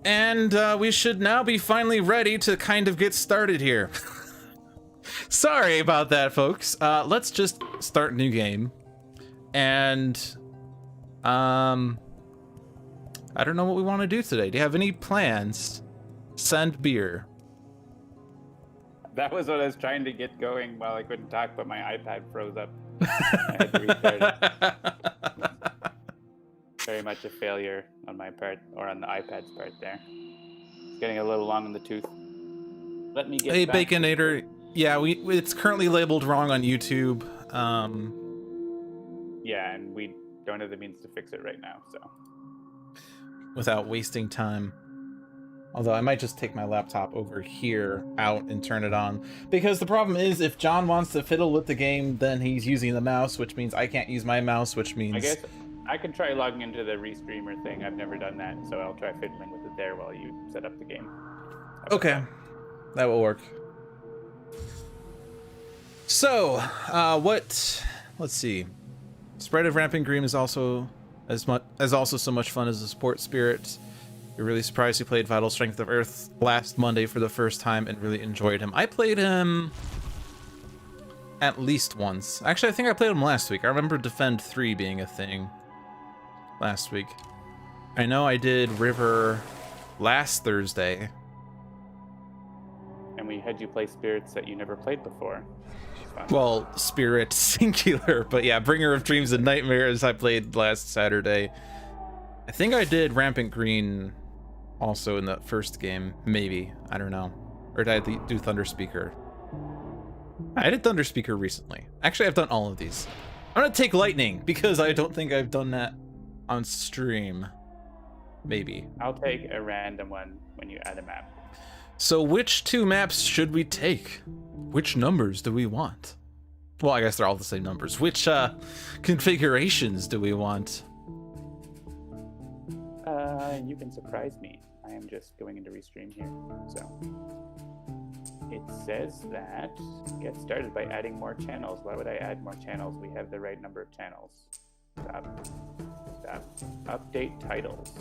And we should now be finally ready to kind of get started here. Sorry about that, folks. Let's just start a new game. And I don't know what we want to do today. Do you have any plans? Send beer. That was what I was trying to get going while I couldn't talk, but my iPad froze up. I had to restart it. Very much a failure on my part, or on the iPad's part there. It's getting a little long in the tooth. Let me get Hey, back Baconator. Yeah, it's currently labeled wrong on YouTube. Yeah, and we don't have the means to fix it right now, so. Without wasting time. Although I might just take my laptop over here out and turn it on. Because the problem is, if John wants to fiddle with the game, then he's using the mouse, which means I can't use my mouse, which means... I guess I can try logging into the restreamer thing. I've never done that, so I'll try fiddling with it there while you set up the game. Okay, that will work. So, let's see. Spread of Rampant Green is also so much fun as a support spirit. You're really surprised you played Vital Strength of Earth last Monday for the first time and really enjoyed him. I played him at least once. Actually, I think I played him last week. I remember Defend 3 being a thing last week. I know I did River last Thursday. And we had you play spirits that you never played before. Well, Spirit singular, but yeah, Bringer of Dreams and Nightmares I played last Saturday. I think I did Rampant Green also in the first game, maybe. I don't know. Or did I do Thunder Speaker? I did Thunder Speaker recently. Actually, I've done all of these. I'm gonna take Lightning because I don't think I've done that on stream. Maybe. I'll take a random one when you add a map. So which two maps should we take? Which numbers do we want? Well, I guess they're all the same numbers. Which configurations do we want? You can surprise me. I am just going into restream here. So it says that get started by adding more channels. Why would I add more channels? We have the right number of channels. Stop. Update titles.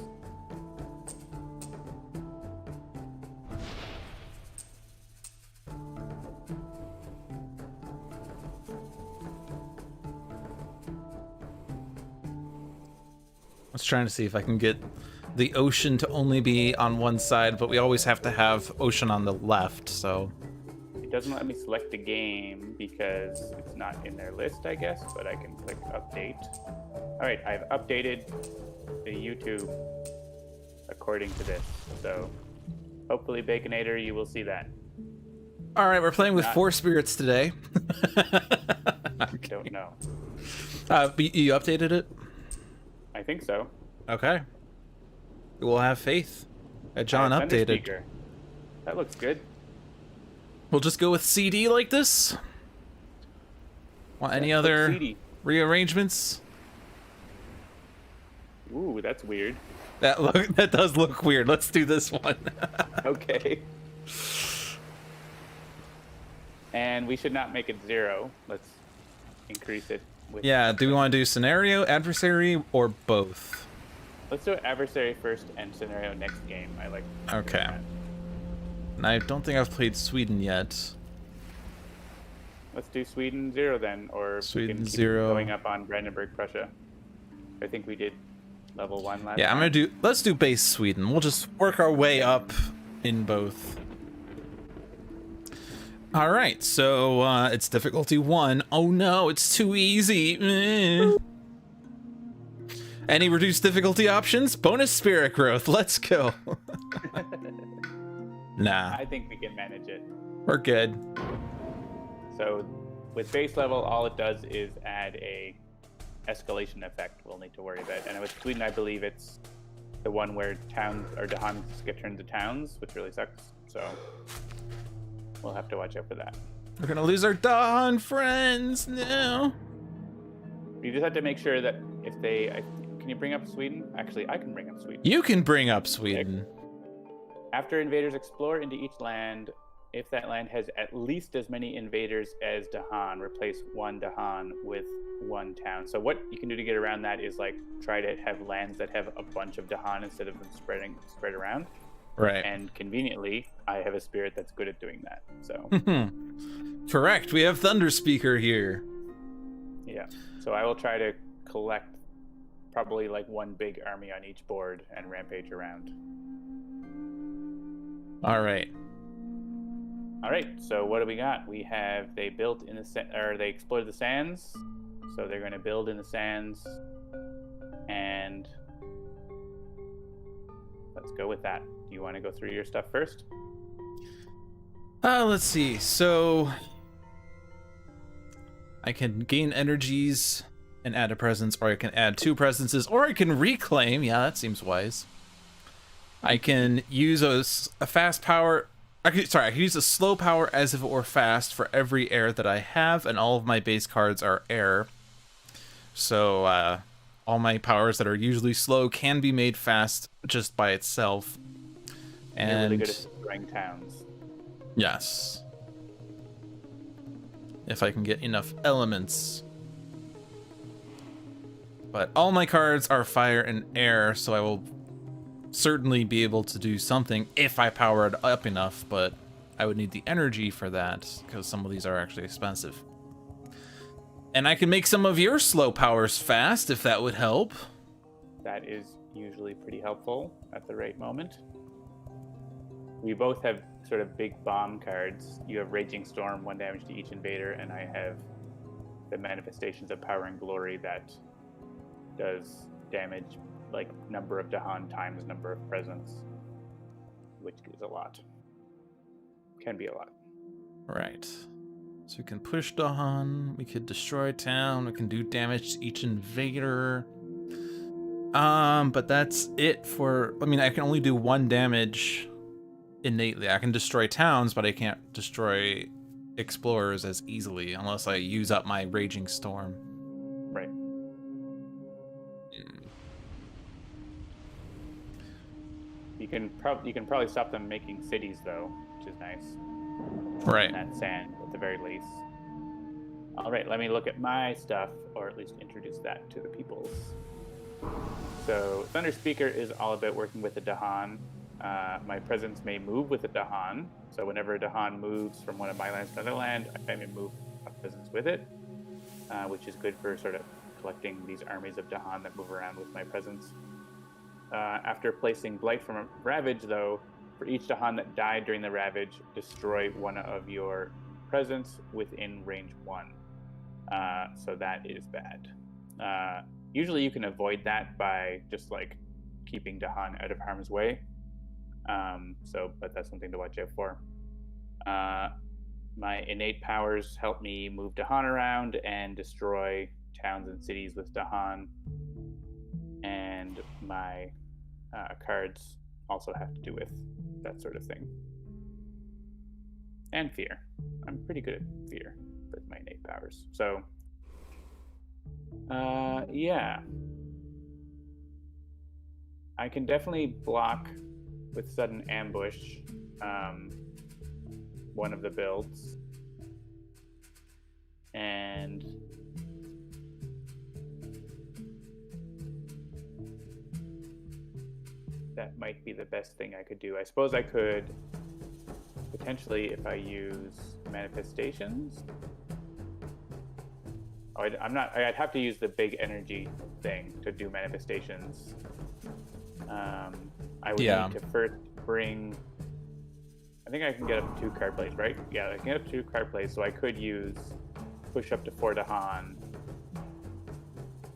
I was trying to see if I can get the ocean to only be on one side, but we always have to have ocean on the left, so... It doesn't let me select the game because it's not in their list, I guess, but I can click update. All right, I've updated the YouTube according to this, so hopefully, Baconator, you will see that. All right, we're playing with 4 spirits today. I don't know. You updated it? I think so. Okay. We'll have faith that John updated. Speaker. That looks good. We'll just go with CD like this. Want any other rearrangements? Ooh, that's weird. That does look weird. Let's do this one. Okay. And we should not make it 0. Let's increase it. Yeah, do we want to do scenario, adversary, or both? Let's do adversary first and scenario next game. I like. Okay. And I don't think I've played Sweden yet. Let's do Sweden 0 then, or Sweden we can keep 0. Going up on Brandenburg, Prussia. I think we did level 1 last. Yeah, time. Let's do base Sweden. We'll just work our way up in both. All right, so it's difficulty 1. Oh no, it's too easy. Any reduced difficulty options? Bonus spirit growth. Let's go. Nah. I think we can manage it. We're good. So with base level, all it does is add a escalation effect we'll need to worry about. And with Sweden, I believe it's the one where towns or Dahans get turned to towns, which really sucks. So we'll have to watch out for that. We're gonna lose our Dahan friends now. You just have to make sure that if they... Can you bring up Sweden? Actually, I can bring up Sweden. You can bring up Sweden. After invaders explore into each land, if that land has at least as many invaders as Dahan, replace one Dahan with one town. So what you can do to get around that is like try to have lands that have a bunch of Dahan instead of them spread around. Right. And conveniently, I have a spirit that's good at doing that. So, Correct. We have Thunder Speaker here. yeah. So I will try to collect probably like one big army on each board and rampage around. All right. All right. So what do we got? We have they built in the or they explored the sands. So they're going to build in the sands, and let's go with that. Do you want to go through your stuff first? Let's see. So I can gain energies and add a presence, or I can add 2 presences, or I can reclaim. Yeah, that seems wise. I can use a fast power. I can use a slow power as if it were fast for every air that I have, and all of my base cards are air. So all my powers that are usually slow can be made fast just by itself. And they're really good at destroying towns. Yes. If I can get enough elements. But all my cards are fire and air, so I will certainly be able to do something if I power it up enough, but I would need the energy for that, because some of these are actually expensive. And I can make some of your slow powers fast, if that would help. That is usually pretty helpful at the right moment. We both have sort of big bomb cards. You have Raging Storm, 1 damage to each invader, and I have the Manifestations of Power and Glory that does damage like number of Dahan times number of presence, which is a lot. Can be a lot. Right. So we can push Dahan, we could destroy town, we can do damage to each invader. But that's it for, I mean, I can only do 1 damage innately. I can destroy towns, but I can't destroy explorers as easily unless I use up my Raging Storm. Right. You can probably stop them making cities though, which is nice. Right. That sand at the very least. All right, let me look at my stuff, or at least introduce that to the peoples. So Thunder Speaker is all about working with the Dahan. My presence may move with the Dahan. So whenever a Dahan moves from one of my lands to another land, I may move a presence with it, which is good for sort of collecting these armies of Dahan that move around with my presence. After placing Blight from a Ravage, though, for each Dahan that died during the Ravage, destroy one of your presence within range 1. So that is bad. Usually you can avoid that by just like keeping Dahan out of harm's way. But that's something to watch out for. My innate powers help me move Dahan around and destroy towns and cities with Dahan. And my cards also have to do with that sort of thing. And fear. I'm pretty good at fear with my innate powers. So, yeah. I can definitely block with sudden ambush one of the builds. And that might be the best thing I could do. I suppose I could potentially, if I use manifestations. Oh, I'd have to use the big energy thing to do manifestations. I would need to first bring. I think I can get up to 2 card plays, right? Yeah, I can get up to 2 card plays, so I could use push up to 4 Dahan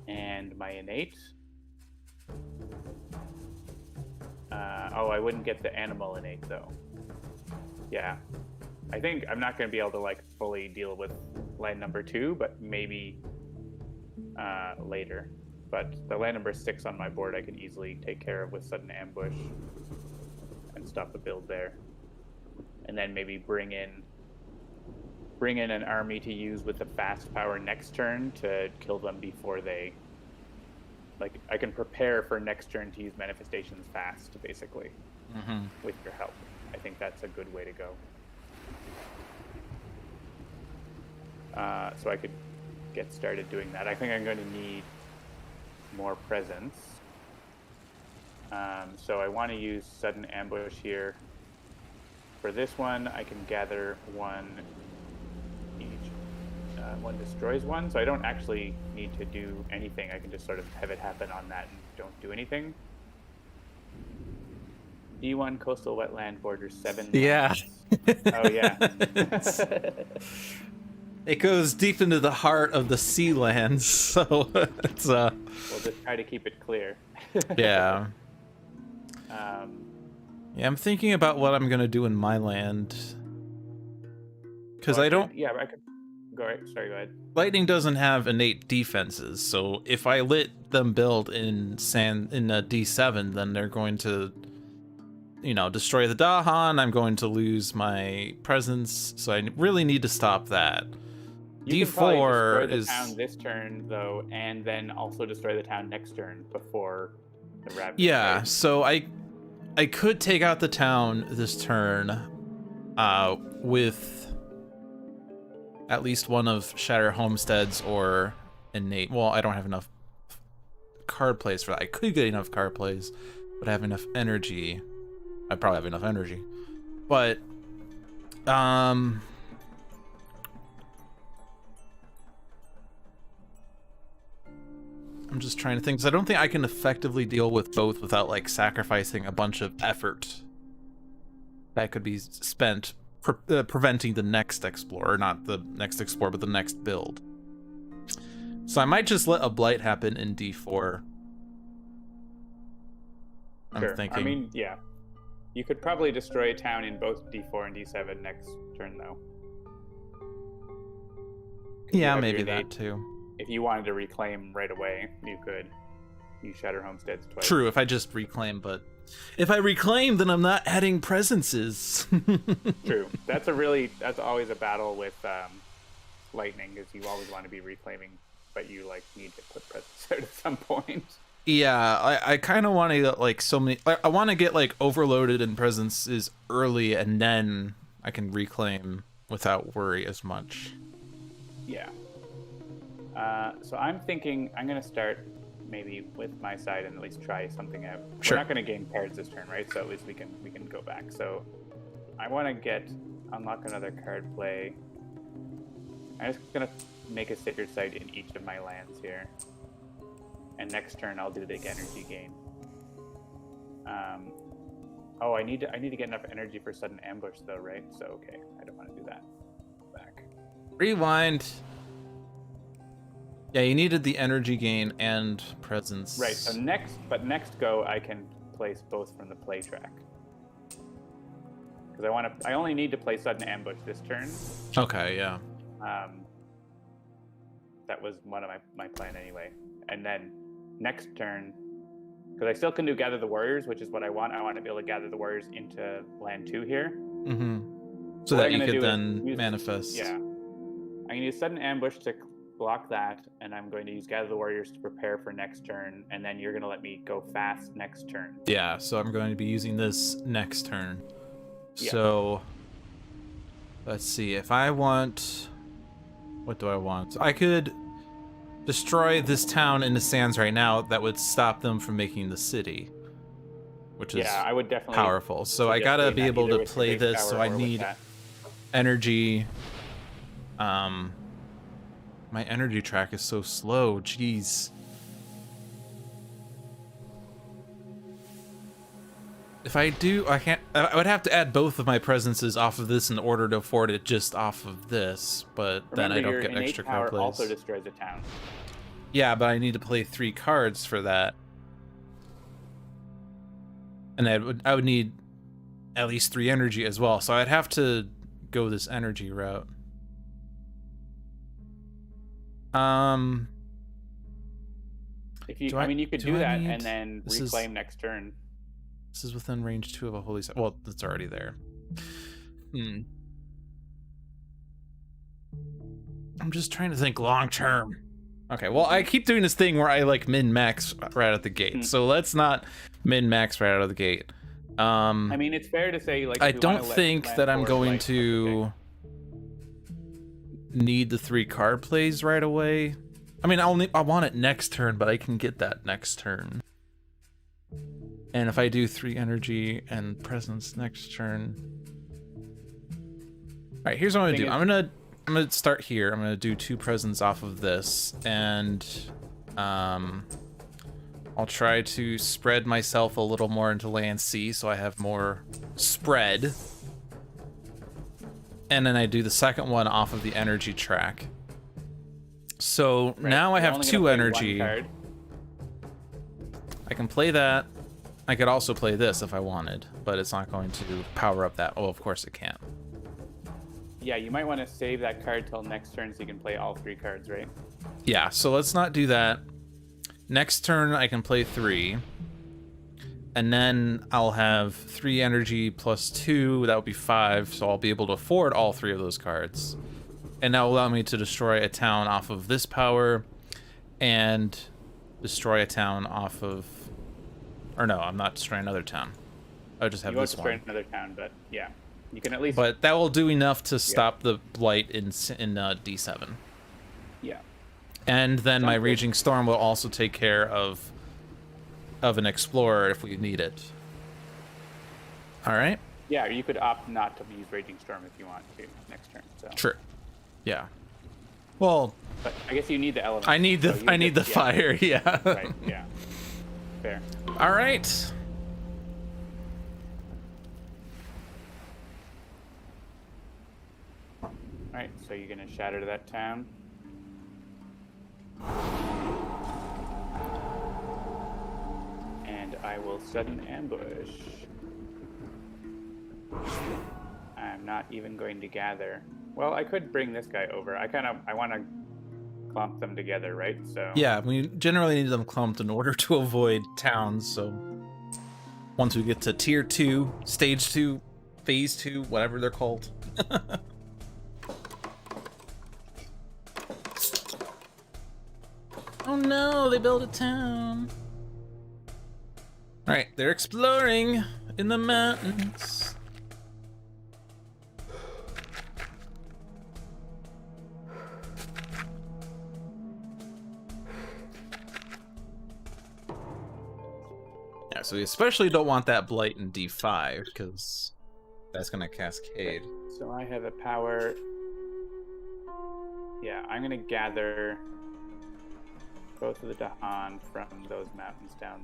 and my innate. I wouldn't get the animal innate though. Yeah, I think I'm not going to be able to like fully deal with land number 2, but maybe later. But the land number 6 on my board I can easily take care of with sudden ambush and stop the build there, and then maybe bring in an army to use with the fast power next turn to kill them before they. Like, I can prepare for next turn to use manifestations fast, basically, with your help. I think that's a good way to go. So I could get started doing that. I think I'm going to need more presence. So I want to use sudden ambush here. For this one, I can gather one each. One destroys one, so I don't actually need to do anything. I can just sort of have it happen on that and don't do anything. D1 coastal wetland borders 7 Yeah. Oh, yeah. It goes deep into the heart of the sea lands, so it's We'll just try to keep it clear. yeah. Yeah, I'm thinking about what I'm gonna do in my land. Because I don't. Yeah, I could. Go right. Sorry, go ahead. Lightning doesn't have innate defenses, so if I let them build in a D7, then they're going to, destroy the Dahan. I'm going to lose my presence, so I really need to stop that. You can probably D4 destroy is the town this turn though, and then also destroy the town next turn before the Ravage. yeah. Right? So I could take out the town this turn, with at least one of Shatter Homesteads or innate. Well, I don't have enough card plays for that. I could get enough card plays, but I have enough energy. I probably have enough energy, but I'm just trying to think, because I don't think I can effectively deal with both without like sacrificing a bunch of effort that could be spent preventing the next explorer, not the next explorer, but the next build. So I might just let a blight happen in D4. I'm thinking. I mean, yeah. You could probably destroy a town in both D4 and D7 next turn, though. Yeah, maybe that too. If you wanted to reclaim right away, you could use Shatter Homesteads twice. True, if I just reclaim, but if I reclaim, then I'm not adding presences. True. That's always a battle with lightning, is you always want to be reclaiming, but you need to put presents out at some point. Yeah, I kind of want to I want to get overloaded in presences early, and then I can reclaim without worry as much. Yeah. So I'm thinking I'm going to start maybe with my side and at least try something out. Sure. We're not going to gain cards this turn, right? So at least we can go back. So I want to unlock another card play. I'm just going to make a sacred site in each of my lands here. And next turn I'll do the energy gain. Oh, I need to get enough energy for sudden ambush though, right? So okay, I don't want to do that. Back. Rewind. Yeah, you needed the energy gain and presence. Right. So next go I can place both from the play track. Because I only need to play sudden ambush this turn. Okay. Yeah. That was one of my plan anyway. And then next turn, because I still can do Gather the Warriors, which is what I want. I want to be able to gather the Warriors into land 2 here. Mm-hmm. So that you could then manifest. Yeah. I'm going to use sudden ambush to block that, and I'm going to use Gather the Warriors to prepare for next turn, and then you're going to let me go fast next turn. Yeah, so I'm going to be using this next turn. Yeah. So let's see. If I want... What do I want? I could destroy this town in the sands right now. That would stop them from making the city, which is I would definitely powerful. So I gotta be able to play this, so I need energy. My energy track is so slow. Jeez. If I do, I can't. I would have to add both of my presences off of this in order to afford it just off of this. But then I don't get extra card plays. Also destroys a town. Yeah, but I need to play 3 cards for that, and I would need at least 3 energy as well. So I'd have to go this energy route. If you, you could do that and then reclaim next turn. This is within range 2 of a holy site. Well, it's already there. I'm just trying to think long term. Okay, well, I keep doing this thing where I min-max right out of the gate. So let's not min-max right out of the gate. I mean, it's fair to say, I don't think that I'm going to need the 3 card plays right away. I mean, I want it next turn, but I can get that next turn. And if I do 3 energy and presence next turn. All right, here's what I'm gonna do. I'm gonna start here. I'm gonna do 2 presence off of this, and I'll try to spread myself a little more into land C, so I have more spread. And then I do the second one off of the energy track. So Right. now I You're have only 2 gonna play energy. one card. I can play that. I could also play this if I wanted, but it's not going to power up that. Oh, of course it can't. Yeah, you might want to save that card till next turn so you can play all 3 cards, right? Yeah, so let's not do that. Next turn I can play 3. And then I'll have 3 energy plus 2. That would be 5, so I'll be able to afford all 3 of those cards. And that will allow me to destroy a town off of this power and destroy a town off of... Or no, I'm not destroying another town. I'll just have You won't this destroy one. another town, but yeah. You can at least... But that will do enough to stop the blight in D7. Yeah. And then my Sounds good. Raging Storm will also take care of an Explorer if we need it. All right? Yeah, or you could opt not to use Raging Storm if you want to next turn. So. Sure. Yeah. Well, But I guess you need the element. I need the so you I need the yeah. fire. Yeah. Right, yeah. Fair. All right. Alright, so you're gonna shatter to that town. And I will sudden ambush. I'm not even going to gather. Well, I could bring this guy over. I want to clump them together, right? So Yeah, we generally need them clumped in order to avoid towns. So once we get to tier 2, stage 2, phase 2, whatever they're called. Oh no, they built a town. All right, they're exploring in the mountains. Yeah, so we especially don't want that blight in D5 because that's gonna cascade. So I have a power. Yeah, I'm gonna gather both of the Dahan from those mountains down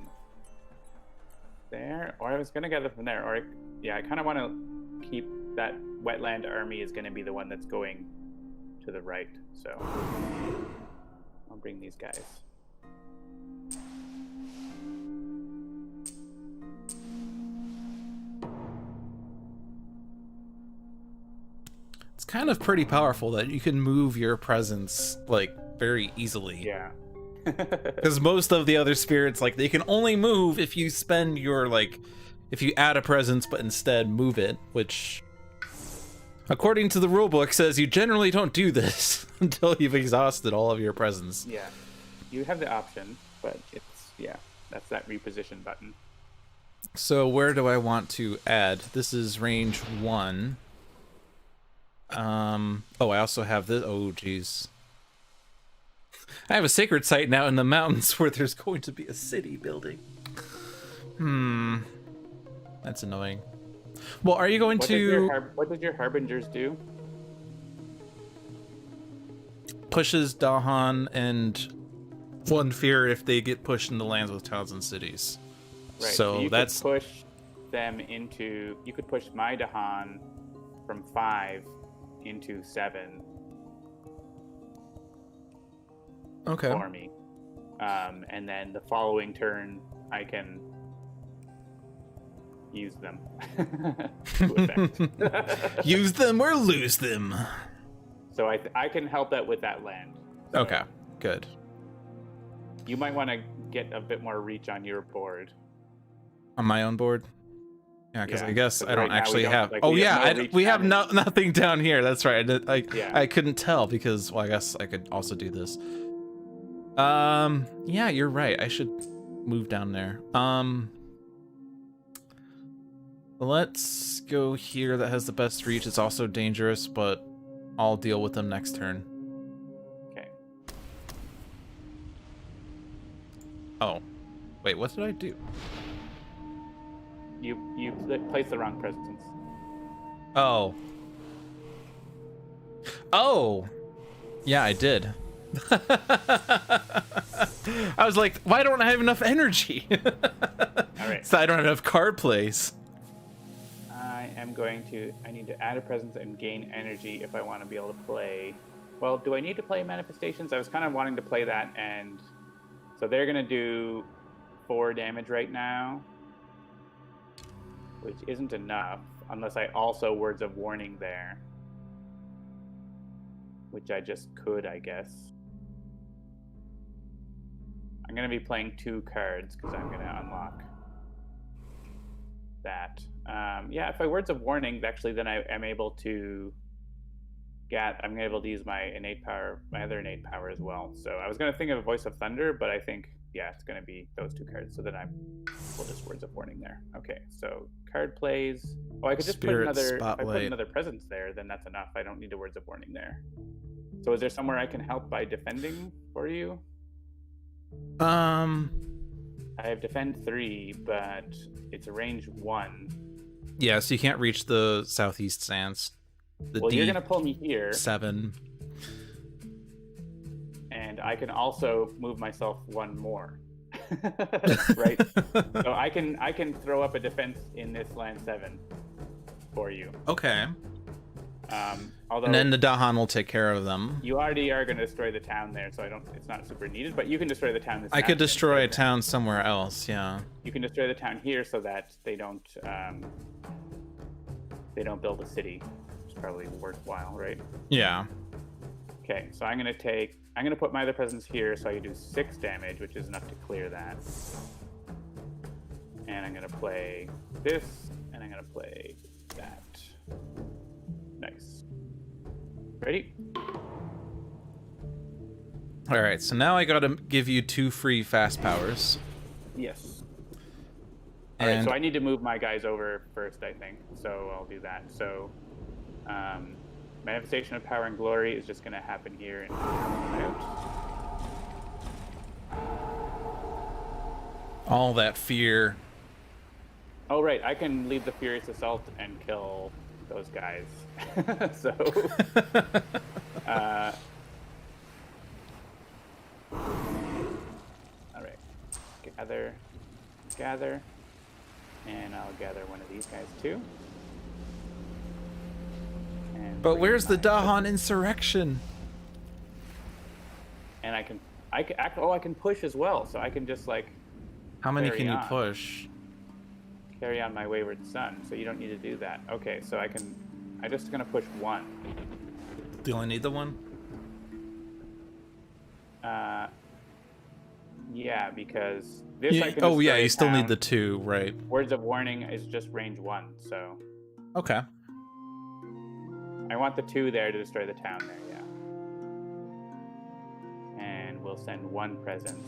there, or I was gonna gather from there, or yeah, I kind of want to keep that wetland army is gonna be the one that's going to the right. So I'll bring these guys. It's kind of pretty powerful that you can move your presence like very easily. Yeah. Because most of the other spirits, like, they can only move if you spend your, like, if you add a presence but instead move it, which, according to the rulebook, says you generally don't do this until you've exhausted all of your presence. Yeah. You have the option, but it's, yeah, that's that reposition button. So where do I want to add? This is range 1. Oh, I also have this. Oh, geez. I have a sacred site now in the mountains where there's going to be a city building. That's annoying. Well, are you going What does your Harbingers do? pushes Dahan and one fear if they get pushed into lands with towns and cities. Right. So you that's could push them into. You could push my Dahan from 5 into 7 okay. for me, and then the following turn I can use them to effect. Use them or lose them. So I can help out with that land. So Okay, good. You might want to get a bit more reach on your board. On my own board. Yeah, because Yeah, I guess 'cause I don't right now we actually don't- have. like, Oh we have yeah, no reach we have down nothing down here. That's right. Yeah. I couldn't tell because, well, I guess I could also do this. Yeah, you're right. I should move down there. Let's go here. That has the best reach. It's also dangerous, but I'll deal with them next turn. Okay. Oh, wait, what did I do? You placed the wrong presence. Oh. Oh. Yeah, I did. I was like, why don't I have enough energy? All right. So I don't have enough card plays. I need to add a presence and gain energy if I want to be able to play. Well, do I need to play manifestations? I was kind of wanting to play that, and so they're going to do 4 damage right now, which isn't enough unless I also Words of Warning there, which I just could, I guess. I'm going to be playing 2 cards because I'm going to unlock that. Yeah, if I Words of Warning, actually, then I am able to I'm able to use my innate power, my other innate power as well. So I was going to think of a Voice of Thunder, but I think, yeah, it's going to be those 2 cards. So then we'll just Words of Warning there. Okay, so card plays. Oh, I could just Spirit put another. Spotlight. If I put another presence there, then that's enough. I don't need a Words of Warning there. So is there somewhere I can help by defending for you? I have defend 3, but it's a range 1. Yeah, so you can't reach the southeast sands. Well, you're gonna pull me here. 7. And I can also move myself 1 more. Right? So I can throw up a defense in this land 7 for you. Okay. Although And then the Dahan will take care of them. you already are gonna destroy the town there, so it's not super needed, but you can destroy the town. I could destroy a town somewhere else, yeah. You can destroy the town here so that they don't build a city. It's probably worthwhile, right? Yeah. Okay, so I'm gonna put my other presence here so I can do 6 damage, which is enough to clear that. And I'm gonna play this, and I'm gonna play that. Nice. Ready? All right, so now I gotta give you 2 free fast powers. Yes. All right, And so I need to move my guys over first, I think. So I'll do that. So, Manifestation of Power and Glory is just going to happen here and out. all that fear. Oh, right. I can leave the Furious Assault and kill those guys. So, all right. Gather. And I'll gather one of these guys too. And But bring where's the my- Dahan insurrection? And I can push as well, so I can just like How many carry can you on. push? Carry on my wayward son. So you don't need to do that. Okay, so I'm just gonna push 1. Do you only need the 1? Yeah, because this I can. Oh yeah, destroy you still town. need the 2, right? Words of Warning is just range 1, so Okay. I want the 2 there to destroy the town there. Yeah. And we'll send 1 presence.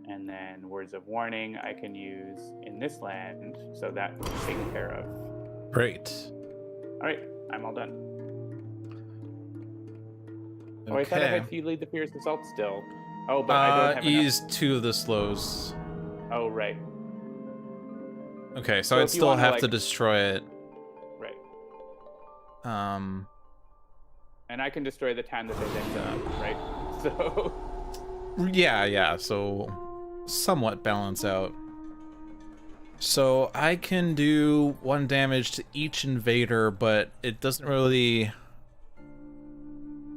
And then Words of Warning I can use in this land, so that's taken care of. Great. All right, I'm all done. Oh, I thought I Okay. had you lead the Fierce Assault still. Oh, but I don't have enough. Use 2 of the slows. Oh, right, Okay, so So I'd if you still wanna, have to like- destroy it. right. Um, And I can destroy the town that they picked up, right? So, yeah, so somewhat balance out. So I can do 1 damage to each invader, but it doesn't really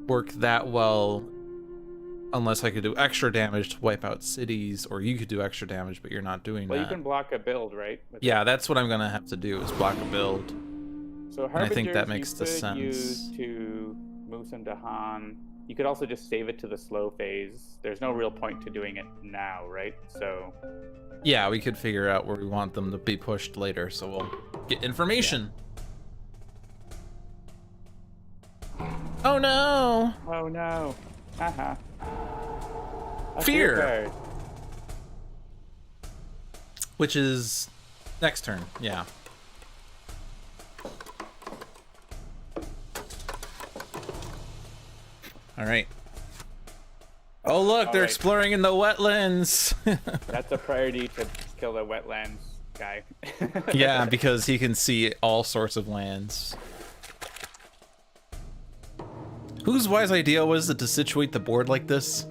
work that well unless I could do extra damage to wipe out cities, or you could do extra damage, but you're not doing well, that. you can block a build, right? With Yeah, that's what I'm gonna have to do, is block a build. So I think that Harbingers makes you the could sense. use to move some Dahan. You could also just save it to the slow phase. There's no real point to doing it now, right? So, Yeah, we could figure out where we want them to be pushed later, so we'll get information. Oh no! oh no, haha. A Fear. card. Which is next turn, yeah. Alright. Oh look, they're Alright. exploring in the wetlands! That's a priority to kill the wetlands. guy. Yeah, because he can see all sorts of lands. Whose wise idea was it to situate the board like this?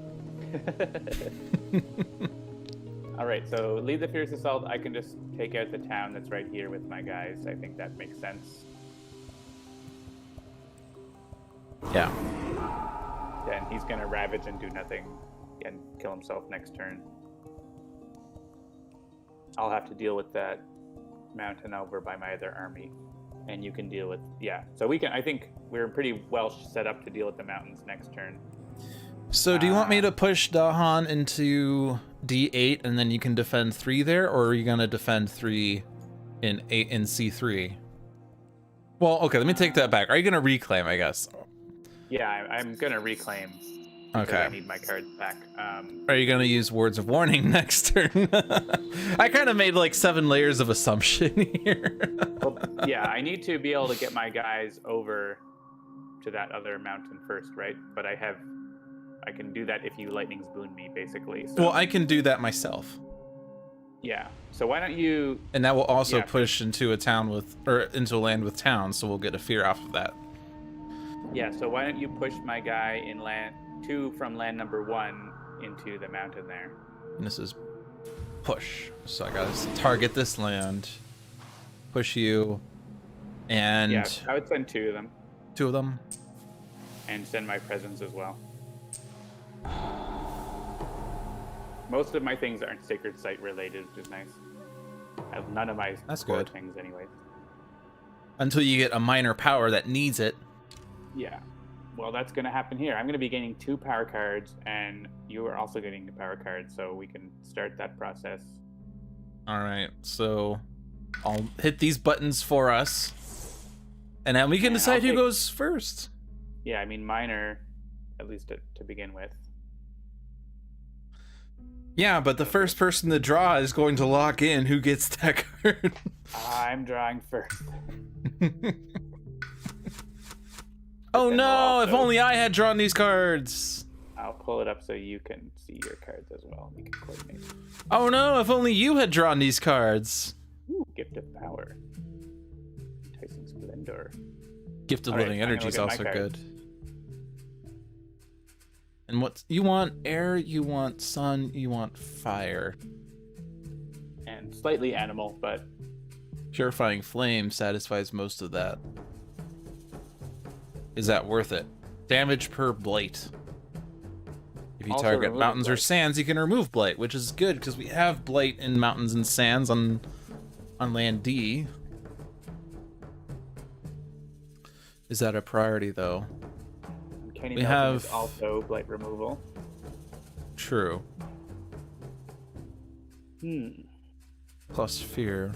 All right, so lead the fierce assault. I can just take out the town that's right here with my guys. I think that makes sense. Yeah. Then he's gonna ravage and do nothing and kill himself next turn. I'll have to deal with that mountain over by my other army, and you can deal with So we can. I think we're pretty well set up to deal with the mountains next turn. So do you want me to push Dahan into D8 and then you can defend 3 there, or are you gonna defend 3 in C3? Well, okay, let me take that back. Are you gonna reclaim, I guess? Yeah, I'm gonna reclaim. Okay. I need my cards back. Are you gonna use Words of Warning next turn? I kind of made like 7 layers of assumption here. Well, yeah, I need to be able to get my guys over to that other mountain first, right? But I can do that if you lightning boon me, basically. So, Well, I can do that myself. yeah. So why don't you? And that will also push into a town into a land with towns, so we'll get a fear off of that. Yeah. So why don't you push my guy in land 2 from land number 1 into the mountain there? And this is push. So I gotta target this land, push you, and Yeah, I would send 2 of them. 2 of them. And send my presence as well. Most of my things aren't sacred site related, which is nice. I have none of my core things anyway. Until you get a minor power that needs it. Yeah. Well, that's going to happen here. I'm going to be gaining 2 power cards, and you are also getting a power card, so we can start that process. All right, so I'll hit these buttons for us, and then we can decide who goes first. Yeah, I mean minor, at least to begin with. Yeah, but the first person to draw is going to lock in who gets that card. I'm drawing first. Oh no, if only I had drawn these cards. I'll pull it up so you can see your cards as well. We can coordinate. Oh no, if only you had drawn these cards. Ooh, Gift of Power. Enticing Splendor. Gift of Living Energy is also good. And what you want? Air, you want sun, you want fire. And slightly animal, but Purifying Flame satisfies most of that. Is that worth it? Damage per blight. If you Also target mountains or blight. sands, you can remove blight, which is good because we have blight in mountains and sands on land D. Is that a priority though? we have also blight removal. True. Plus fear.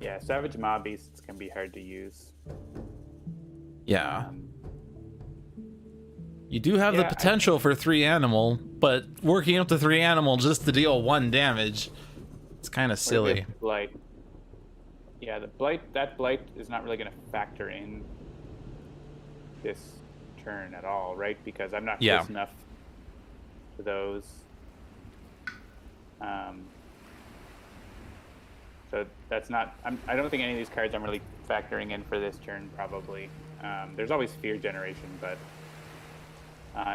Yeah, Savage Mob Beasts can be hard to use. Yeah. You do have the potential for 3 animal, but working up to 3 animal just to deal 1 damage, it's kind of silly. Blight. Yeah, that blight is not really going to factor in this turn at all, right? Because I'm not close enough to those. So that's not. I don't think any of these cards I'm really factoring in for this turn. Probably. There's always fear generation, but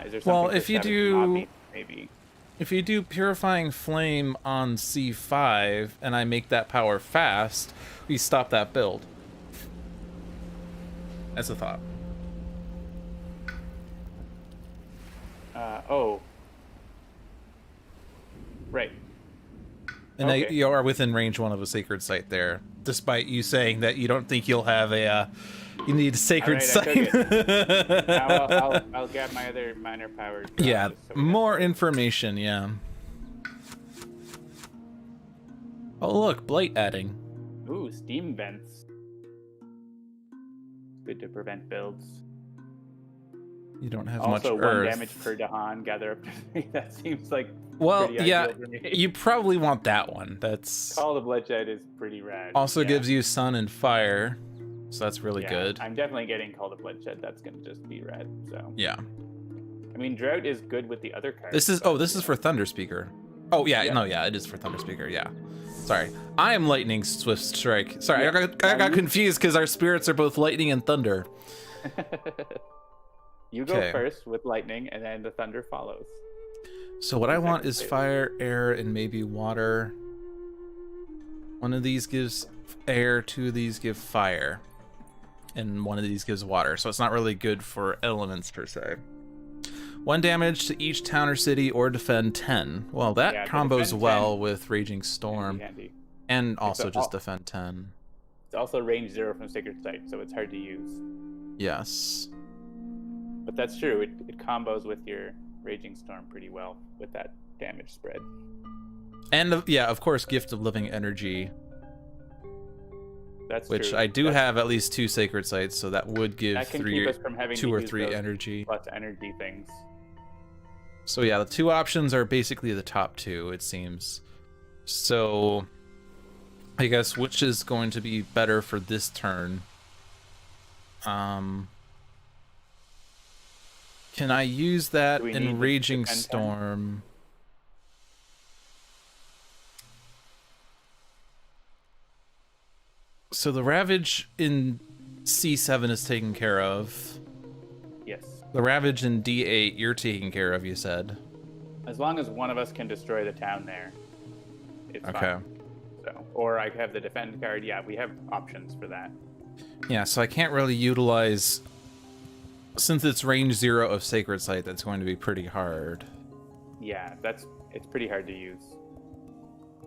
is there something? Well, if you do, maybe. If you do Purifying Flame on C5 and I make that power fast, we stop that build. That's a thought. Right. And you are within range 1 of a sacred site there, despite you saying that you don't think you'll have a. You need a sacred site. I'll get my other minor power. Yeah, so more information. Yeah. Oh look, blight adding. Ooh, steam vents. Good to prevent builds. You don't have also, much one earth. Damage per Dahan, gather up to 3. That seems like you probably want that one. That's Call of Bloodshed is pretty rad. Also gives you sun and fire, so that's really good. I'm definitely getting Call of Bloodshed. That's gonna just be rad. So yeah. I mean, Drought is good with the other cards. This is this is for Thunder Speaker. Oh yeah, no, yeah, it is for Thunder Speaker. Yeah, sorry, I am Lightning Swift Strike. Sorry, Yeah. I got confused because our spirits are both lightning and thunder. You go Okay. first with lightning, and then the thunder follows. So what I want is phase. fire, air, and maybe water. One of these gives air, two of these give fire, and one of these gives water. So it's not really good for elements per se. 1 damage to each town or city, or defend 10. Well, that Yeah, the combos defend well 10 with Raging Storm, Handy. and also just all- defend 10. It's also range 0 from Sacred Sight, so it's hard to use. Yes. But that's true. It combos with your Raging Storm pretty well with that damage spread. And yeah, of course, Gift of Living Energy, That's which true. I do have at least 2 Sacred Sites, so that would give That can 3 keep us from having 2 to or use 3 those energy. plus energy things. So yeah, the 2 options are basically the top 2, it seems. So I guess which is going to be better for this turn? Can I use that Do we need in the Raging defend 10? Storm? So the Ravage in C7 is taken care of. Yes. The Ravage in D8 you're taking care of, you said. As long as one of us can destroy the town there, it's Okay. fine. So, or I have the defend card. Yeah, we have options for that. Yeah, so I can't really utilize... Since it's range 0 of Sacred Sight, that's going to be pretty hard. Yeah, it's pretty hard to use.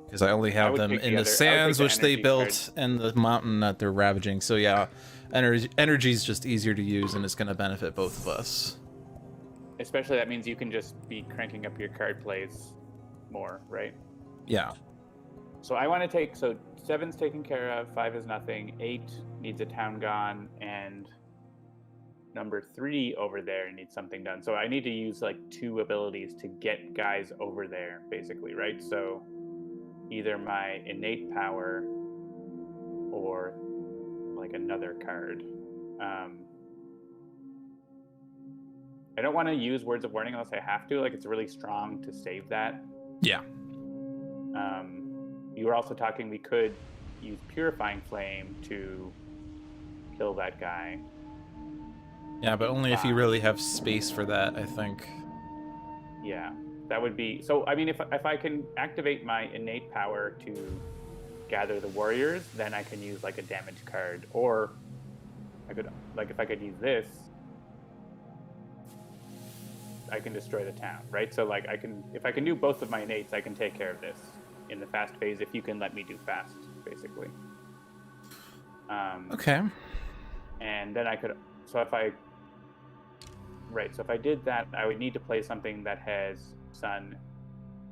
Because I only have would them take in the the other- I would sands, take the which they energy built, and the mountain that they're ravaging. So yeah, energy's just easier to use, and it's going to benefit both of us. Especially that means you can just be cranking up your card plays more, right? Yeah. So I want to take, so 7's taken care of, 5 is nothing, 8 needs a town gone, and number 3 over there needs something done. So I need to use like 2 abilities to get guys over there, basically, right? So either my innate power or like another card. I don't want to use Words of Warning unless I have to. Like, it's really strong to save that. Yeah. You were also talking we could use Purifying Flame to kill that guy. Yeah, but only if you really have space for that, I think. Yeah, that would be... So, I mean, if I can activate my innate power to gather the warriors, then I can use, like, a damage card. Or I could, like, if I could use this, I can destroy the town, right? So, like, if I can do both of my innates, I can take care of this in the fast phase if you can let me do fast, basically. Okay. And then I could... So if I... Right, so if I did that, I would need to play something that has sun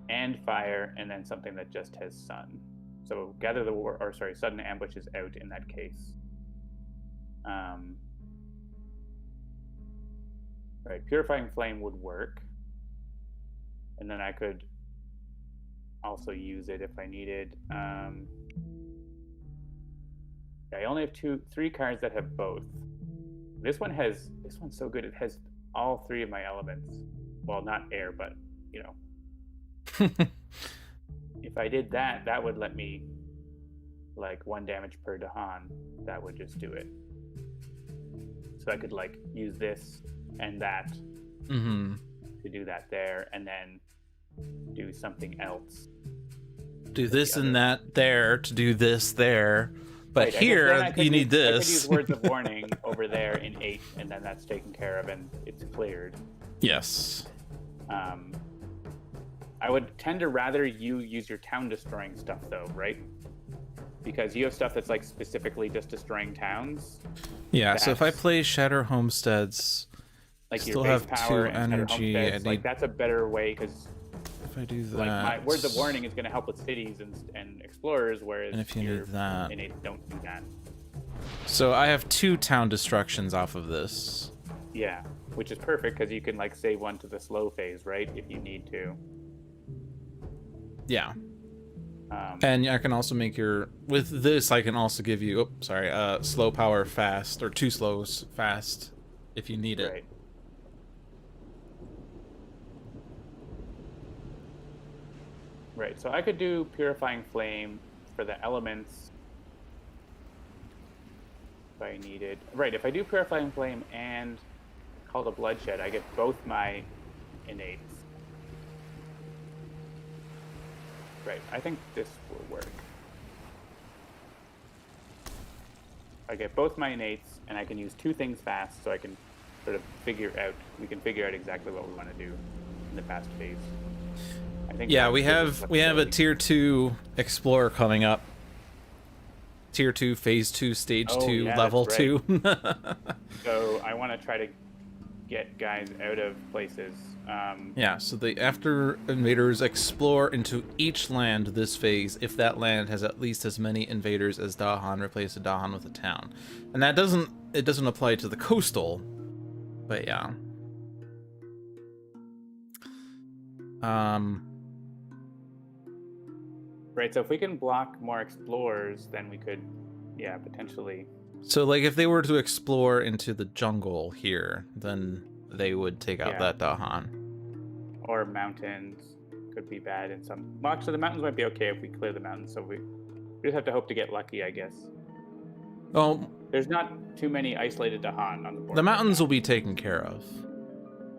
and fire, and then something that just has sun. So gather the war, or sorry, sudden ambush is out in that case. Right, purifying flame would work, and then I could also use it if I needed. I only have 3 cards that have both. This one's so good. It has all 3 of my elements. Well, not air, but you know. If I did that, that would let me like 1 damage per Dahan. That would just do it. So I could like use this and that to do that there, and then do something else. Do this and that there to do this there. But Right, here, you need I could this. use Words of Warning over there in 8, and then that's taken care of and it's cleared. Yes. I would tend to rather you use your town destroying stuff though, right? Because you have stuff that's like specifically just destroying towns. Yeah, so if I That's- play Shatter Homesteads, Like Still your base have power 2 and Shatter energy, Homesteads, I like need- that's a better way because if I do that... like my Words of Warning is going to help with cities and explorers, whereas And if you your need that... innates don't do that. So I have 2 town destructions off of this. Yeah, which is perfect because you can like save 1 to the slow phase, right? If you need to. Yeah. And I can also make your... With this, I can also give you... slow power fast, or 2 slows fast, if you need it. Right. Right, so I could do Purifying Flame for the elements if I needed. Right, if I do Purifying Flame and Call to Bloodshed, I get both my innates. Right, I think this will work. I get both my innates, and I can use 2 things fast, so I can sort of we can figure out exactly what we want to do in the fast phase. I think Yeah, we have a tier 2 explorer coming up. Tier 2, phase 2, stage 2, yeah, level that's 2. So I want to try to get guys out of places. Yeah, so after invaders explore into each land this phase, if that land has at least as many invaders as Dahan, replace a Dahan with a town. And that doesn't apply to the coastal, but yeah. Right, so if we can block more explorers, then we could, yeah, potentially. So, like, if they were to explore into the jungle here, then they would take out that Dahan. Or mountains could be bad in some. Well, actually, the mountains might be okay if we clear the mountains. So we just have to hope to get lucky, I guess. Well, there's not too many isolated Dahan on the board. The mountains will be taken care of.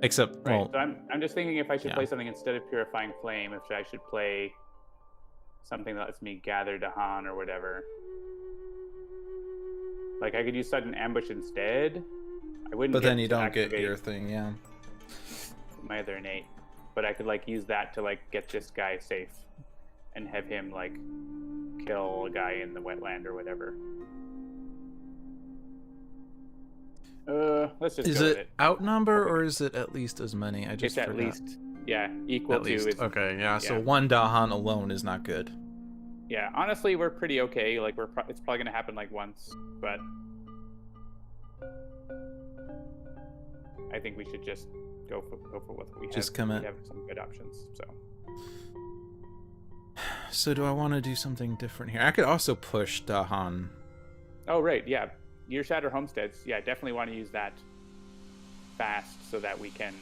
Except, right. well, So I'm just thinking if I should play something instead of Purifying Flame, if I should play something that lets me gather Dahan or whatever. Like I could use Sudden Ambush instead. I wouldn't. But then you don't get your thing, yeah. My other innate. But I could like use that to like get this guy safe and have him like kill a guy in the wetland or whatever. Let's just is go it with it. Outnumber or is it at least as many? I just it's at least, yeah, equal to. Is, okay, yeah. So one Dahan alone is not good. Yeah, honestly, we're pretty okay. Like it's probably gonna happen like once, but I think we should just go for what we have. Just come in. We have some good options. So do I want to do something different here? I could also push Dahan. Oh right, yeah. Year Shatter Homesteads. Yeah, definitely want to use that fast so that we can.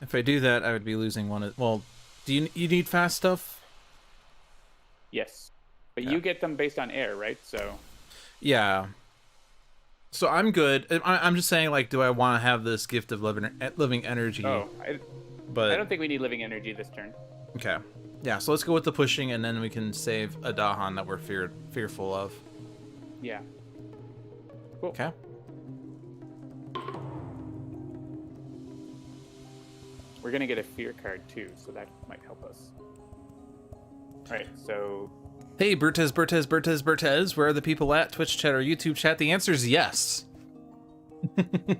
If I do that, I would be losing one of. Well, do you need fast stuff? Yes, but you get them based on air, right? So. Yeah. So I'm good. I'm just saying, like, do I want to have this gift of living energy? Oh, but I don't think we need living energy this turn. Okay. Yeah, so let's go with the pushing, and then we can save a Dahan that we're fearful of. Yeah. Cool. Okay. We're going to get a fear card, too, so that might help us. All right, so... Hey, Bertez, where are the people at? Twitch chat or YouTube chat? The answer is yes.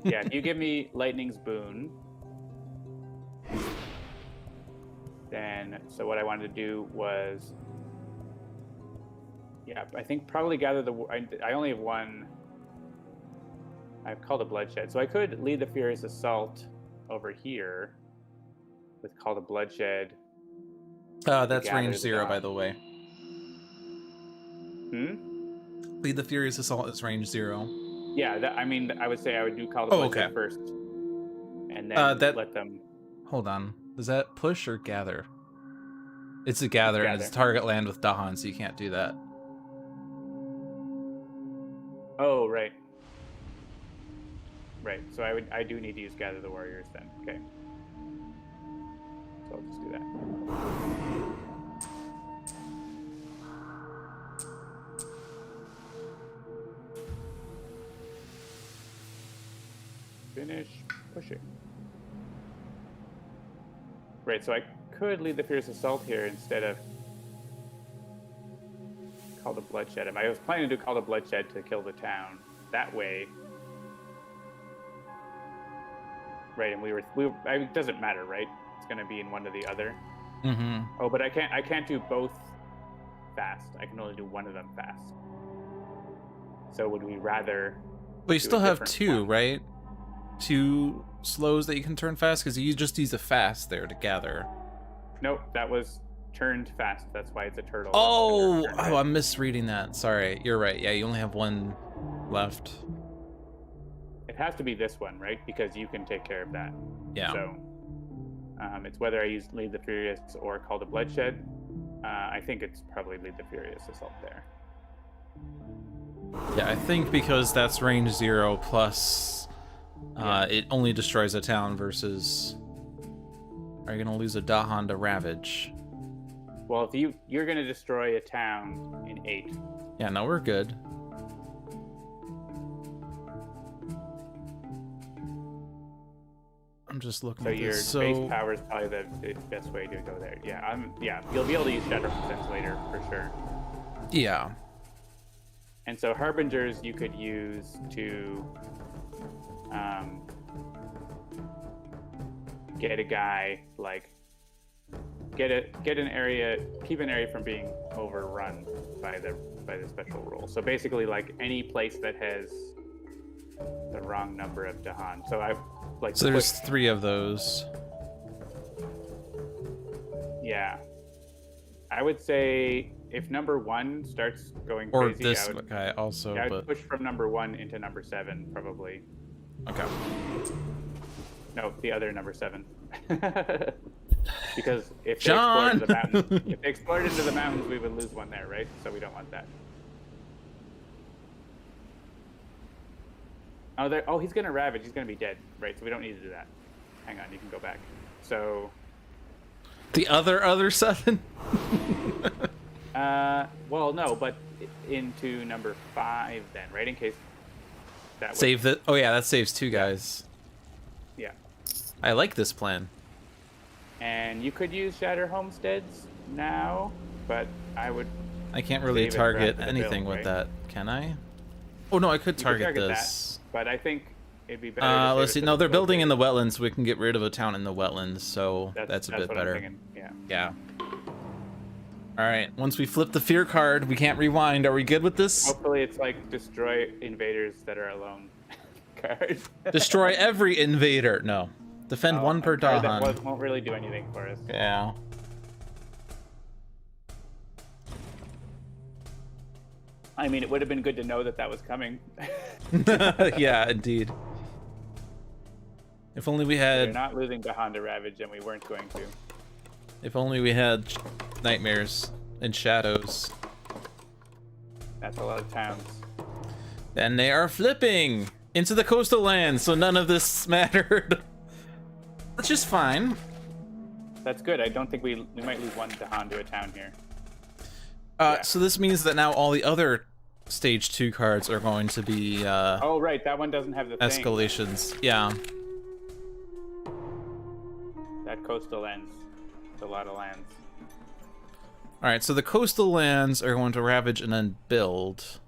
Yeah, if you give me Lightning's Boon... Then, so what I wanted to do was, yeah, I think probably gather the. I only have one. I've called a Bloodshed, so I could lead the Furious Assault over here with Call to Bloodshed. That's range 0, by the way. Lead the Furious Assault is range 0. Yeah, I mean, I would say I would do Call to Bloodshed first, and then let them. Hold on. Does that push or gather? It's a gather, and it's target land with Dahan, so you can't do that. Oh, right. Right, so I do need to use Gather the Warriors then. Okay. So I'll just do that. Finish pushing. Right, so I could lead the Fierce Assault here instead of Call to Bloodshed. I was planning to do Call to Bloodshed to kill the town that way. Right, and it doesn't matter, right? It's going to be in one or the other. Mm-hmm. Oh, but I can't do both fast. I can only do one of them fast. So would we rather? But you still have 2, right? 2 slows that you can turn fast, because you just use a fast there to gather. Nope, that was turned fast. That's why it's a turtle. Oh, I'm misreading that. Sorry, you're right. Yeah, you only have 1 left. It has to be this one, right? Because you can take care of that. Yeah. So It's whether I use Lead the Furious or Call to Bloodshed. I think it's probably Lead the Furious Assault there. Yeah, I think because that's range 0 plus it only destroys a town versus... Are you going to lose a Dahan to Ravage? Well, if you're going to destroy a town in 8. Yeah, no, we're good. I'm just looking at your this. So base power is probably the best way to go there. Yeah, you'll be able to use Shadow Sense later for sure. yeah. And so Harbingers you could use to get a guy like keep an area from being overrun by the special rule. So basically, like any place that has the wrong number of Dahan. So I've like. So there's 3 of those. Yeah, I would say if number 1 starts going Or crazy, this guy also, I'd but... push from number 1 into number 7 probably. Okay. No, the other number 7. Because if they John! explored into the mountains, into the mountains, we would lose one there, right? So we don't want that. Oh, he's gonna ravage. He's gonna be dead, right? So we don't need to do that. Hang on, you can go back. So The other 7? well, no, but into number 5 then, right? In case that Save that. Oh yeah, that saves 2 guys. Yeah. I like this plan. And you could use Shatter Homesteads now, but I would. I can't really save it for target after the anything build, with right? that, can I? Oh no, I could You target could this. that, but I think it'd be better. To Let's see. save it No, for they're the building in build the wetlands. We can get rid of a town in the wetlands, so that's a bit what better. I'm thinking. Yeah. Yeah. All right. Once we flip the fear card, we can't rewind. Are we good with this? Hopefully, it's like destroy invaders that are alone card. Destroy every invader. No. Defend 1 per card Dahan. that won't really do anything for us. Yeah. I mean, it would have been good to know that was coming. Yeah, indeed. If only we We're had. not losing to Honda Ravage, and we weren't going to. If only we had nightmares and shadows. That's a lot of towns. And they are flipping into the coastal lands, so none of this mattered. Which is fine. That's good. I don't think we might lose 1 Dahan to a town here. So this means that now all the other stage 2 cards are going to be Oh right, that one doesn't have the thing. escalations. Yeah. That coastal ends. It's a lot of lands. All right, so the coastal lands are going to ravage and then build.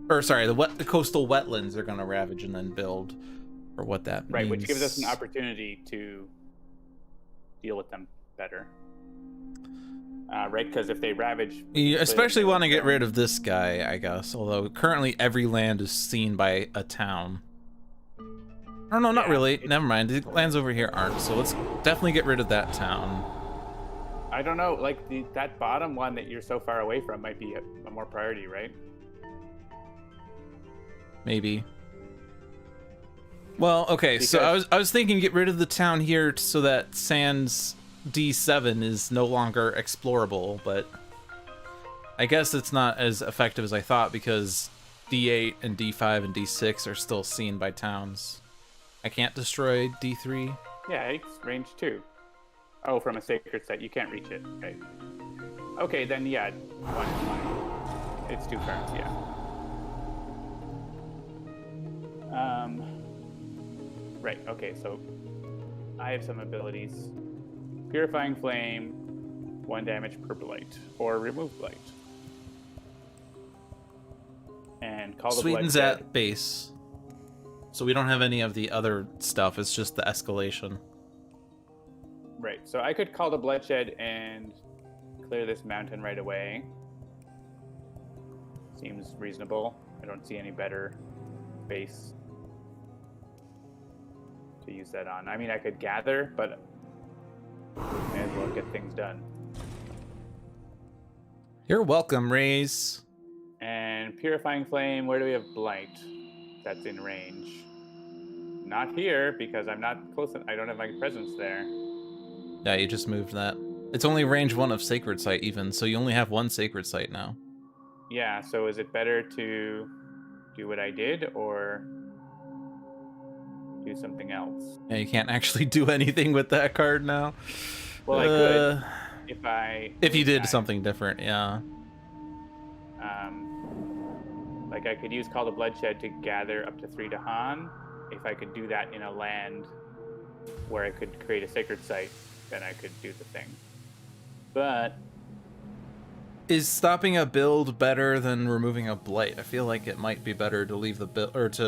Or sorry, the coastal wetlands are going to ravage and then build, or what that Right, means. which gives us an opportunity to deal with them better. Right, because if they ravage... You especially want to get rid of this guy, I guess. Although currently every land is seen by a town. Oh no, not really. Never mind. The lands over here aren't. So let's definitely get rid of that town. I don't know. Like that bottom one that you're so far away from might be a more priority, right? Maybe. Well, okay. So I was thinking get rid of the town here so that Sans D7 is no longer explorable, but I guess it's not as effective as I thought because D8 and D5 and D6 are still seen by towns. I can't destroy D3. Yeah, it's range 2. Oh, from a sacred set, you can't reach it. Okay. Okay, then yeah, 1 is fine. It's 2 turns, yeah. Right. Okay, so I have some abilities. Purifying Flame, 1 damage per blight, or remove blight. And Call the Sweden's Bloodshed. at base. So we don't have any of the other stuff, it's just the escalation. Right, so I could Call the Bloodshed and clear this mountain right away. Seems reasonable. I don't see any better base to use that on. I mean, I could gather, but may as well get things done. You're welcome, Raze. And Purifying Flame, where do we have Blight? That's in range. Not here, because I'm not close. I don't have my presence there. Yeah, you just moved that. It's only range 1 of Sacred Site even, so you only have 1 Sacred Site now. Yeah, so is it better to do what I did, or do something else? Yeah, you can't actually do anything with that card now. Well, I could if you did that. something different, yeah. Like I could use Call to Bloodshed to gather up to 3 Dahan. If I could do that in a land where I could create a Sacred Site, then I could do the thing. But is stopping a build better than removing a blight? I feel like it might be better to leave the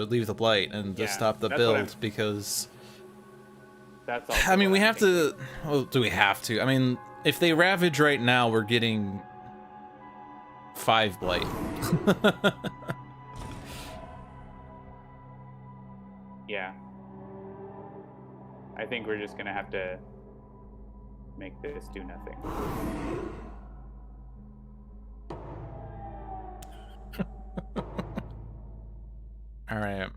leave the blight and to stop the build, because that's also I mean, we have to. Well, do we have to? I mean, if they ravage right now, we're getting 5 blight. Yeah. I think we're just gonna have to make this do nothing. All right.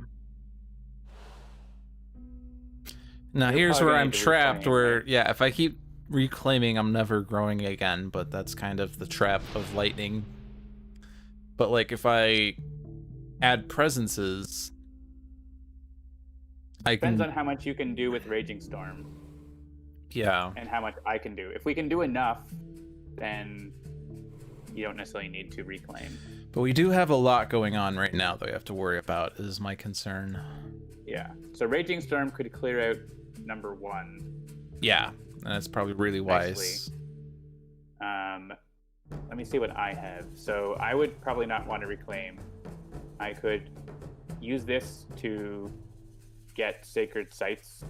Now here's where I'm trapped, where, yeah, if I keep reclaiming, I'm never growing again, but that's kind of the trap of lightning. But, like, if I add presences, Depends on how much you can do with Raging Storm. Yeah. And how much I can do. If we can do enough, then you don't necessarily need to reclaim. But we do have a lot going on right now that we have to worry about, is my concern. Yeah. So Raging Storm could clear out number 1. Yeah, and that's probably really wise. Let me see what I have. So I would probably not want to reclaim. I could use this to get Sacred Sites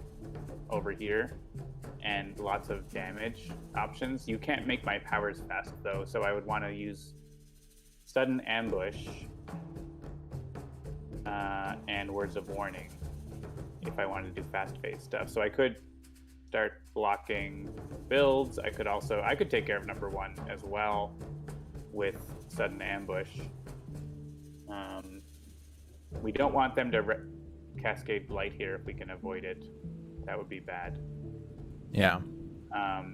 over here and lots of damage options. You can't make my powers fast though, so I would want to use Sudden Ambush and Words of Warning if I wanted to do fast-paced stuff. So I could start blocking builds. I could take care of number 1 as well with Sudden Ambush. We don't want them to cascade Blight here if we can avoid it. That would be bad. Yeah.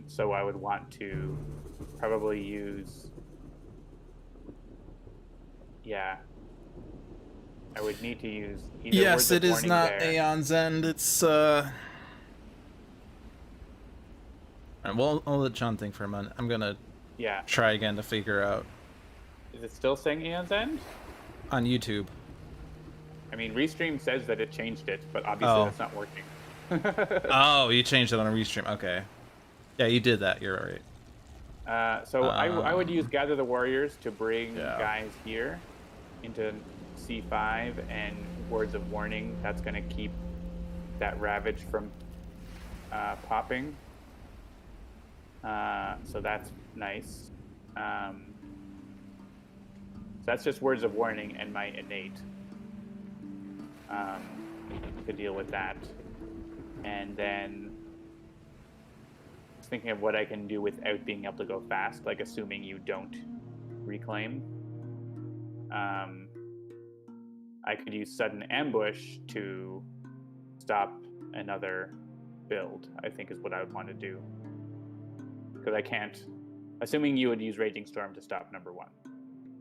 So I would want to probably use... Yeah. I would need to use either Yes, Words of it is Warning not there. Aeon's End. It's Alright, well, I'll let John think for a minute. I'm gonna try again to figure out. Is it still saying Aeon's End? On YouTube. I mean, Restream says that it changed it, but obviously that's not working. Oh, you changed it on a Restream. Okay. Yeah, you did that. You're right. So I would use Gather the Warriors to bring guys here into C5, and Words of Warning. That's going to keep that Ravage from popping. So that's nice. So that's just Words of Warning and my Innate to deal with that. And then thinking of what I can do without being able to go fast, like assuming you don't reclaim. I could use Sudden Ambush to stop another build, I think is what I would want to do. Because I can't, assuming you would use Raging Storm to stop number 1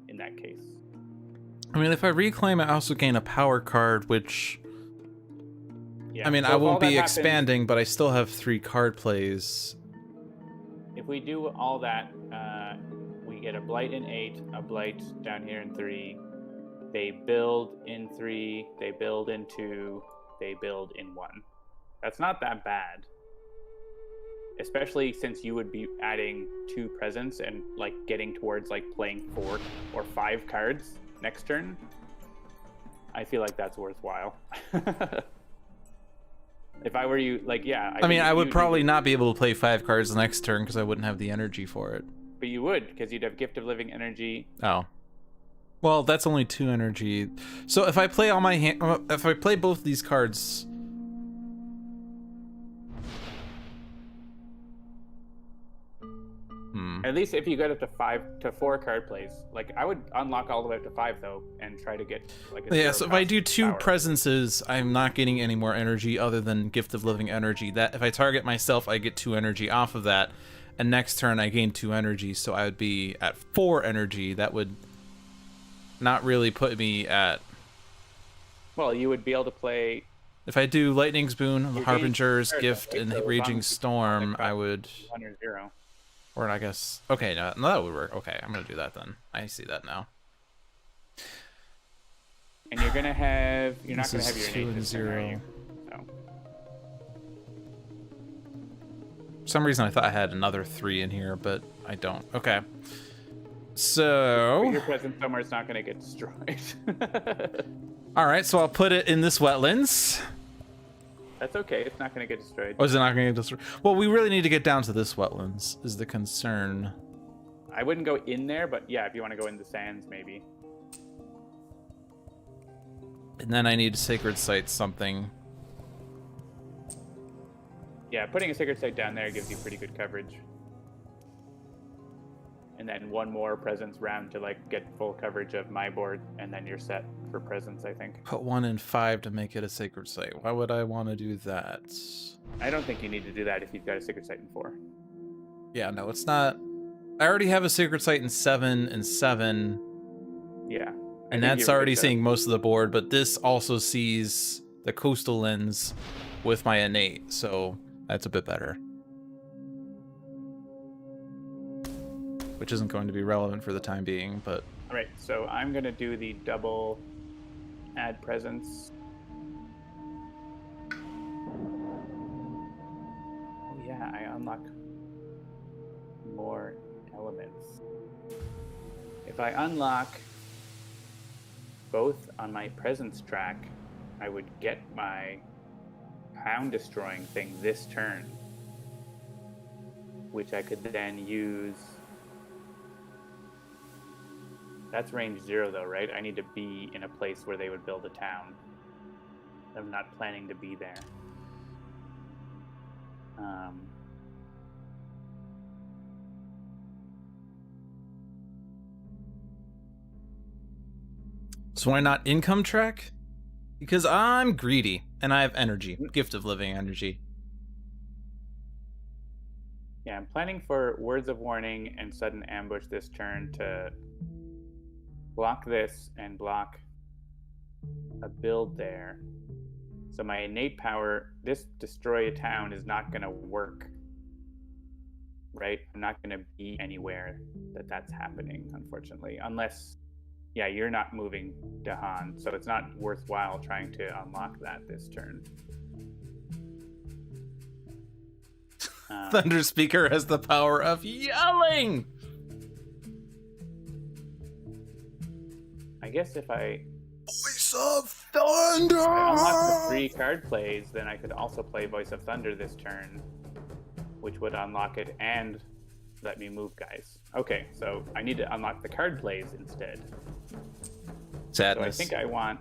in that case. I mean, if I reclaim, I also gain a power card, which... Yeah. I mean, So I if won't all that be happens, expanding, but I still have 3 card plays. if we do all that, we get a Blight in 8, a Blight down here in 3. They build in 3, they build in 2, they build in 1. That's not that bad. Especially since you would be adding 2 presents and like getting towards like playing 4 or 5 cards next turn. I feel like that's worthwhile. If I were you, like, yeah. I mean, I would probably not be able to play 5 cards the next turn because I wouldn't have the energy for it. But you would, because you'd have Gift of Living Energy. Oh. Well, that's only 2 energy. So if I play all my if I play both these cards... Hmm. At least if you get up to 5 to 4 card plays, like I would unlock all the way up to 5 though, and try to get like a Yeah, zero so if I cost do 2 power. presences, I'm not getting any more energy other than Gift of Living energy. That if I target myself, I get 2 energy off of that, and next turn I gain 2 energy, so I would be at 4 energy. That would not really put me at. Well, you would be able to play. If I do Lightning's Boon, Your Harbinger's gain- Gift, and so as long Raging as you Storm, cut I would. 1 or 0. Or I guess. Okay, no, that would work. Okay, I'm gonna do that then. I see that now. And you're gonna have. You're not This gonna is have your 2 innate and this turn, are 0. you? No. For some reason I thought I had another 3 in here, but I don't. Okay. So. Put your presence somewhere it's not gonna get destroyed. All right, so I'll put it in this wetlands. That's okay. It's not gonna get destroyed. Or is it not going to get destroyed? Well, we really need to get down to this wetlands, is the concern. I wouldn't go in there, but yeah, if you want to go in the sands, maybe. And then I need Sacred Site something. Yeah, putting a sacred site down there gives you pretty good coverage. And then 1 more presence round to like get full coverage of my board, and then you're set for presence, I think. Put 1 and 5 to make it a Sacred Site. Why would I want to do that? I don't think you need to do that if you've got a sacred site in 4. Yeah, no, it's not. I already have a Sacred Site in 7 and 7. Yeah. And that's already seeing most of the board, but this also sees the coastal lens with my innate, so that's a bit better. Which isn't going to be relevant for the time being, but... All right, so I'm going to do the double add presence. Oh yeah, I unlock more elements. If I unlock both on my presence track, I would get my pound destroying thing this turn, which I could then use. That's range 0 though, right? I need to be in a place where they would build a town. I'm not planning to be there. So why not income track? Because I'm greedy, and I have energy. Gift of Living energy. Yeah, I'm planning for Words of Warning and Sudden Ambush this turn to block this and block a build there. So my innate power, this destroy a town is not going to work, right? I'm not going to be anywhere that's happening, unfortunately, unless, yeah, you're not moving Dahan, so it's not worthwhile trying to unlock that this turn. Thunder Speaker has the power of yelling! I guess if I Voice of Thunder! unlock the 3 card plays, then I could also play Voice of Thunder this turn, which would unlock it and let me move guys. Okay, so I need to unlock the card plays instead. Sadness. So I think I want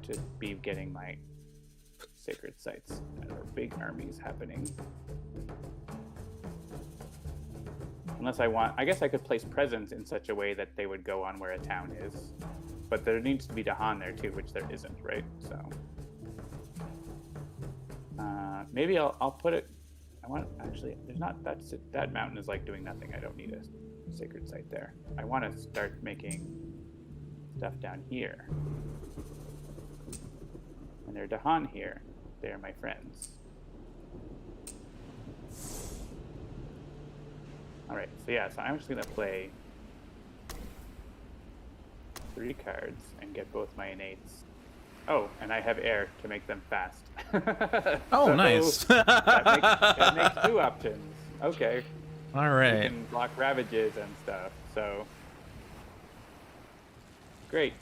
to be getting my sacred sites or big armies happening. Unless I want, I guess I could place presence in such a way that they would go on where a town is. But there needs to be Dahan there too, which there isn't, right? So maybe I'll put it. I want actually. There's not that mountain is like doing nothing. I don't need a sacred site there. I want to start making stuff down here. And they're Dahan here. They're my friends. All right. So yeah. So I'm just gonna play 3 cards and get both my innates. Oh, and I have air to make them fast. Oh, So nice. that makes 2 options. Okay. All You right. can block ravages and stuff. So great.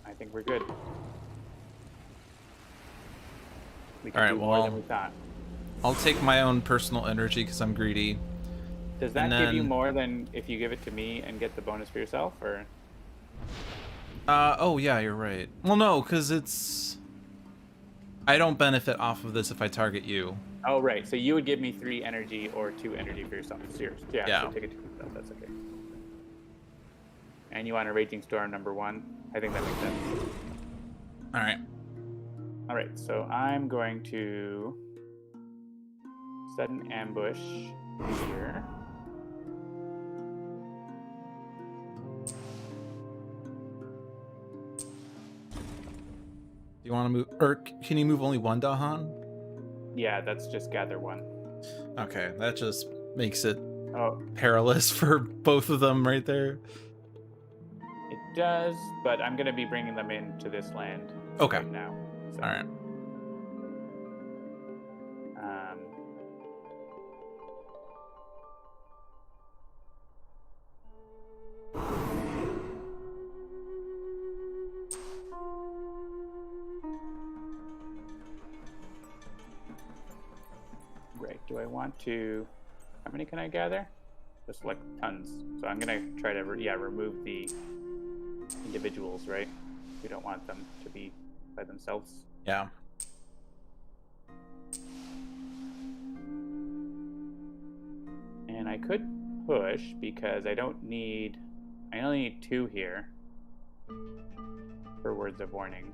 I think we're good. We can All right, do more well, than we thought. I'll take my own personal energy because I'm greedy. Does that and give you then- more than if you give it to me and get the bonus for yourself, or? Oh yeah, you're right. Well, no, because it's... I don't benefit off of this if I target you. Oh, right. So you would give me 3 energy or 2 energy for yourself. Serious. Yeah. Yeah. So take it to yourself. That's okay. And you want a Raging Storm number 1? I think that makes sense. All right. All right. So I'm going to set an ambush here. Do you want to move, or can you move only one Dahan? Yeah, that's just gather 1. Okay, that just makes it Oh, perilous for both of them right there. it does, but I'm going to be bringing them into this land Okay. right now. So, All right. Um, Right. Do I want to? How many can I gather? Just like tons. So I'm gonna try to remove the individuals. Right. We don't want them to be by themselves. Yeah. And I could push because I don't need. I only need 2 here for words of warning.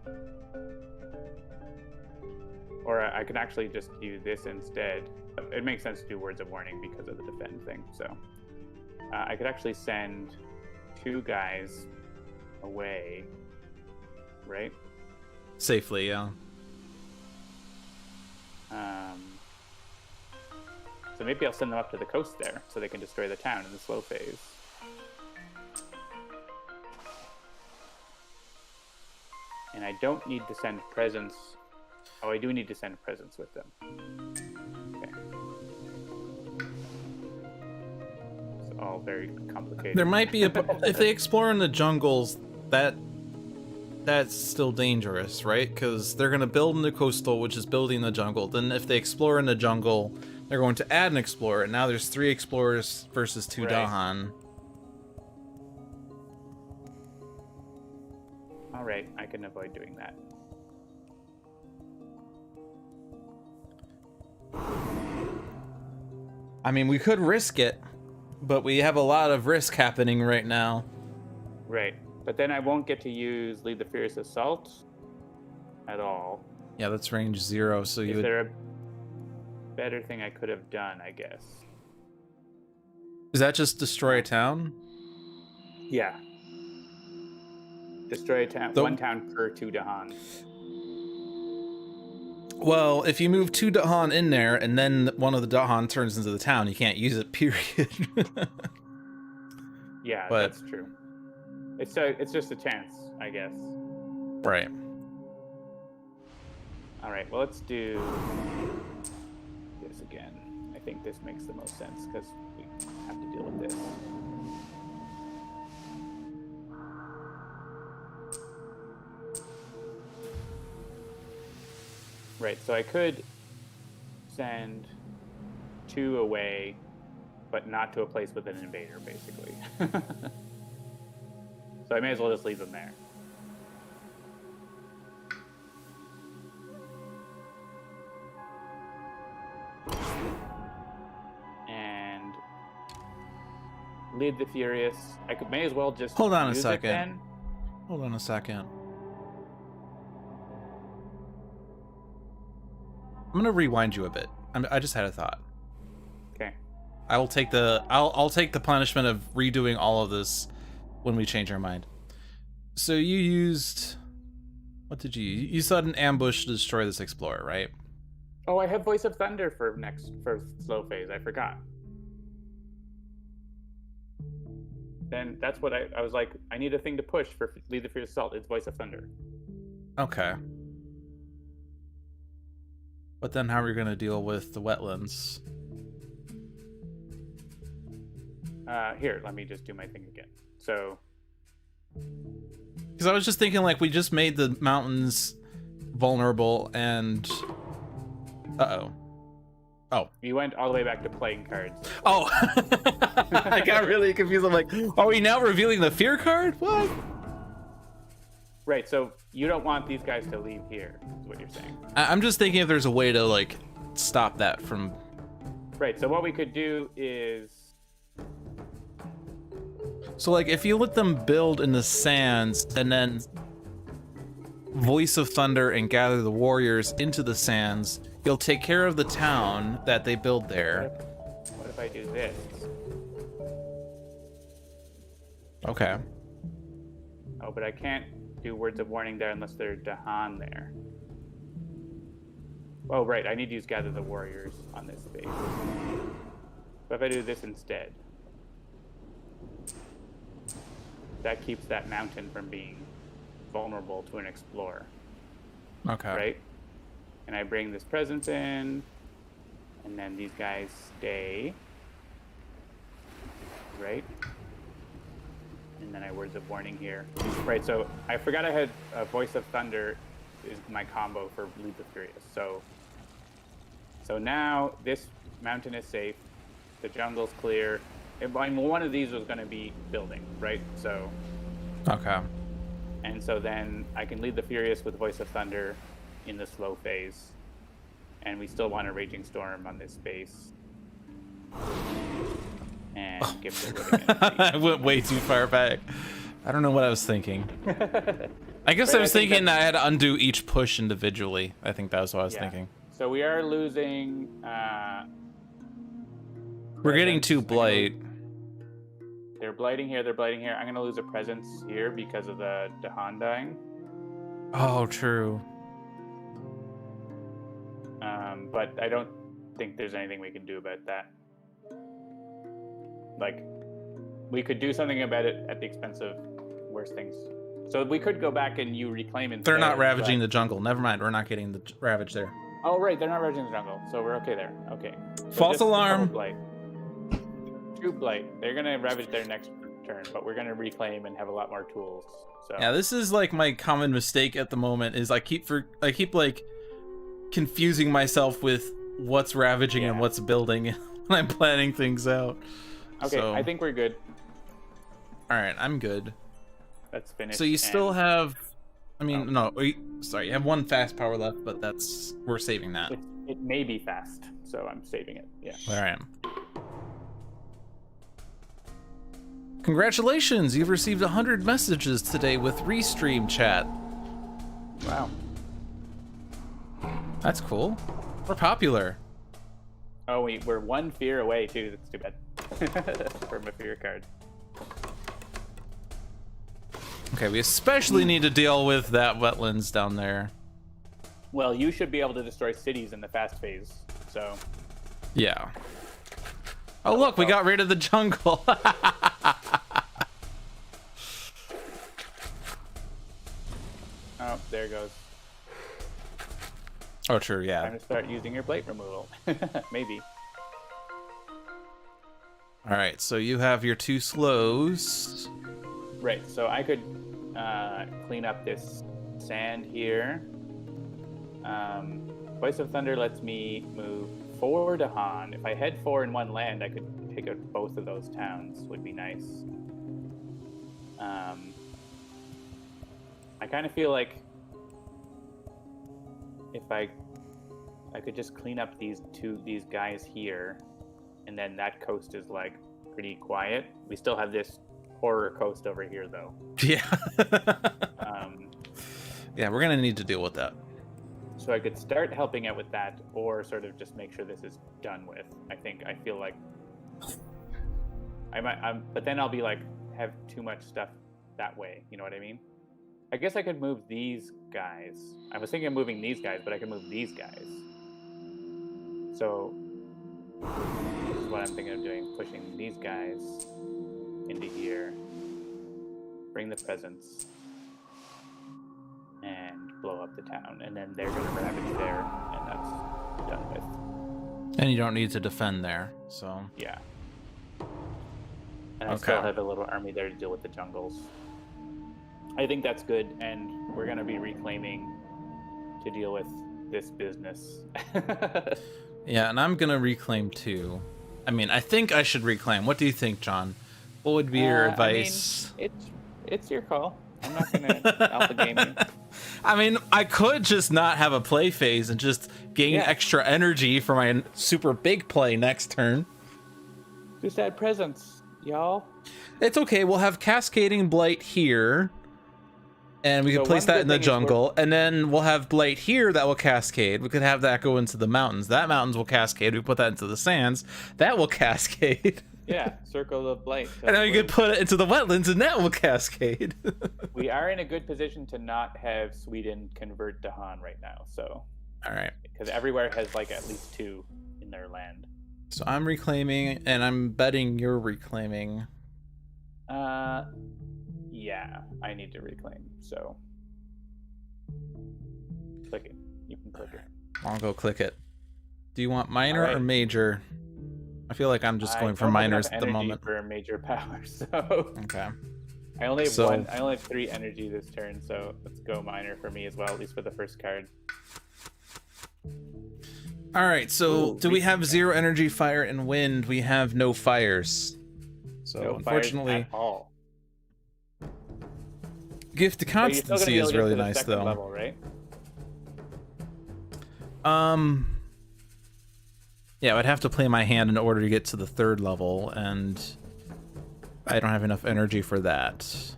Or I could actually just do this instead. It makes sense to do words of warning because of the defend thing. So I could actually send 2 guys away, right? Safely, yeah. So maybe I'll send them up to the coast there so they can destroy the town in the slow phase. And I don't need to send presents. Oh, I do need to send presents with them. Okay. It's all very complicated. There might be if they explore in the jungles, that's still dangerous, right? Because they're gonna build in the coastal, which is building the jungle. Then if they explore in the jungle, they're going to add an explorer. Now there's 3 explorers versus 2 Right. Dahan. All right, I can avoid doing that. I mean, we could risk it, but we have a lot of risk happening right now. Right, but then I won't get to use Lead the Fierce Assault at all. Yeah, that's range 0, so you Is would... there a better thing I could have done, I guess? Is that just destroy a town? Yeah. Destroy a town, 1 town per 2 Dahan. Well, if you move 2 Dahan in there, and then one of the Dahan turns into the town, you can't use it, period. Yeah, But- that's true. It's just a chance, I guess. Right. All right, well, let's do this again. I think this makes the most sense because we have to deal with this. Right, so I could send 2 away, but not to a place with an invader, basically. So I may as well just leave them there. And Lead the Furious. May as well just Hold on a use it second. then. Hold on a second. I'm gonna rewind you a bit. I just had a thought. Okay. I will take the I'll take the punishment of redoing all of this when we change our mind. So you used, what did you use? You set an ambush to destroy this explorer, right? Oh, I have Voice of Thunder for slow phase. I forgot. Then that's what I was like. I need a thing to push for Lead the Fierce Assault. It's Voice of Thunder. Okay. But then how are we gonna deal with the wetlands? Here, let me just do my thing again. So, Because I was just thinking, like, we just made the mountains vulnerable, and oh, you went all the way back to playing cards. oh, I got really confused. I'm like, are we now revealing the fear card? What? Right, so you don't want these guys to leave here, is what you're saying. I'm just thinking if there's a way to, like, stop that from. Right. So what we could do is. So like if you let them build in the sands and then Voice of Thunder and gather the warriors into the sands, you'll take care of the town that they build there. What if I do this? Okay. Oh, but I can't do Words of Warning there unless they're Dahan there. Oh, right. I need to use Gather the Warriors on this space. But if I do this instead, that keeps that mountain from being vulnerable to an explorer. Okay. Right? And I bring this presence in, and then these guys stay. Right? And then I Words of Warning here. Right, so I forgot I had a Voice of Thunder is my combo for Lead the Furious. So now this mountain is safe. The jungle's clear. I mean, one of these was going to be building, right? So. Okay. And so then I can Lead the Furious with Voice of Thunder in the slow phase. And we still want a Raging Storm on this space. And give it I went way too far back. I don't know what I was thinking. I guess Right, I was thinking that I had to undo each push individually. I think that was what I was thinking. So we are losing. We're getting 2 blight. They're blighting here. They're blighting here. I'm gonna lose a presence here because of the Dahan dying. Oh, true. But I don't think there's anything we can do about that. Like, we could do something about it at the expense of worse things. So we could go back and you reclaim instead. They're not ravaging the jungle. Never mind. We're not getting the ravage there. Oh, right. They're not ravaging the jungle. So we're okay there. Okay. So False alarm. Blight. 2 blight. They're going to ravage their next turn, but we're going to reclaim and have a lot more tools. So. Yeah, this is like my common mistake at the moment is I keep like confusing myself with what's ravaging and what's building when I'm planning things out. Okay, so, I think we're good. All right, I'm good. That's finished. So you still have, I mean, no, sorry, you have 1 fast power left, but we're saving that. It may be fast, so I'm saving it. Yeah. All right. Congratulations, you've received 100 messages today with Restream chat. Wow. That's cool. We're popular. Oh, we're 1 fear away too. That's too bad. From a fear card. Okay, we especially need to deal with that wetlands down there. Well, you should be able to destroy cities in the fast phase, so. Yeah. Oh, look, we got rid of the jungle. Oh, there it goes. Oh, true, yeah. Time to start using your blight removal. Maybe. All right, so you have your 2 slows. Right, so I could clean up this sand here. Voice of Thunder lets me move 4 to Han. If I head 4 in 1 land, I could take out both of those towns. Would be nice. I kind of feel like if I could just clean up these guys here, and then that coast is like pretty quiet. We still have this horror coast over here, though. Yeah. Yeah, we're gonna need to deal with that. So I could start helping out with that, or sort of just make sure this is done with. I feel like I might, but then I'll be like have too much stuff that way. You know what I mean? I guess I could move these guys. I was thinking of moving these guys, but I could move these guys. So this is what I'm thinking of doing: pushing these guys into here, bring the presence, and blow up the town, and then they're going to ravage there, and that's done with. And you don't need to defend there, so. Yeah. And I still have a little army there to deal with the jungles. I think that's good, and we're going to be reclaiming to deal with this business. Yeah, and I'm going to reclaim too. I mean, I think I should reclaim. What do you think, John? What would be your advice? I mean, it's your call. I'm not going to alpha game you. I mean, I could just not have a play phase and just gain Yeah. extra energy for my super big play next turn. Just add presents, y'all. It's okay. We'll have Cascading Blight here. And we So could place one that good in the thing is we're- jungle. And then we'll have Blight here that will cascade. We could have that go into the mountains. That mountains will cascade. We put that into the sands. That will cascade. Yeah, Circle of Blight. So And then we could put it into the wetlands and that will cascade. we are in a good position to not have Sweden convert Dahan right now. So, All right. because everywhere has like at least 2 in their land. So I'm reclaiming and I'm betting you're reclaiming. Yeah, I need to reclaim. So, click it. You can click it. I'll go click it. Do you want minor Alright. or major? I feel like I'm just going for don't have minors enough at the energy moment. for a major power, so Okay. I only have So- one. I only have 3 energy this turn, so let's go minor for me as well, at least for the first card. All right. So Ooh, do we have reclaim. 0 energy, fire, and wind? We have no fires. So No fires unfortunately, at all. gift of But you're still gonna constancy be able is to get really to the nice second though. level, right? Yeah, I'd have to play my hand in order to get to the 3rd level, and I don't have enough energy for that.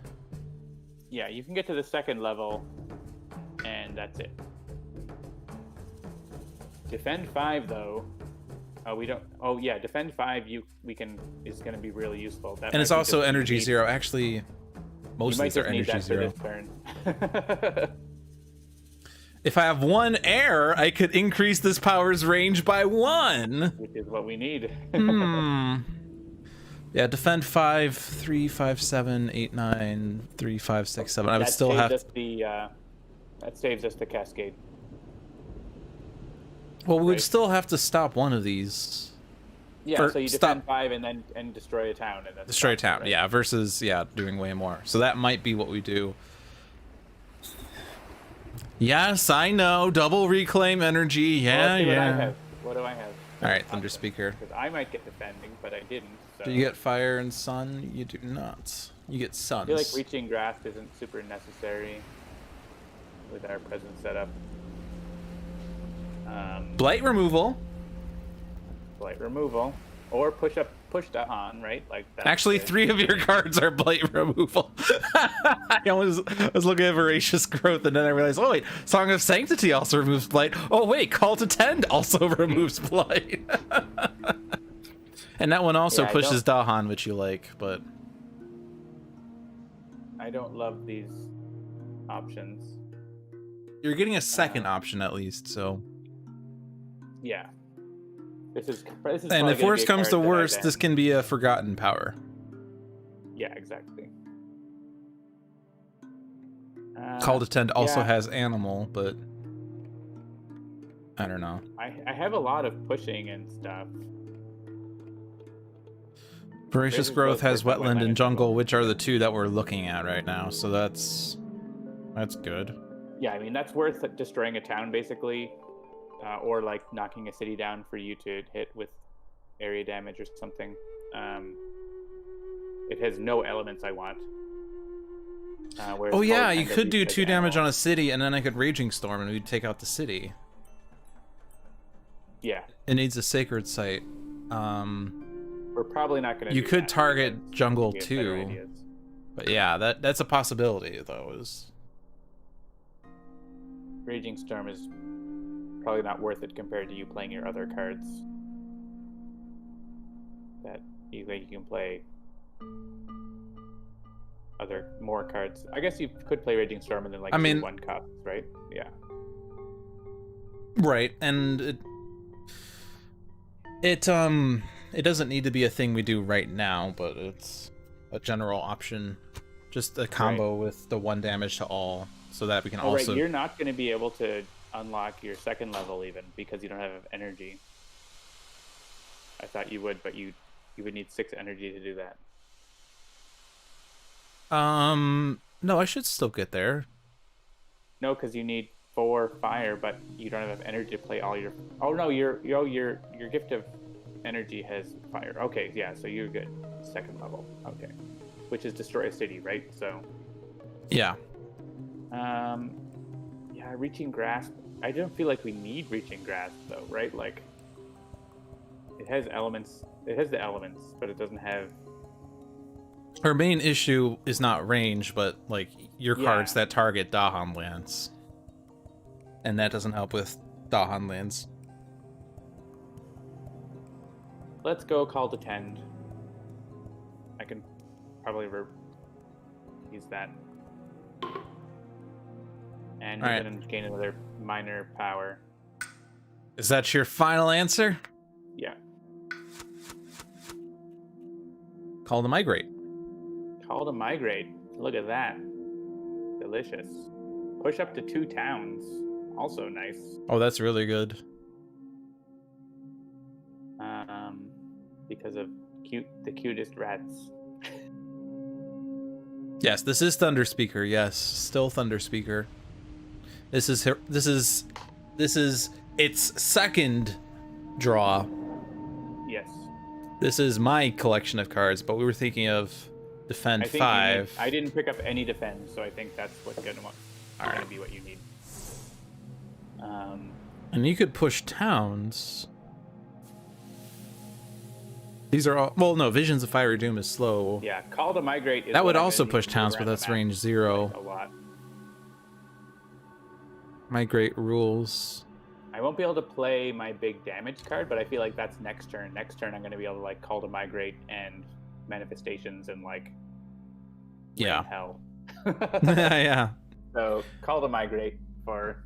Yeah, you can get to the 2nd level, and that's it. Defend 5 though. We don't. Oh yeah, defend 5. We can is going to be really useful. That And it's might be also just- energy you need- 0. Actually, You most of might these are just need energy that 0. for this turn. If I have 1 air, I could increase this power's range by 1. Which is what we need. Yeah, defend 5, 3, 5, 7, 8, 9, 3, 5, 6, 7. I would That still saves have. us that saves us the cascade. Well, we would right? still have to stop one of these. Yeah, For- so you stop. defend 5 and destroy a town, and that's Destroy fine, town, right? yeah, versus, doing way more. So that might be what we do. Yes, I know. Double reclaim energy. Well, Yeah, let's see what I yeah. have. What do I have? All right, Thunder Speaker. Because I might get defending, but I didn't. So. Do you get fire and sun? You do not. You get I suns. feel like reaching grasp isn't super necessary with our present setup. Blight removal. Blight removal, or push that on, right? Like that's Actually, the- 3 of your cards are blight removal. I was looking at Voracious Growth, and then I realized, oh wait, Song of Sanctity also removes blight. Oh wait, Call to Tend also removes blight. And that one also Yeah, I pushes Dahan, which you like, but I don't love these options. you're getting a second option at least. So, Yeah. This is and probably if gonna worse be a comes to card that I worse, then- this can be a forgotten power. Yeah, exactly. Call to Tend also yeah. has animal, but I don't know. I have a lot of pushing and stuff. Voracious Voracious Growth Growth has for wetland wetland and jungle, jungle. which are the 2 that we're looking at right now. So that's good. Yeah, I mean that's worth destroying a town basically, or like knocking a city down for you to hit with area damage or something. It has no elements I want. Whereas Oh yeah, Color you Tend at could do least has 2 damage ammo. on a city, and then I could Raging Storm, and we'd take out the city. Yeah, It needs a sacred site. we're probably not going to. You could target jungle too. Ideas. But yeah, that's a possibility though. Is Raging Storm is probably not worth it compared to you playing your other cards. That you think you can play more cards. I guess you could play Raging Storm and then like I mean- 1 costs, right? Yeah. right, and it doesn't need to be a thing we do right now, but it's a general option. Just a combo with the 1 damage to all, so that we can Oh, also. right. You're not going to be able to unlock your 2nd level even because you don't have energy. I thought you would, but you would need 6 energy to do that. No, I should still get there. No, because you need 4 fire, but you don't have energy to play all your. Oh no, your gift of energy has fire. Okay, yeah, so you're good. 2nd level. Okay, which is destroy a city, right? So. Yeah. Yeah, reaching grasp I don't feel like we need Reaching Grasp though, right? Like, it has elements. It has the elements, but it doesn't have. Her main issue is not range, but like your cards Yeah. that target Dahan lands, and that doesn't help with Dahan lands. Let's go Call to Tend. I can probably use that. And All you're right. going to gain another minor power. Is that your final answer? Yeah. Call to Migrate. Call to Migrate. Look at that. Delicious. Push up to 2 towns. Also nice. Oh, that's really good. Because of the cutest rats. Yes, this is Thunder Speaker. Yes, still Thunder Speaker. This is its second draw. Yes. This is my collection of cards, but we were thinking of defend I think 5. I didn't pick up any defend, so I think that's what's going to be what you need. And you could push towns. These are all, well, no, Visions of Fiery Doom is slow. Yeah, Call to Migrate is That would what I'm also gonna push need to towns, move but around that's the map, range 0. like, a lot. Migrate rules. I won't be able to play my big damage card, but I feel like that's next turn. Next turn, I'm going to be able to like Call to Migrate and manifestations and like Yeah. rain hell. Yeah. So Call to Migrate for.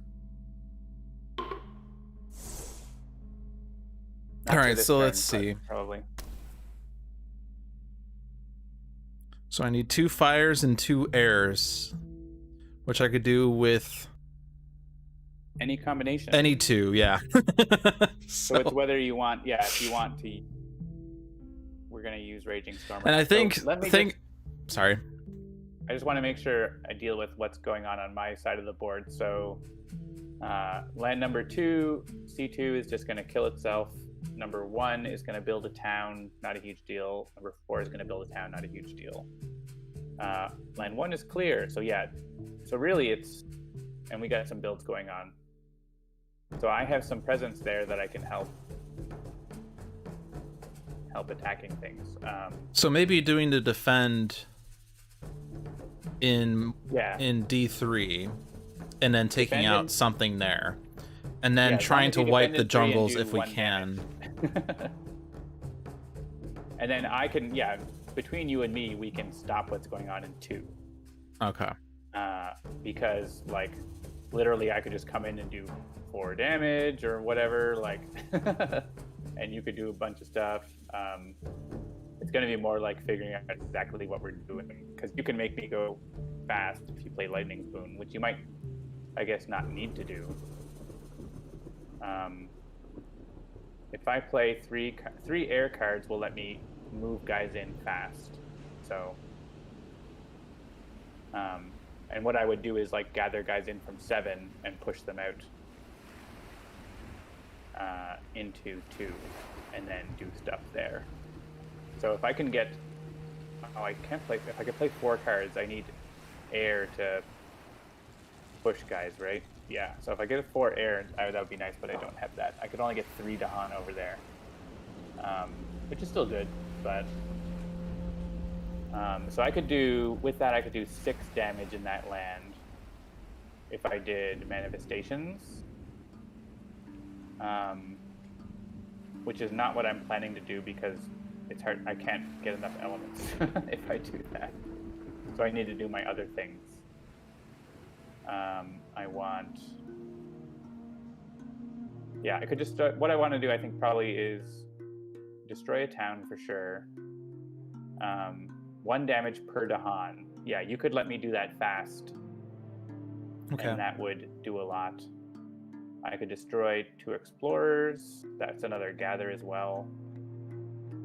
All right, this so turn, let's but see. Probably. So I need 2 fires and 2 airs, which I could do with Any combination. any 2, yeah. So it's whether you want, if you want to. We're going to use Raging Storm. And I think, So sorry. I just want to make sure I deal with what's going on my side of the board. So land number 2, C2 is just going to kill itself. Number 1 is going to build a town, not a huge deal. Number 4 is going to build a town, not a huge deal. Land 1 is clear. So yeah, so really and we got some builds going on. So I have some presence there that I can help attacking things. So maybe doing the defend in D3 and then taking out something there. And then trying to wipe the jungles if we can. And then I can, between you and me, we can stop what's going on in 2. Okay. Because, like, literally I could just come in and do 4 damage or whatever, like, and you could do a bunch of stuff. It's going to be more like figuring out exactly what we're doing, because you can make me go fast if you play Lightning Boon, which you might, I guess, not need to do. If I play 3 air cards, will let me move guys in fast. So, and what I would do is like gather guys in from 7 and push them out into 2, and then do stuff there. So if I can get, I can't play. If I can play 4 cards, I need air to push guys, right? Yeah, so if I get a 4 air, that would be nice, but I don't have that. I could only get 3 Dahan over there, which is still good, but... so I could do, with that, I could do 6 damage in that land if I did manifestations, which is not what I'm planning to do because it's hard. I can't get enough elements if I do that. So I need to do my other things. I want... Yeah, I could just... what I want to do, I think, probably is destroy a town for sure. 1 damage per Dahan. Yeah, you could let me do that fast. Okay. And that would do a lot. I could destroy 2 explorers. That's another gather as well.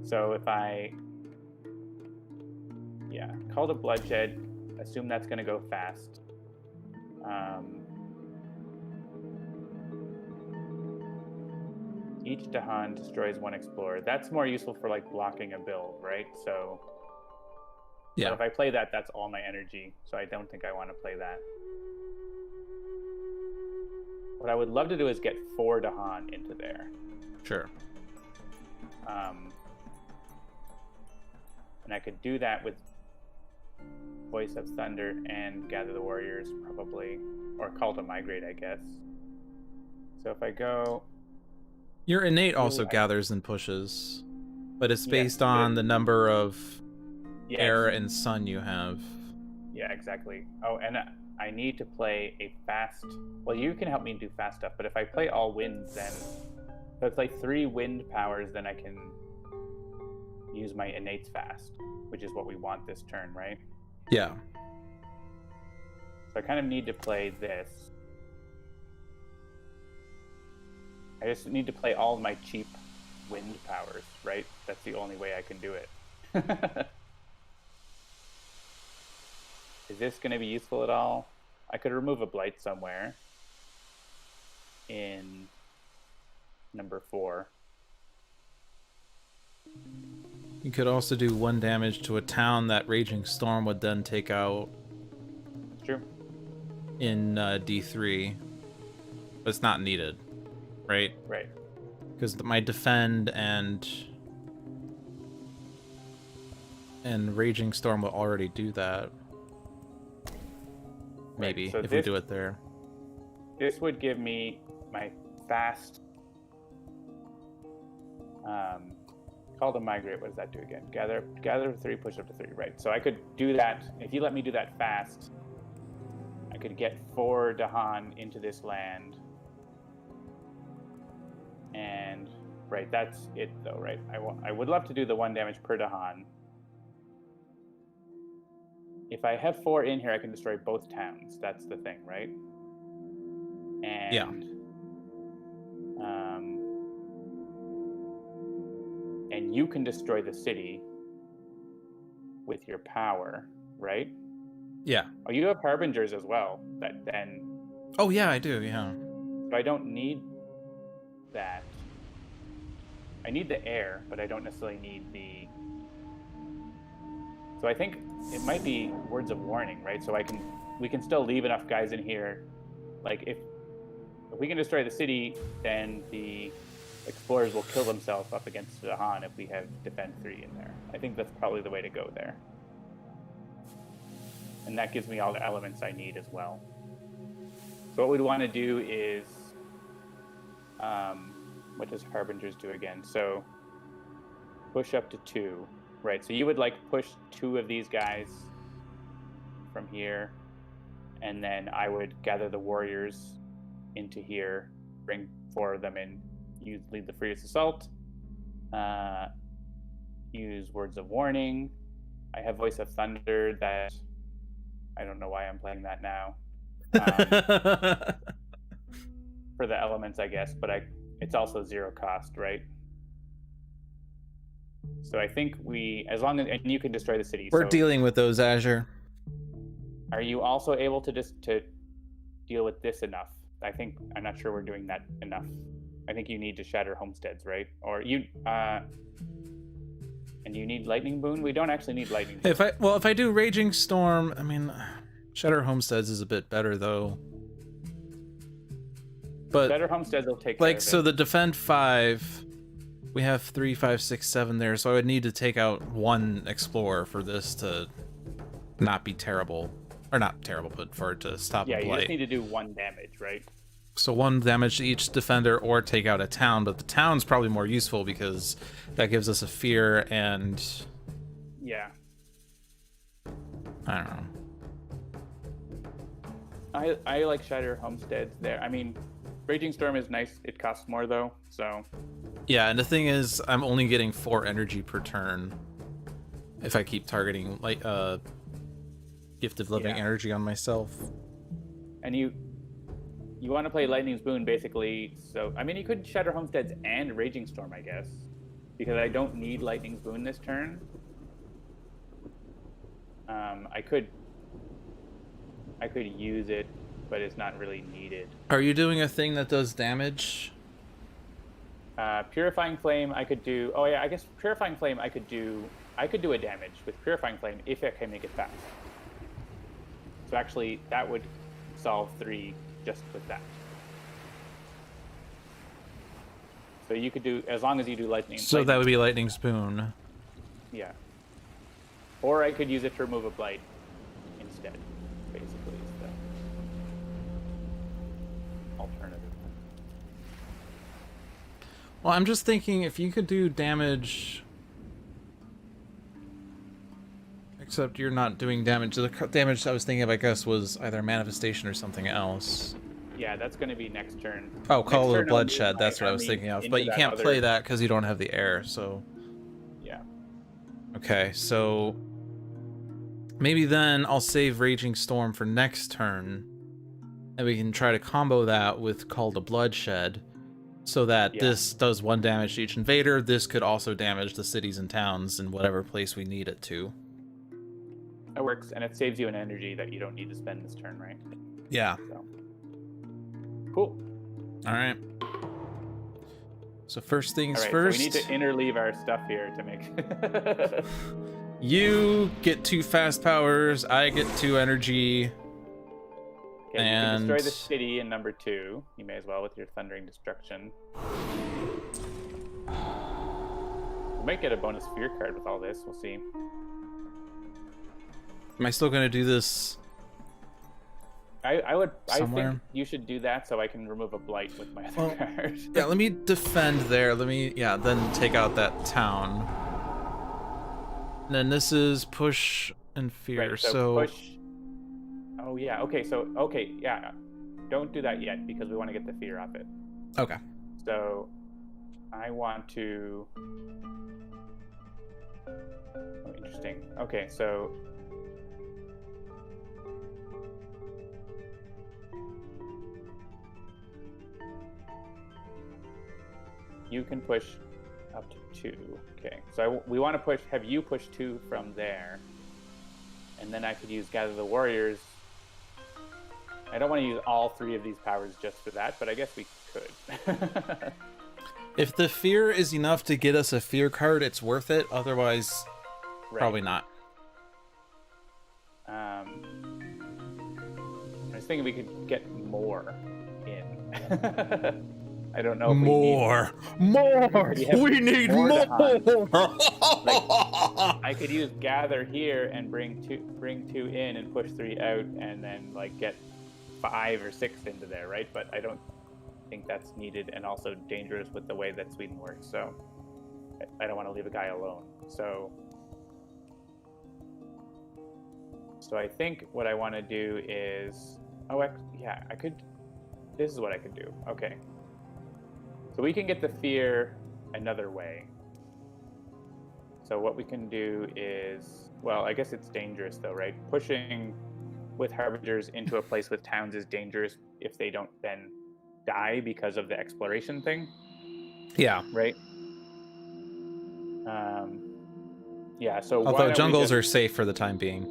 So if I... Yeah, Call to Bloodshed. Assume that's going to go fast. Each Dahan destroys 1 explorer. That's more useful for like blocking a build, right? So yeah, if I play that, that's all my energy. So I don't think I want to play that. what I would love to do is get 4 Dahan into there. Sure. And I could do that with Voice of Thunder and Gather the Warriors, probably. Or Call to Migrate, I guess. So if I go... Your innate also Ooh, gathers and pushes, but it's Yes, based on the number of Yes. air and sun you have. Yeah, exactly. Oh, and I need to play a fast... Well, you can help me do fast stuff, but if I play all winds, then... So it's like 3 wind powers, then I can use my innates fast, which is what we want this turn, right? Yeah. So I kind of need to play this. I just need to play all of my cheap wind powers, right? That's the only way I can do it. Is this going to be useful at all? I could remove a blight somewhere in number 4. You could also do 1 damage to a town that Raging Storm would then take out True. in D3. But it's not needed, right? Right. Because my defend and Raging Storm will already do that. Maybe, Right, so if we do it there. This would give me my fast Call to Migrate. What does that do again? Gather 3, push up to 3. Right. So I could do that. If you let me do that fast, I could get 4 Dahan into this land. And right, that's it though, right? I would love to do the 1 damage per Dahan. If I have 4 in here, I can destroy both towns. That's the thing, right? And Yeah. And you can destroy the city with your power, right? Yeah. Oh, you have Harbingers as well. That then. Oh yeah, I do. Yeah. So I don't need that. I need the air, but I don't necessarily need the. So I think it might be Words of Warning, right? So we can still leave enough guys in here. Like if we can destroy the city, then the explorers will kill themselves up against Dahan if we have defend 3 in there. I think that's probably the way to go there. And that gives me all the elements I need as well. So what we'd want to do is, what does Harbingers do again? So push up to 2, right? So you would like push 2 of these guys from here, and then I would gather the warriors into here, bring 4 of them in, lead the Furious Assault, use Words of Warning. I have Voice of Thunder that I don't know why I'm playing that now. For the elements, I guess, but it's also 0 cost, right? So I think as long as, and you can destroy the city. We're dealing with those, Azure. Are you also able to to deal with this enough? I'm not sure we're doing that enough. I think you need to shatter homesteads, right? Or you, and you need Lightning Boon? We don't actually need Lightning Boon. If I do Raging Storm, I mean, Shatter Homesteads is a bit better though. But Shatter Homesteads will take care of it. So the defend 5, we have 3, 5, 6, 7 there, so I would need to take out 1 explorer for this to not be terrible. Or not terrible, but for it to stop Yeah, a blight. you just need to do 1 damage, right? So 1 damage to each defender or take out a town, but the town's probably more useful because that gives us a fear and... Yeah. I don't know. I like Shatter Homesteads there. I mean, Raging Storm is nice. It costs more though, so... Yeah, and the thing is, I'm only getting 4 energy per turn if I keep targeting like Gift of Living Energy on myself. And you want to play Lightning's Boon, basically, so... I mean, you could Shatter Homesteads and Raging Storm, I guess. Because I don't need Lightning's Boon this turn. I could use it, but it's not really needed. Are you doing a thing that does damage? Purifying Flame, I could do... Oh yeah, I guess Purifying Flame, I could do a damage with Purifying Flame if I can make it fast. So actually, that would solve 3 just with that. So you could do, as long as you do lightning. So that would be lightning's boon. Yeah. Or I could use it to remove a blight instead, basically, is the alternative. Well, I'm just thinking if you could do damage... Except you're not doing damage. The damage I was thinking of, I guess, was either manifestation or something else. Yeah, that's going to be next turn. Oh, Call of the Next turn, I'll Bloodshed. move That's my what I was army thinking of. into But you that can't other- play that because you don't have the air, so... Yeah. Okay, so... Maybe then I'll save Raging Storm for next turn. And we can try to combo that with Call to Bloodshed. So that this does 1 damage to each invader. This could also damage the cities and towns in whatever place we need it to. That works, and it saves you an energy that you don't need to spend this turn, right? Yeah. So. Cool. Alright. So first things All right, first. so we need to interleave our stuff here to make... You get 2 fast powers, I get 2 energy. Okay, And- you can destroy the city in number 2. You may as well with your Thundering Destruction. We might get a bonus fear card with all this. We'll see. Am I still going to do this? I Somewhere. think you should do that so I can remove a blight with my other card. Yeah, let me defend there. Let me, then take out that town. And then this is push and fear. Right, so push. Oh yeah. Okay. Yeah. Don't do that yet because we want to get the fear off it. Okay. So I want to. Oh, interesting. Okay, so. You can push up to 2. Okay, so we want to push. Have you push 2 from there, and then I could use Gather the Warriors. I don't want to use all 3 of these powers just for that, but I guess we could. If the fear is enough to get us a fear card, it's worth it. Otherwise, probably not. I was thinking we could get more in. I don't know if More. We need more more. I could use Gather here and bring two in and push 3 out, and then like get 5 or 6 into there, right? But I don't think that's needed, and also dangerous with the way that Sweden works. So I don't want to leave a guy alone. So I think what I want to do is, I could. This is what I could do. Okay. So we can get the fear another way. So what we can do is, well, I guess it's dangerous though, right? Pushing with Harbingers into a place with towns is dangerous if they don't then die because of the exploration thing. Yeah. Right? Yeah, so why Although don't jungles are safe for the time being.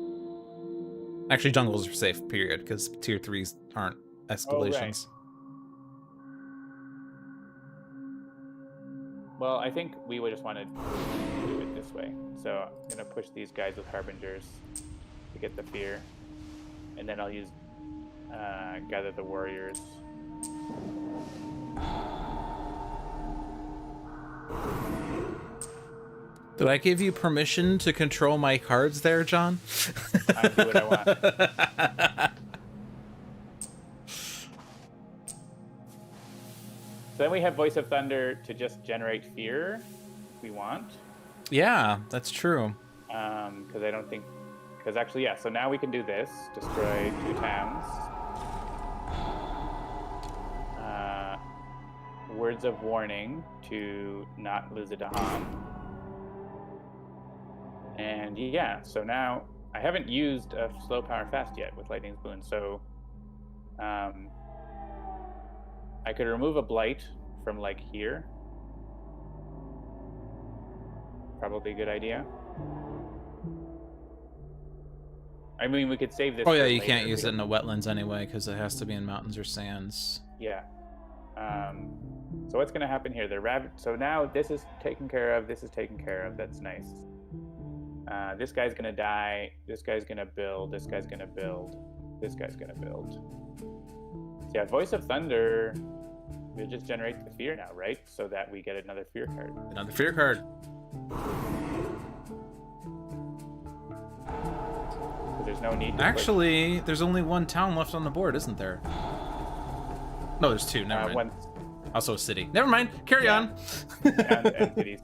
Actually, jungles are safe, period, because tier 3s aren't escalations. Well, I think we would just want to do it this way. So I'm going to push these guys with Harbingers to get the fear. And then I'll use Gather the Warriors. Did I give you permission to control my cards there, John? I do what I want. So then we have Voice of Thunder to just generate fear if we want. Yeah, that's true. Because I don't think... Because actually, yeah, so now we can do this. Destroy 2 towns. Words of Warning to not lose a Dahan. And yeah, so now I haven't used a slow power fast yet with Lightning's Boon, so I could remove a blight from like here. Probably a good idea. I mean, we could save this. Oh yeah, for you later. can't use it in the wetlands anyway because it has to be in mountains or sands. Yeah. So what's going to happen here? So now this is taken care of. This is taken care of. That's nice. This guy's going to die. This guy's going to build. This guy's going to build. This guy's going to build. So yeah, Voice of Thunder We'll just generate the fear now, right? So that we get another fear card. Another fear card. There's no need to Actually, there's only one town left on the board, isn't there? No, there's two. Never mind. Also a city. Never mind. Carry on. and cities.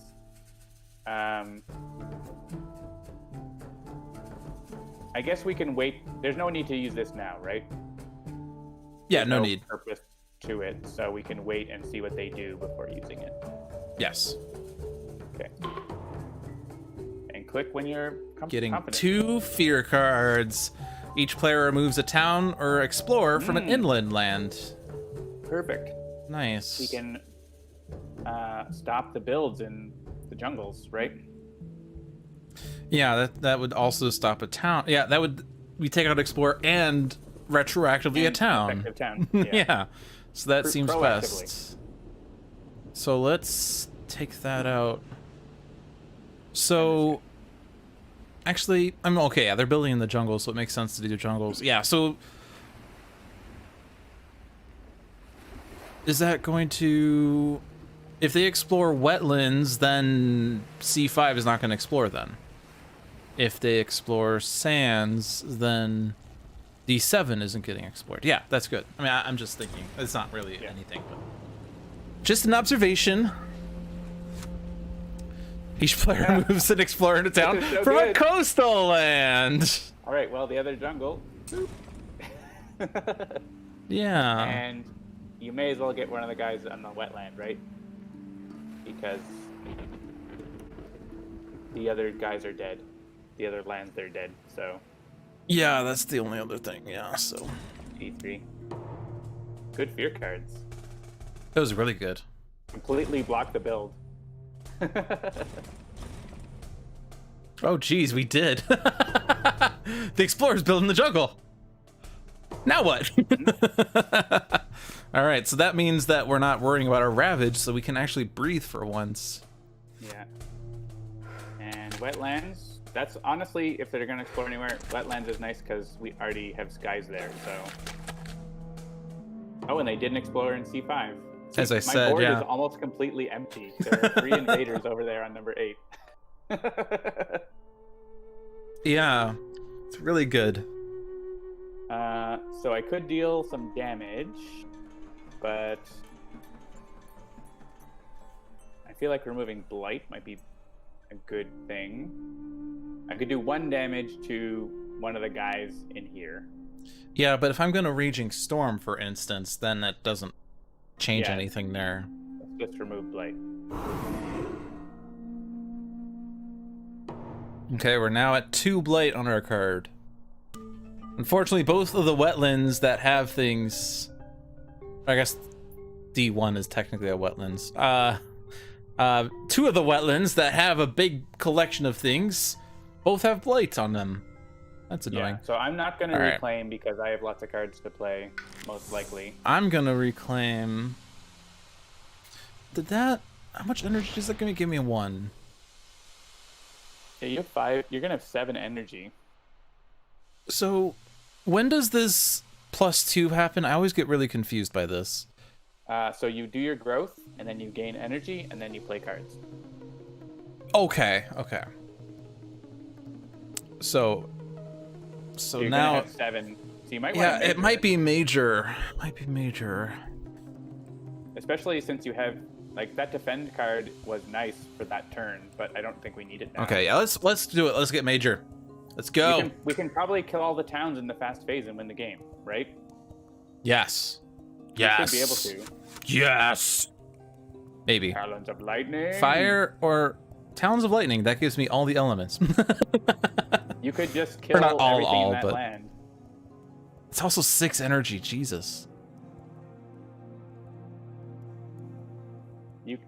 I guess we can wait. There's no need to use this now, right? Yeah, There's no need. Purpose to it, so we can wait and see what they do before using it. Yes. Okay. And click when you're Getting confident. 2 fear cards. Each player removes a town or explorer from an inland land. Perfect. Nice. We can stop the builds in the jungles, right? Yeah, that would also stop a town. Yeah, that would we take out explorer and retroactively a town. Effective town. Yeah. So that seems proactively. best. So let's take that out. So actually, I'm okay. Yeah, they're building in the jungle, so it makes sense to do jungles. Yeah, so is that going to, if they explore wetlands, then C5 is not going to explore then. If they explore sands, then D7 isn't getting explored. Yeah, that's good. I mean, I'm just thinking. It's not really anything, but just an observation. Each player moves an explorer into town So from a good. coastal land. All right. Well, the other jungle. Yeah. And you may as well get one of the guys on the wetland, right? Because the other guys are dead. The other lands, they're dead. So Yeah, that's the only other thing. Yeah, so E3. Good fear cards. that was really good. Completely block the build. Oh, geez, we did. The explorer's building the jungle. Now what? All right, so that means that we're not worrying about our ravage, so we can actually breathe for once. Yeah. And wetlands. That's honestly, if they're gonna explore anywhere, wetlands is nice because we already have skies there. So. Oh, and they didn't explore in C5. As I My said, board yeah. is almost completely empty. There are 3 invaders over there on number 8. Yeah, it's really good. So I could deal some damage, but I feel like removing Blight might be a good thing. I could do 1 damage to one of the guys in here. Yeah, but if I'm going to Raging Storm, for instance, then that doesn't change Yeah. anything there. Let's just remove Blight. Okay, we're now at 2 Blight on our card. Unfortunately, both of the wetlands that have things... I guess D1 is technically a wetlands. 2 of the wetlands that have a big collection of things both have Blight on them. That's annoying. Yeah, so I'm not going to All right. reclaim because I have lots of cards to play, most likely. I'm gonna reclaim... Did that... How much energy is that gonna give me? 1? Yeah, you have 5. You're going to have 7 energy. So, when does this +2 happen? I always get really confused by this. So you do your growth, and then you gain energy, and then you play cards. Okay. So You're now... gonna have 7. So you might want Yeah, to it might be major. Especially since you have, like, that defend card was nice for that turn, but I don't think we need it now. Okay, yeah, let's do it. Let's get major. Let's go. We can probably kill all the towns in the fast phase and win the game, right? Yes. We should be able to. Yes. Maybe. Talons of Lightning. Fire or Talons of Lightning. That gives me all the elements. You could just kill not all, everything in that but- land. It's also 6 energy. Jesus.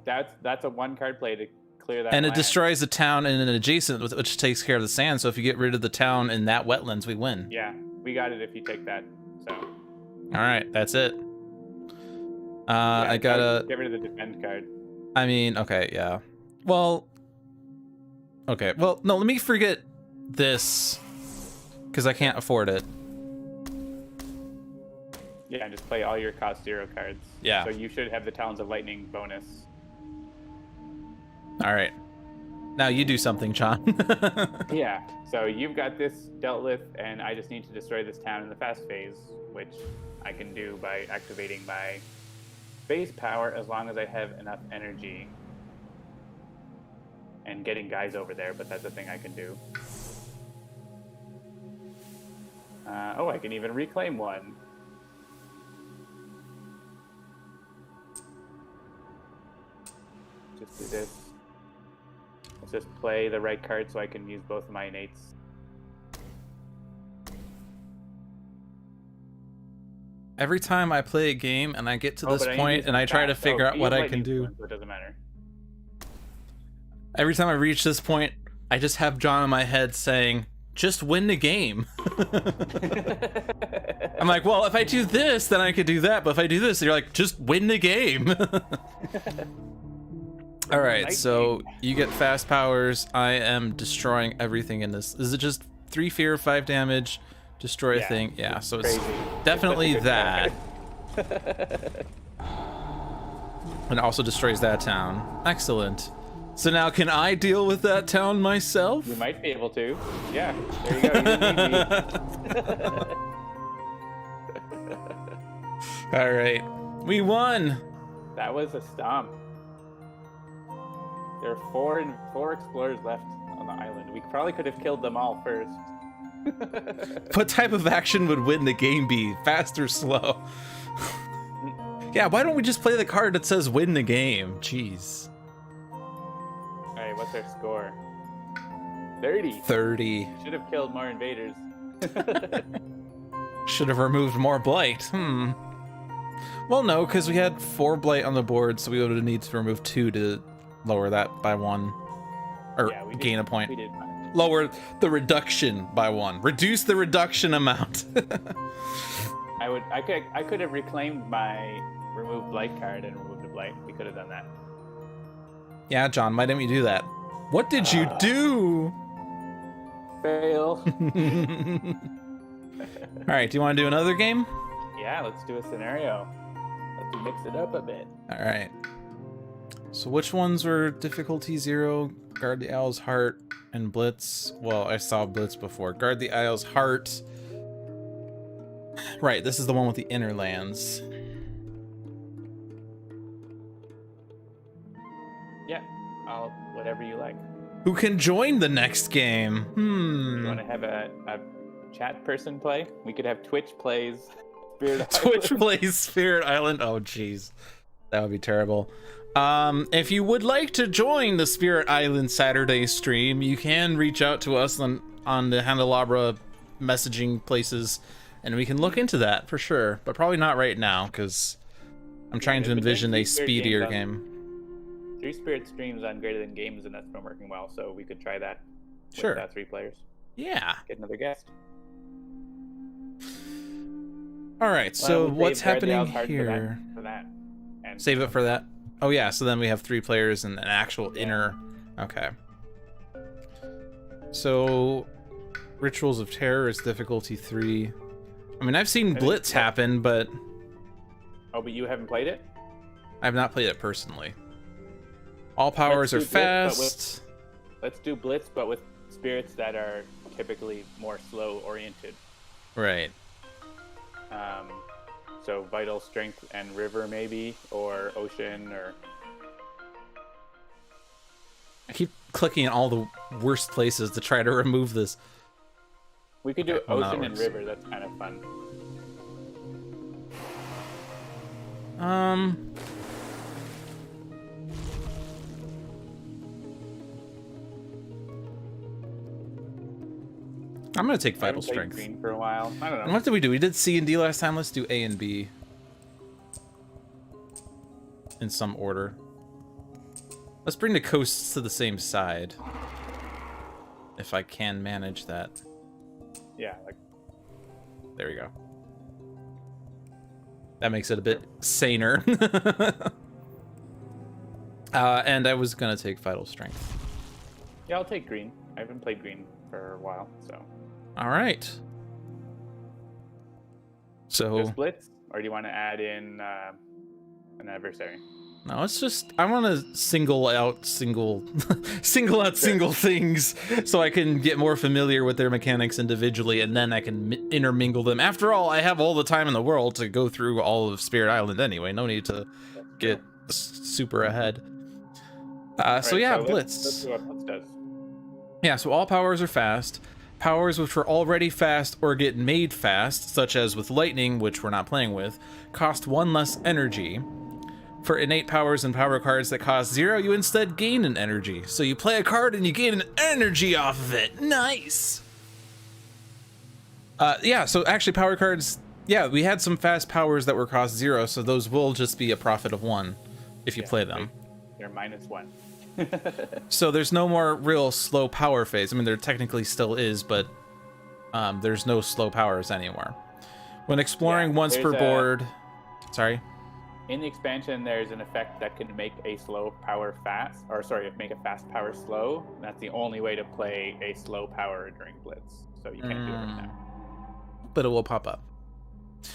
That's a 1 card play to clear that And it land. destroys a town in an adjacent, which takes care of the sand. So if you get rid of the town in that wetlands, we win. Yeah, we got it if you take that. So. All right, that's it. Yeah, I gotta. get rid of the defend card. I mean, okay, yeah. Well. Okay, well, no. Let me forget this, because I can't afford it. Yeah, just play all your cost 0 cards. Yeah. So you should have the Talons of Lightning bonus. All right. Now you do something, John. Yeah, so you've got this dealt with, and I just need to destroy this town in the fast phase, which I can do by activating my base power as long as I have enough energy and getting guys over there, but that's a thing I can do. Oh, I can even reclaim one. Just do this. Let's just play the right card so I can use both of my innates. Every time I play a game and I get to this but point and I try to figure out what I can do. So it doesn't matter. Every time I reach this point, I just have John in my head saying, just win the game. I'm like, well, if I do this, then I could do that. But if I do this, you're like, just win the game. All right, so you get fast powers. I am destroying everything in this. Is it just 3 fear, 5 damage, destroy a thing? Yeah, so it's definitely that. And also destroys that town. Excellent. So now can I deal with that town myself? You might be able to. Yeah, there you go. You didn't need me. All right, we won. That was a stomp. There are four explorers left on the island. We probably could have killed them all first. What type of action would win the game be? Fast or slow? Yeah, why don't we just play the card that says win the game? Jeez. Alright, what's our score? 30. 30. Should have killed more invaders. Should have removed more blight. Well, no, because we had 4 blight on the board, so we would have needed to remove 2 to lower that by 1. Or Yeah, we did, gain a point. We did fine. Lower the reduction by 1. Reduce the reduction amount. I could have reclaimed my remove blight card and removed the blight. We could have done that. Yeah, John, why didn't we do that? What did you do? Fail. All right, do you want to do another game? Yeah, let's do a scenario. Let's mix it up a bit. All right. So which ones were difficulty 0? Guard the Owl's Heart and Blitz. Well, I saw Blitz before. Guard the Owl's Heart. Right, this is the one with the inner lands. Yeah, whatever you like. Who can join the next game? You want to have a chat person play? We could have Twitch plays Spirit Island. Twitch plays Spirit Island. Oh, jeez. That would be terrible. If you would like to join the Spirit Island Saturday stream, you can reach out to us on the Handelabra messaging places, and we can look into that for sure. But probably not right now, because I'm trying to envision a speedier game. 3 Spirit streams on Greater Than Games, and that's been working well, so we could try that Sure. with 3 players. Yeah. Get another guest. All right, so Well, what's save Guardian's happening Heart here? For that. And Save it for that. Oh yeah, so then we have 3 players and an actual inner. Okay. So, Rituals of Terror is difficulty 3. I mean, I've seen Blitz happen, but Oh, but you haven't played it? I've not played it personally. All powers are Let's do Blitz, fast. Let's do Blitz, but with spirits that are typically more slow-oriented. Right. So Vital, Strength, and River, maybe, or Ocean, or... I keep clicking in all the worst places to try to remove this. We could do Okay, well, Ocean that and works. River, that's kind of fun. I'm gonna take I Vital haven't played Strength. Green for a while. I don't And know. what did we do? We did C and D last time. Let's do A and B in some order. Let's bring the coasts to the same side, if I can manage that. Yeah, like There we go. That makes it a bit saner. And I was gonna take Vital Strength. yeah, I'll take Green. I haven't played Green for a while, so. All right. There's So Blitz. or do you want to add in an adversary? No, it's just I want to single out single things so I can get more familiar with their mechanics individually, and then I can intermingle them. After all, I have all the time in the world to go through all of Spirit Island anyway. No need to get super ahead. So yeah, Blitz. Let's see what Blitz does. Yeah, so all powers are fast. Powers which were already fast or get made fast, such as with Lightning, which we're not playing with, cost 1 less energy. For innate powers and power cards that cost 0, you instead gain an energy. So you play a card and you gain an energy off of it. Nice! Yeah, so actually power cards, yeah, we had some fast powers that were cost 0, so those will just be a profit of 1 if you play them. They're -1. So there's no more real slow power phase. I mean, there technically still is, but there's no slow powers anymore. When exploring once per board... Sorry? In the expansion, there's an effect that can make a slow power fast, or sorry, make a fast power slow. That's the only way to play a slow power during Blitz, so you can't do it right now. But it will pop up.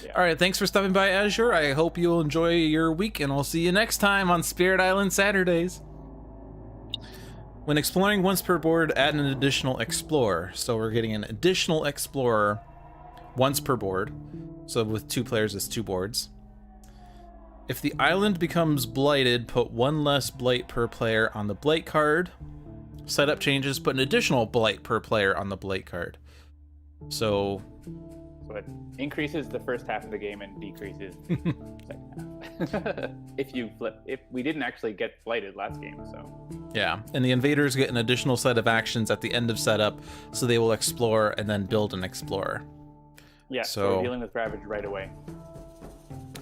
Yeah. All right, thanks for stopping by, Azure. I hope you'll enjoy your week, and I'll see you next time on Spirit Island Saturdays. When exploring once per board, add an additional explorer. So we're getting an additional explorer once per board. So with 2 players, it's 2 boards. If the island becomes blighted, put 1 less blight per player on the blight card. Setup changes, put an additional blight per player on the blight card. So it increases the first half of the game and decreases the second half. If we didn't actually get blighted last game, so. Yeah, and the invaders get an additional set of actions at the end of setup, so they will explore and then build an explorer. Yeah, so we're dealing with Ravage right away.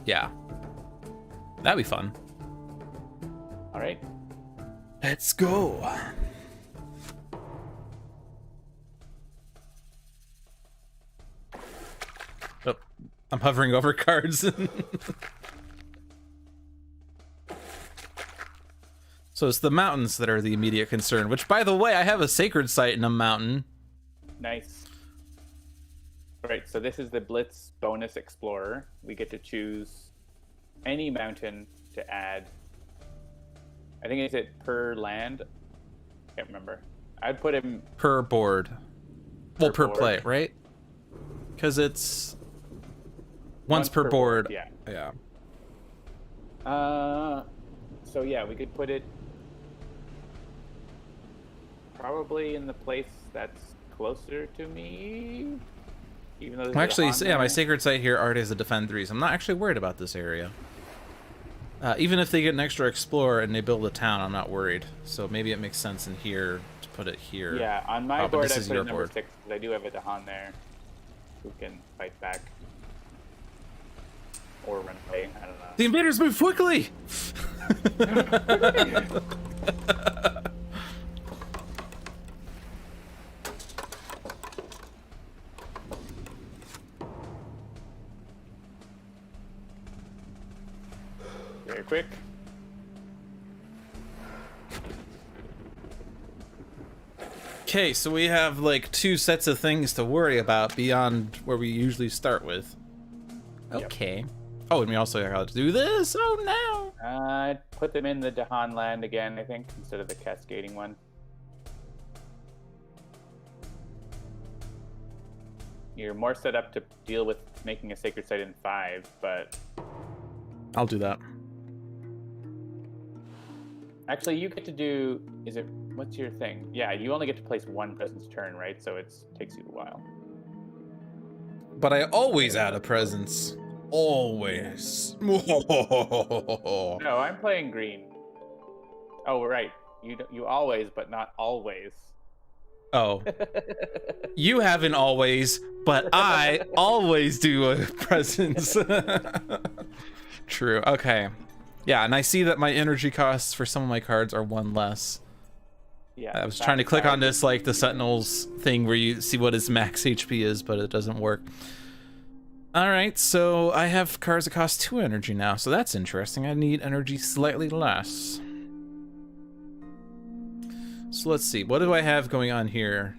Yeah. That'd be fun. All right. Let's go. Oh, I'm hovering over cards. So it's the mountains that are the immediate concern, which, by the way, I have a sacred site in a mountain. Nice. All right, so this is the Blitz bonus explorer. We get to choose any mountain to add. I think is it per land? Can't remember. I'd put him per board. Well, per board. play, right? Because it's once per board. Yeah. Yeah. So yeah, we could put it probably in the place that's closer to me. Even though actually, yeah, my sacred site here already has a defend 3s. I'm not actually worried about this area. Even if they get an extra explorer and they build a town, I'm not worried. So maybe it makes sense in here to put it here. Yeah, on my board, I put it number board. 6 because I do have a Dahan there who can fight back or run away. I don't know. The invaders move quickly. Very quick. Okay, so we have like 2 sets of things to worry about beyond where we usually start with. Okay. Yep. Oh, and we also got to do this. Oh no. Put them in the Dahan land again, I think, instead of the cascading one. You're more set up to deal with making a sacred site in 5, but I'll do that. Actually, you get to do. What's your thing? Yeah, you only get to place 1 presence turn, right? So it takes you a while. But I always add a presence. Always. No, I'm playing green. Oh, right. You always, but not always. Oh. You haven't always, but I always do a presence. True. Okay. Yeah, and I see that my energy costs for some of my cards are 1 less. Yeah. I was trying to click on this, like the Sentinels thing where you see what his max HP is, but it doesn't work. All right, so I have cards that cost 2 energy now, so that's interesting. I need energy slightly less. So let's see, what do I have going on here?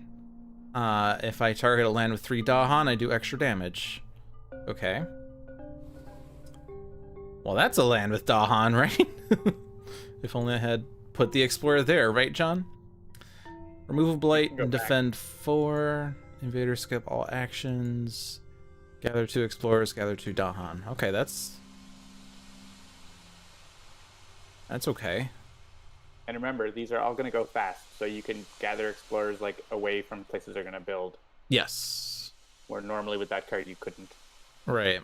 If I target a land with 3 Dahan, I do extra damage. Okay. Well, that's a land with Dahan, right? If only I had put the explorer there, right, John? Remove a blight and defend 4. Invaders skip all actions. Gather 2 explorers, gather 2 Dahan. Okay, that's okay. And remember, these are all going to go fast, so you can gather explorers like away from places they're going to build. Yes. Where normally with that card you couldn't. Right.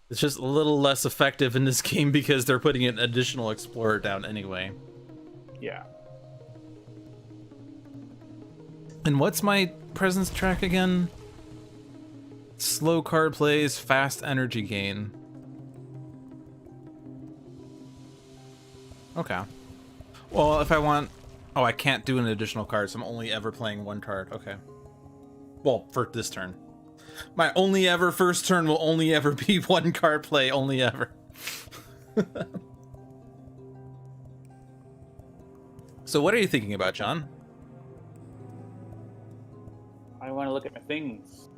It's just a little less effective in this game because they're putting an additional explorer down anyway. Yeah. And what's my presence track again? Slow card plays, fast energy gain. Okay. Well, if I want... Oh, I can't do an additional card, so I'm only ever playing 1 card. Okay. Well, for this turn. My only ever first turn will only ever be 1 card play, only ever. So what are you thinking about, John? I want to look at my things.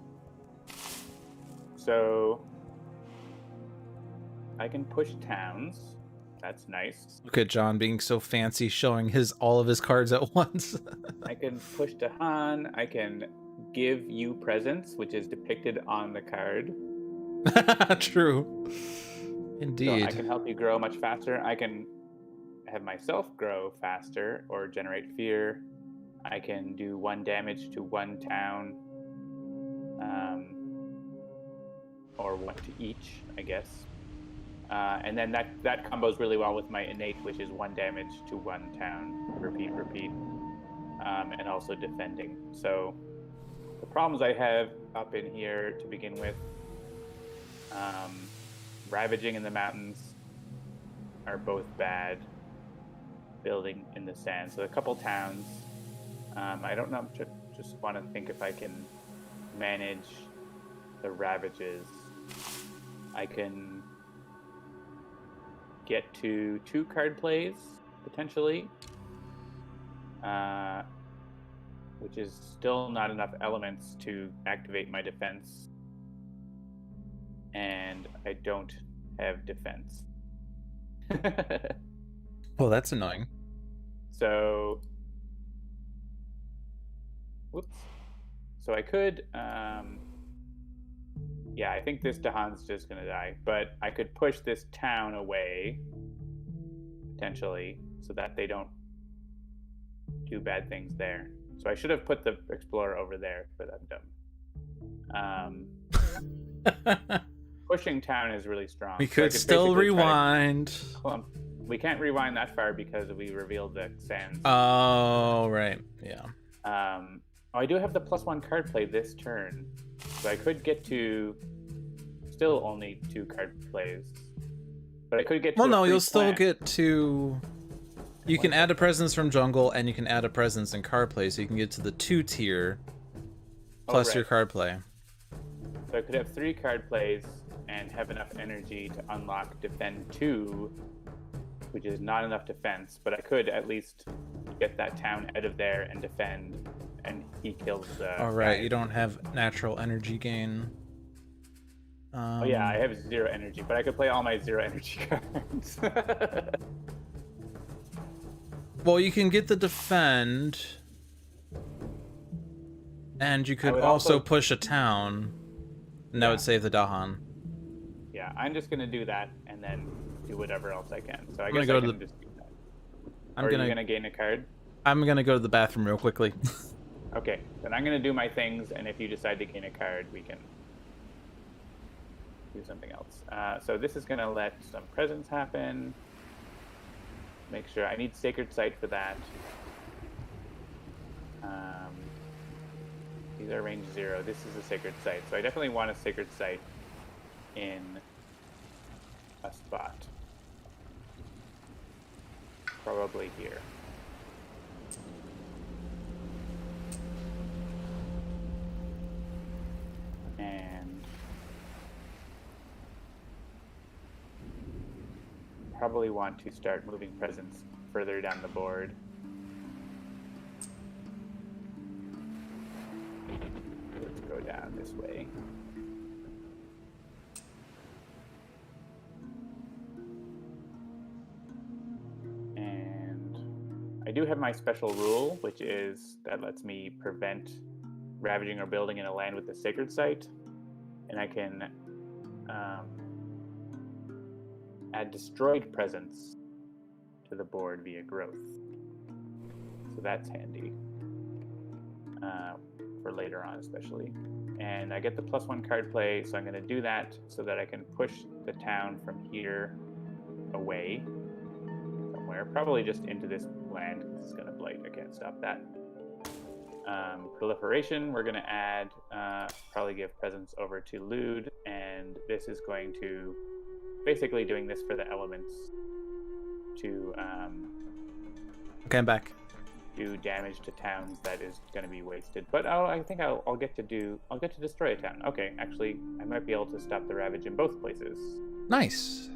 So I can push towns. That's nice. Look at John being so fancy, showing all of his cards at once. I can push Dahan. I can give you presents, which is depicted on the card. True. Indeed. So I can help you grow much faster. I can have myself grow faster or generate fear. I can do 1 damage to 1 town. Or 1 to each, I guess. And then that combos really well with my innate, which is 1 damage to 1 town. Repeat. And also defending. So the problems I have up in here to begin with, ravaging in the mountains are both bad. Building in the sand. So a couple towns. I don't know. Just want to think if I can manage the ravages. I can get to 2 card plays potentially, which is still not enough elements to activate my defense, and I don't have defense. Well, that's annoying. So, whoops. So I could, yeah, I think this Dahan's just gonna die, but I could push this town away, potentially, so that they don't do bad things there. So I should have put the Explorer over there, but I'm dumb. Pushing town is really strong. We could still rewind. We can't rewind that far because we revealed the sands. Oh, right. Yeah. I do have the +1 card play this turn. So I could get to still only 2 card plays. But I could get to Well, no, you'll still get to... You can add a presence from jungle, and you can add a presence in card play, so you can get to the 2 tier plus your card play. So I could have 3 card plays and have enough energy to unlock defend 2, which is not enough defense, but I could at least get that town out of there and defend, and he kills the Alright, guy. you don't have natural energy gain. Oh yeah, I have 0 energy, but I could play all my 0 energy cards. Well, you can get the defend, and you could also push a town, and that would save the Dahan. Yeah, I'm just gonna do that and then do whatever else I can. So I guess gonna I go can just do that. Are you gonna gain a card? I'm gonna go to the bathroom real quickly. Okay, then I'm gonna do my things, and if you decide to gain a card, we can do something else. So this is gonna let some presence happen. Make sure I need Sacred Sight for that. These are range 0. This is a Sacred Sight, so I definitely want a Sacred Sight in a spot. Probably here. And probably want to start moving presence further down the board. Let's go down this way. I do have my special rule, which is that lets me prevent ravaging or building in a land with a sacred site, and I can add destroyed presence to the board via growth. So that's handy for later on, especially. And I get the +1 card play, so I'm going to do that so that I can push the town from here away somewhere, probably just into this land. It's going to blight. I can't stop that. Proliferation, we're going to add, probably give presence over to Lude, and this is going to basically doing this for the elements to Okay, I'm back. do damage to towns that is going to be wasted. But I think I'll get to destroy a town. Okay, actually, I might be able to stop the ravage in both places. Nice.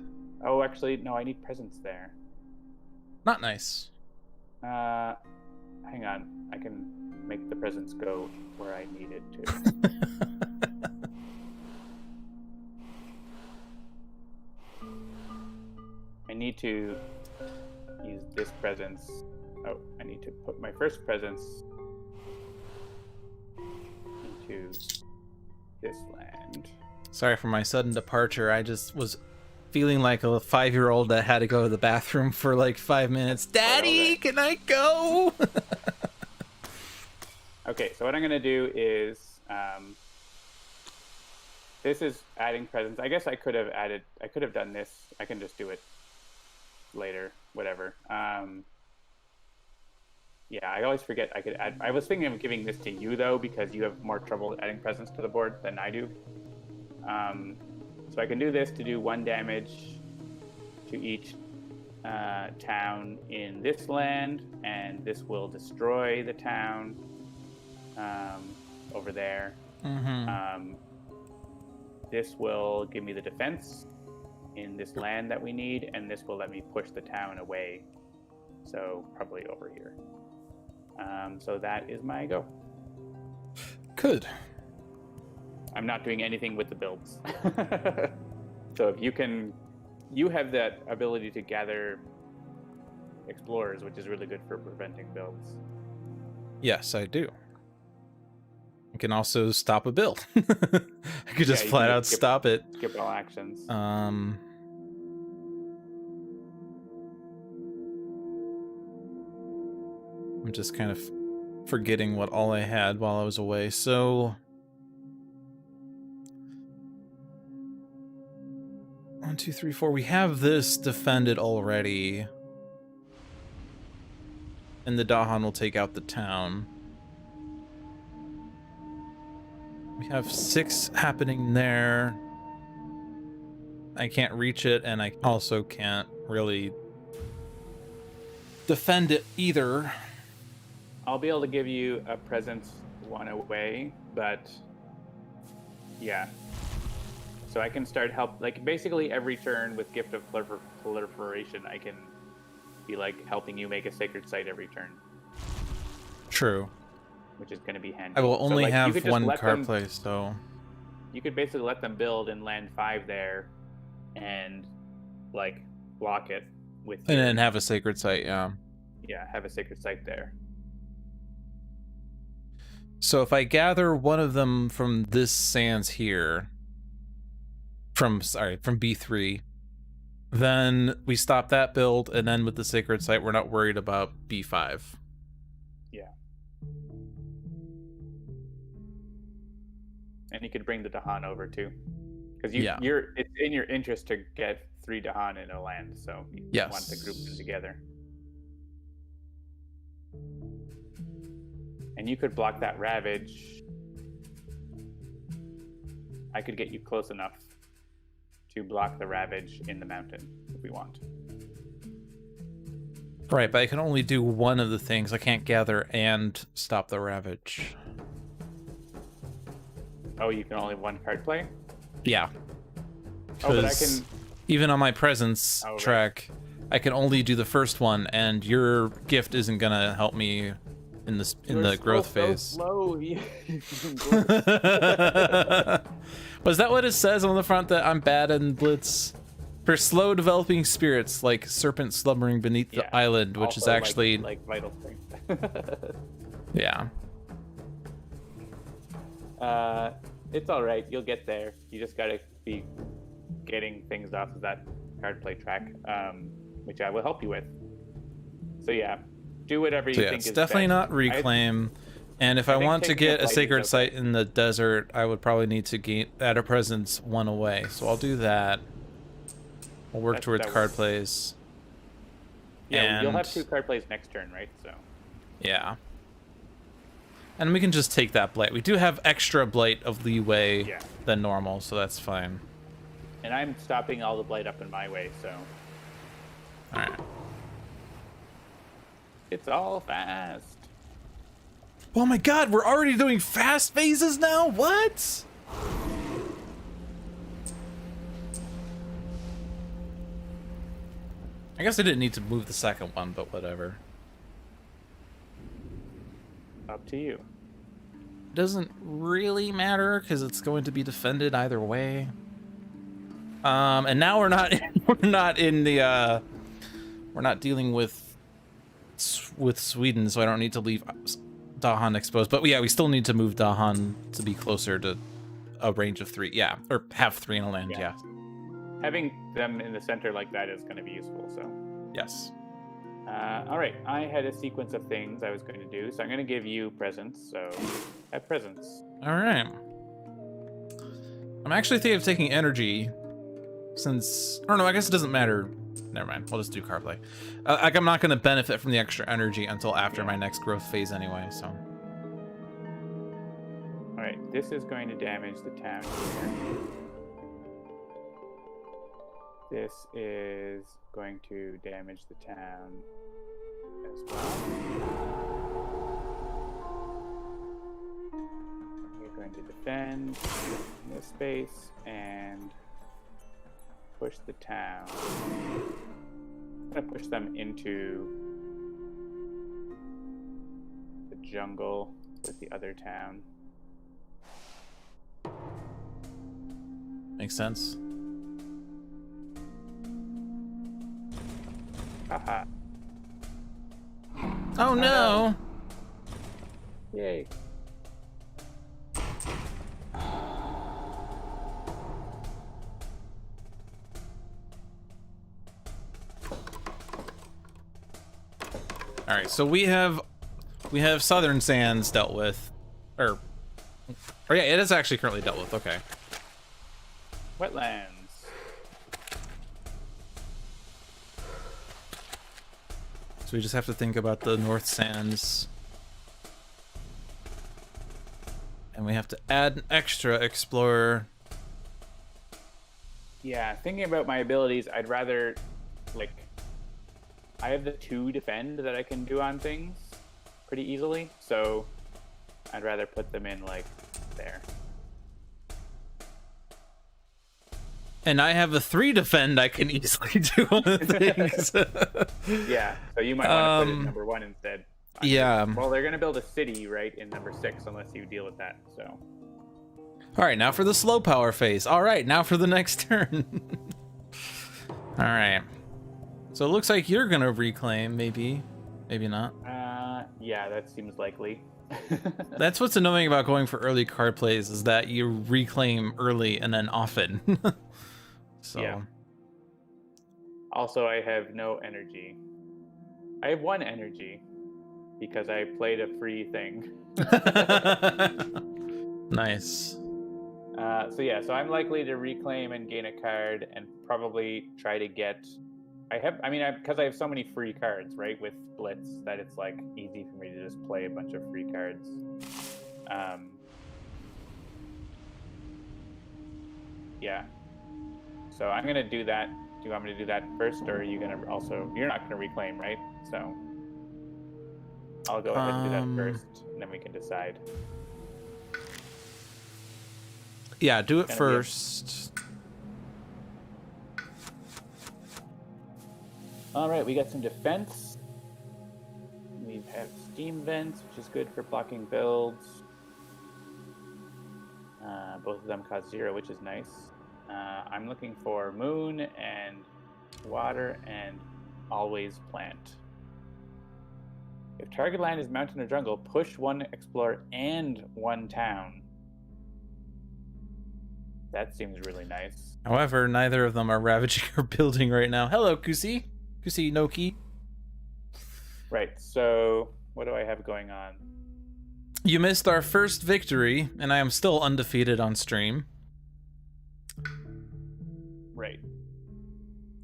Oh, actually, no, I need presence there. Not nice. Hang on, I can make the presence go where I need it to. I need to use this presence. Oh, I need to put my first presence into this land. Sorry for my sudden departure. I just was feeling like a 5-year-old that had to go to the bathroom for like 5 minutes. Daddy, can I go? Okay, so what I'm going to do is, this is adding presence. I guess I could have done this. I can just do it later, whatever. Yeah, I always forget I could add. I was thinking of giving this to you, though, because you have more trouble adding presence to the board than I do. So I can do this to do 1 damage to each town in this land, and this will destroy the town over there. Mm-hmm. This will give me the defense in this land that we need, and this will let me push the town away. So probably over here. So that is my go. Good. I'm not doing anything with the builds. So if you have that ability to gather explorers, which is really good for preventing builds. Yes, I do. I can also stop a build. I could just flat out stop it. Skip all actions. I'm just kind of forgetting what all I had while I was away. So 1, 2, 3, 4. We have this defended already. And the Dahan will take out the town. We have 6 happening there. I can't reach it, and I also can't really defend it either. I'll be able to give you a presence 1 away, but yeah. So I can start like basically every turn with Gift of Proliferation, I can be like helping you make a sacred site every turn. True. Which is going to be handy. I will only have 1 card them, play, so you could basically let them build in land 5 there, and like block it with. And then have a sacred site, yeah. Yeah, have a sacred site there. So if I gather one of them from this sands here, from B3, then we stop that build, and then with the sacred site, we're not worried about B5. Yeah. And you could bring the Dahan over too, because it's in your interest to get 3 Dahan in a land, so you want to group them together. And you could block that ravage. I could get you close enough to block the ravage in the mountain if we want. Right, but I can only do one of the things. I can't gather and stop the ravage. Oh, you can only 1 card play? Yeah. Oh, but I can... Even on my presence track, I can only do the first one, and your gift isn't gonna help me in the growth phase. Slow. Was that what it says on the front, that I'm bad in Blitz? For slow developing spirits like serpent slumbering beneath the island, which is Also, actually like vital strength. yeah. It's all right. You'll get there. You just gotta be getting things off of that card play track, which I will help you with. So yeah, do whatever you think It's is definitely best. not reclaim. And if I think want to taking a get a flight is sacred okay. site in the desert, I would probably need to add a presence 1 away. So I'll do that. We'll work towards that card works. plays. Yeah, you'll have And 2 card plays next turn, right? So yeah. And we can just take that blight. We do have extra blight of leeway than normal, so that's fine. and I'm stopping all the blight up in my way, so Alright. it's all fast. Oh my god, we're already doing fast phases now? What? I guess I didn't need to move the second one, but whatever. Up to you. Doesn't really matter because it's going to be defended either way. And now we're not we're not dealing with Sweden, so I don't need to leave Dahan exposed. But yeah, we still need to move Dahan to be closer to a range of 3. Yeah, or have 3 in a land. Yeah. Having them in the center like that is going to be useful. So Yes. all right, I had a sequence of things I was going to do, so I'm going to give you presents. So have presents. All right. I'm actually thinking of taking energy, since I don't know. I guess it doesn't matter. Never mind. We'll just do card play. Like I'm not going to benefit from the extra energy until after my next growth phase anyway. So. All right, this is going to damage the town here. This is going to damage the town as well. We're going to defend in this space and push the town. I'm going to push them into the jungle with the other town. Makes sense. Haha. Oh no! Yay. All right, so we have Southern Sands dealt with, or yeah, it is actually currently dealt with. Okay. Wetlands. So we just have to think about the North Sands. And we have to add an extra explorer. Yeah, thinking about my abilities, I'd rather, like, I have the 2 defend that I can do on things pretty easily, so I'd rather put them in, like, there. And I have a 3 defend I can easily do on things. Yeah, so you might want to put it in number 1 instead. Yeah. Well, they're going to build a city, right, in number 6, unless you deal with that, so. All right, now for the slow power phase. All right, now for the next turn. All right. So it looks like you're going to reclaim, maybe. Maybe not. Yeah, that seems likely. That's what's annoying about going for early card plays, is that you reclaim early and then often. So. Yeah. Also, I have no energy. I have 1 energy because I played a free thing. Nice. So yeah, so I'm likely to reclaim and gain a card and probably try to get. Because I have so many free cards, right, with Blitz, that it's like easy for me to just play a bunch of free cards. Yeah. So I'm gonna do that. Do you want me to do that first, or are you gonna also? You're not gonna reclaim, right? So I'll go ahead and do that first, and then we can decide. Yeah, do it first. All right, we got some defense. We have steam vents, which is good for blocking builds. Both of them cost 0, which is nice. I'm looking for moon and water and always plant. If target land is mountain or jungle, push one explorer and one town. That seems really nice. However, neither of them are ravaging or building right now. Hello, Kusi. Kusi Noki. Right, so what do I have going on? You missed our first victory, and I am still undefeated on stream. Right.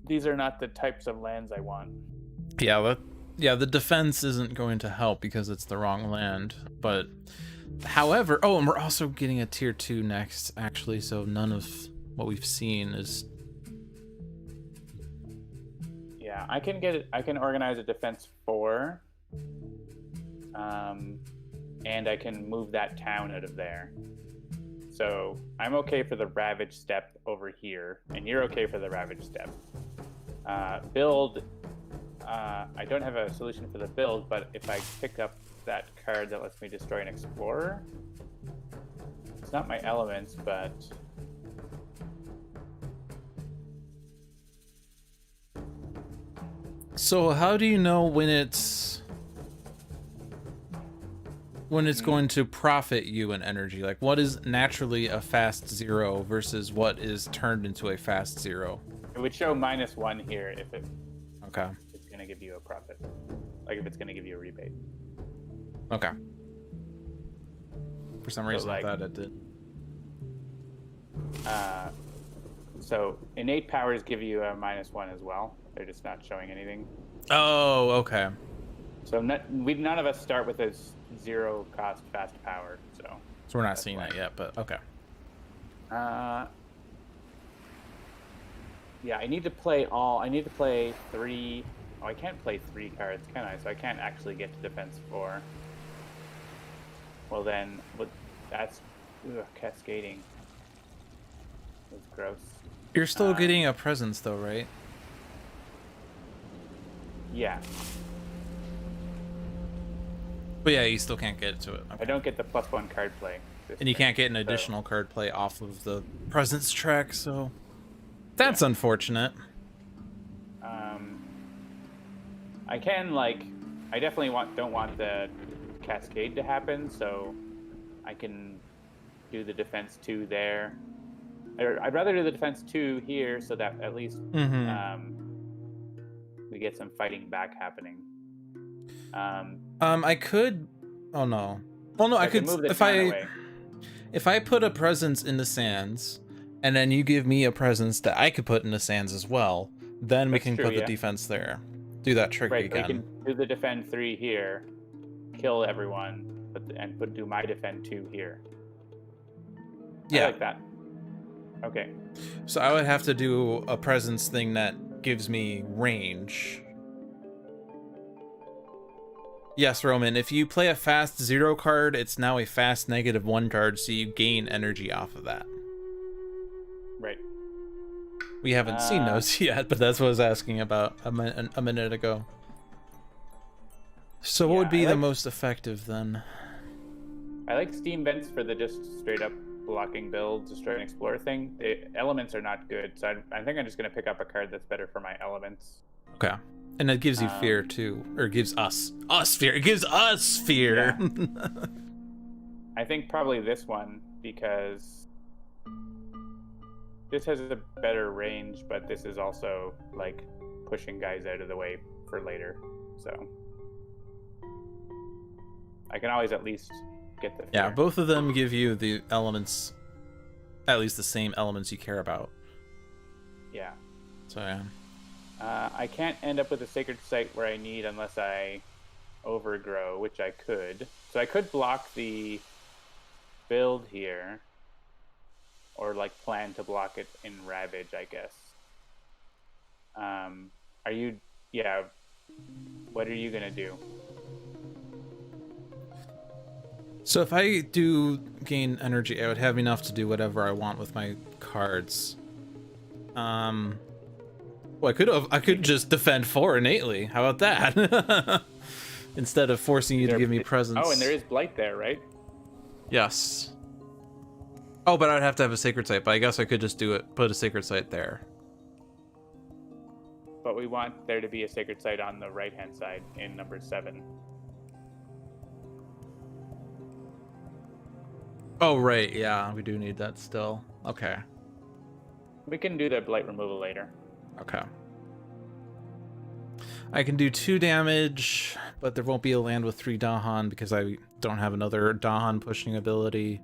These are not the types of lands I want. Yeah, the defense isn't going to help because it's the wrong land. But, however, oh, and we're also getting a tier 2 next, actually, so none of what we've seen is... Yeah, I can organize a defense 4. And I can move that town out of there. So I'm okay for the Ravage step over here, and you're okay for the Ravage step. Build, I don't have a solution for the build, but if I pick up that card that lets me destroy an Explorer, it's not my elements, but... So how do you know when it's going to profit you in energy? Like, what is naturally a fast 0 versus what is turned into a fast 0? It would show -1 here if it's going to give you a profit. Like if it's going to give you a rebate. Okay. For some reason, like, I thought it did. So innate powers give you a -1 as well. They're just not showing anything. Oh, okay. So none of us start with a 0 cost fast power. So we're not seeing that yet, but okay. Yeah, I need to play 3. Oh, I can't play 3 cards, can I? So I can't actually get to defense 4. Well then, that's cascading. That's gross. You're still getting a presence though, right? Yeah. But yeah, you still can't get to it. Okay. I don't get the +1 card play. And you can't get an additional card play off of the presence track, so that's unfortunate. I can I definitely don't want the cascade to happen, so I can do the defense 2 there. I'd rather do the defense 2 here so that at least we get some fighting back happening. I could. Oh no. Well, no, I could move the if town I away. if I put a presence in the sands, and then you give me a presence that I could put in the sands as well, then we can put the defense there. Do that trick again. Right, we can do the defend 3 here, kill everyone, do my defend 2 here. Yeah. I like that. Okay. So I would have to do a presence thing that gives me range. Yes, Roman, if you play a fast 0 card, it's now a fast -1 card, so you gain energy off of that. Right. We haven't seen those yet, but that's what I was asking about a minute ago. So what would be the most effective then? I like Steam Vents for the just straight up blocking build, destroy an explorer thing. The elements are not good, so I think I'm just going to pick up a card that's better for my elements. Okay. And it gives you fear too, or it gives us fear. It gives us fear. Yeah. I think probably this one, because this has a better range, but this is also like pushing guys out of the way for later. So I can always at least get the fear. Yeah, both of them give you the elements, at least the same elements you care about. Yeah. So yeah. I can't end up with a sacred site where I need unless I overgrow, which I could. So I could block the build here, or like plan to block it in Ravage, I guess. Are you? Yeah. What are you gonna do? So if I do gain energy, I would have enough to do whatever I want with my cards. Well, I could just defend 4 innately. How about that? Instead of forcing you to give me presence. Oh, and there is Blight there, right? Yes. Oh, but I'd have to have a sacred site. But I guess I could just do it. Put a sacred site there. But we want there to be a sacred site on the right-hand side in number 7. Oh, right. Yeah, we do need that still. Okay. We can do the blight removal later. Okay. I can do 2 damage, but there won't be a land with 3 Dahan because I don't have another Dahan pushing ability.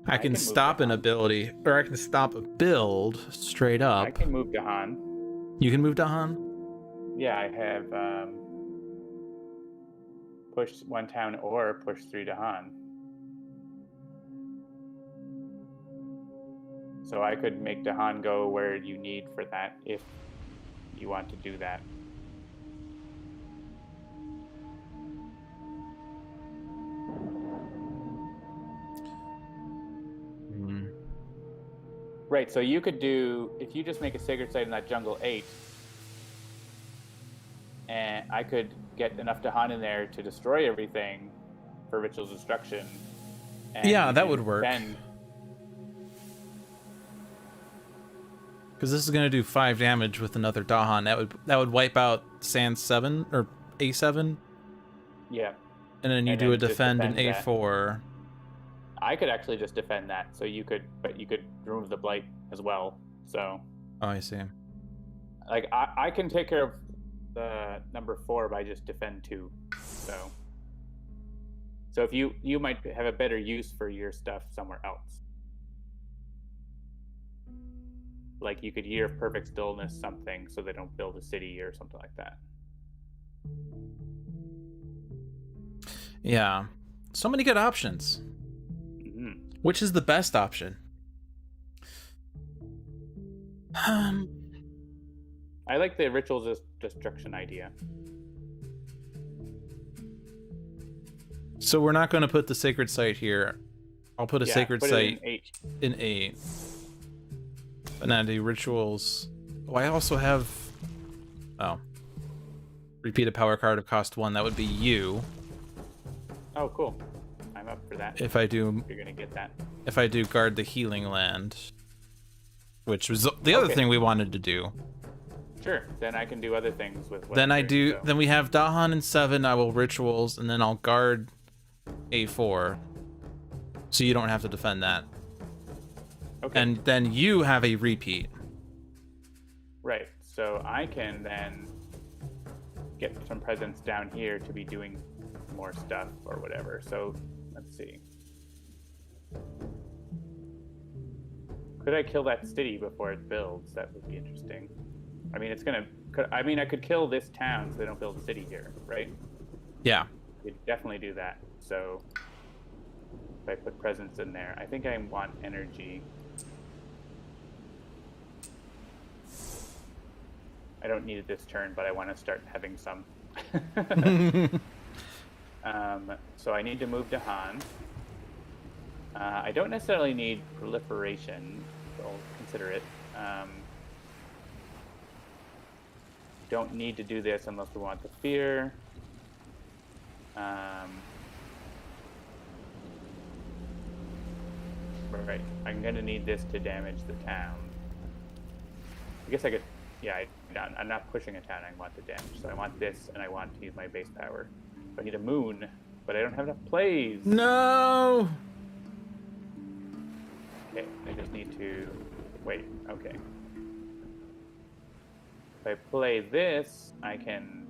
I can stop an ability, or I can stop a build straight up. I can move Dahan. You can move Dahan? Yeah, I have push 1 town or push 3 Dahan. So I could make Dahan go where you need for that if you want to do that. Right, so you could do, if you just make a sacred site in that jungle 8, and I could get enough Dahan in there to destroy everything for ritual destruction. And yeah, that would work. Then, because this is going to do 5 damage with another Dahan. That would wipe out Sand 7 or A7. Yeah. And then you do a defend in A4. I could actually just defend that, so you could, but you could remove the blight as well. So. Oh, I see. Like I can take care of the number 4 by just defend 2. So if you might have a better use for your stuff somewhere else. Like you could Year of Perfect Stillness something so they don't build a city or something like that. Yeah. So many good options. Which is the best option? I like the rituals destruction idea. So we're not going to put the sacred site here. I'll put a sacred site in 8. But now do rituals. Oh, I also have. Oh. Repeat a power card of cost 1. That would be you. Oh, cool. I'm up for that. If I do, you're gonna get that. If I do guard the healing land, which was the other thing we wanted to do. Sure. Then I can do other things with. Then I do. So. Then we have Dahan in 7. I will rituals, and then I'll guard A4, so you don't have to defend that. Okay. And then you have a repeat. Right. So I can then get some presence down here to be doing more stuff or whatever. So. Let's see. Could I kill that city before it builds? That would be interesting. I mean, I could kill this town so they don't build a city here, right? Yeah. Could definitely do that. So if I put presence in there, I think I want energy. I don't need it this turn, but I want to start having some. So I need to move Dahan. I don't necessarily need proliferation, so I'll consider it. Don't need to do this unless we want the fear. Right, I'm gonna need this to damage the town. I guess I could, yeah, I'm not pushing a town, I want the damage. So I want this, and I want to use my base power. I need a moon, but I don't have enough plays. No! Okay, I just need to wait. Okay. If I play this, I can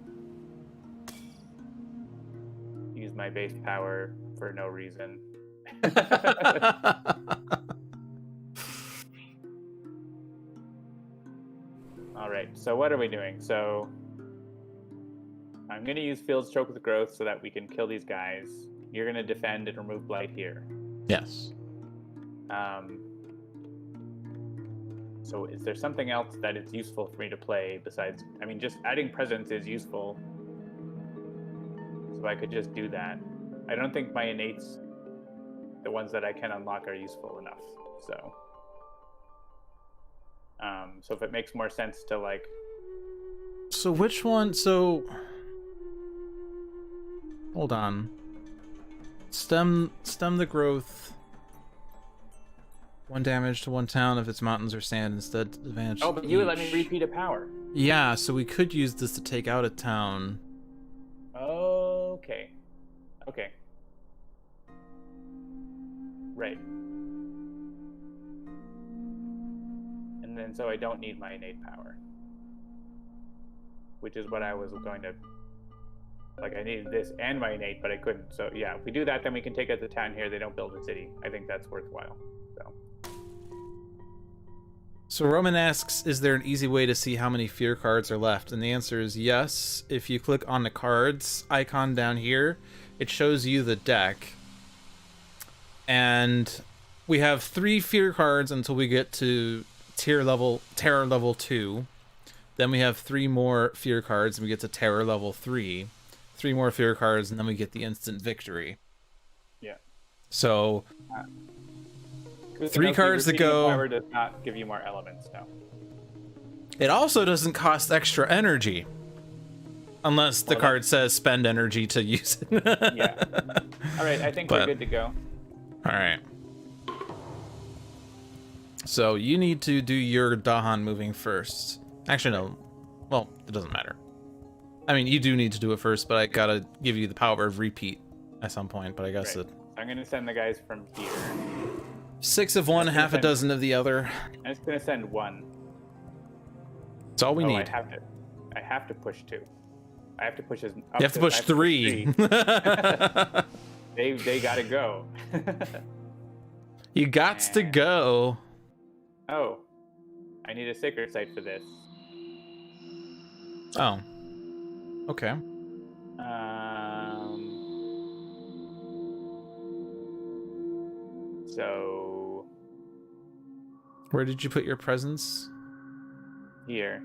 use my base power for no reason. All right, so what are we doing? So I'm going to use Field Stroke with Growth so that we can kill these guys. You're going to defend and remove Blight here. Yes. So is there something else that it's useful for me to play besides... I mean, just adding presence is useful. So I could just do that. I don't think my innates, the ones that I can unlock, are useful enough. So... so if it makes more sense to, like... So which one... So... Hold on. Stem the growth. 1 damage to 1 town if it's mountains or sand instead. Advantage. Oh, but you would let me each. repeat a power. Yeah, so we could use this to take out a town. Okay. Okay. Right. And then so I don't need my innate power. Which is what I was going to... Like, I needed this and my innate, but I couldn't. So, yeah, if we do that, then we can take out the town here. They don't build a city. I think that's worthwhile. So Roman asks, is there an easy way to see how many fear cards are left? And the answer is yes. If you click on the cards icon down here, it shows you the deck. And we have 3 fear cards until we get to terror level 2. Then we have 3 more fear cards and we get to terror level 3. 3 more fear cards and then we get the instant victory. Yeah. So 3 cards to go. Power does not give you more elements, no. It also doesn't cost extra energy. Unless the card says spend energy to use it. Yeah. All right, I think we're good to go. All right. So you need to do your Dahan moving first. Actually, no. Well, it doesn't matter. I mean, you do need to do it first, but I gotta give you the power of repeat at some point, but I guess Right. it... I'm going to send the guys from here. 6 of one, half a dozen of the other. I'm just going to send 1. That's all we need. I have to push 2. I have to push as... You have to push 3. They gotta go. You gots to go. Oh. I need a sacred site for this. Oh. Okay. So Where did you put your presents? here.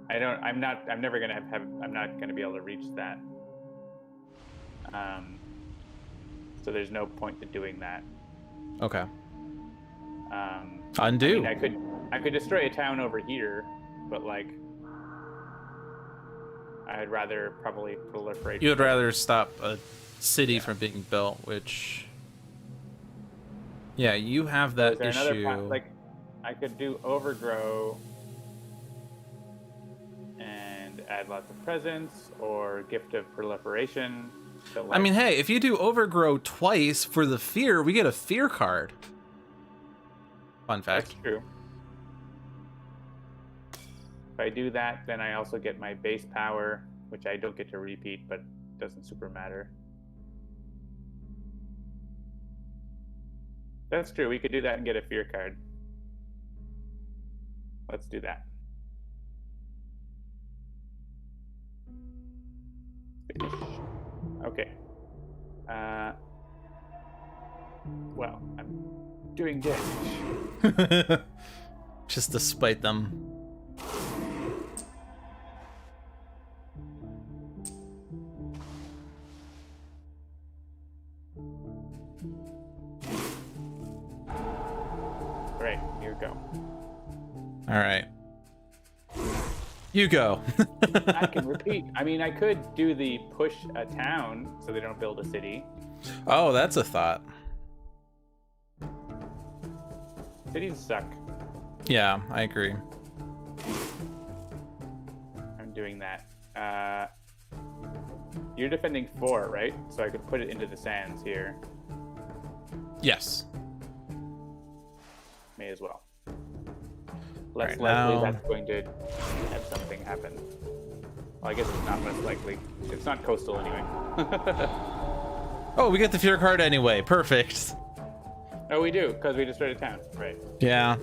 I'm never gonna I'm not gonna be able to reach that. So there's no point to doing that. Okay. Undo. I mean, I could destroy a town over here, but like I'd rather probably proliferate. You would rather stop a city from being built, which... Yeah, you have that issue. Like, I could do overgrow and add lots of presents, or gift of proliferation. Like, I mean, hey, if you do overgrow twice for the fear, we get a fear card. Fun fact. That's true. If I do that, then I also get my base power, which I don't get to repeat, but doesn't super matter. That's true. We could do that and get a fear card. Let's do that. Finish. Okay. Well, I'm doing damage. Just to spite them. Right, here we go. All right. You go. I can repeat. I mean, I could do the push a town so they don't build a city. Oh, that's a thought. Cities suck. Yeah, I agree. I'm doing that. You're defending 4, right? So I could put it into the sands here. Yes. May as well. Less Right, likely now... that's going to have something happen. Well, I guess it's not less likely. It's not coastal anyway. Oh, we get the fear card anyway. Perfect. Oh, we do, because we destroyed a town. Right. Yeah.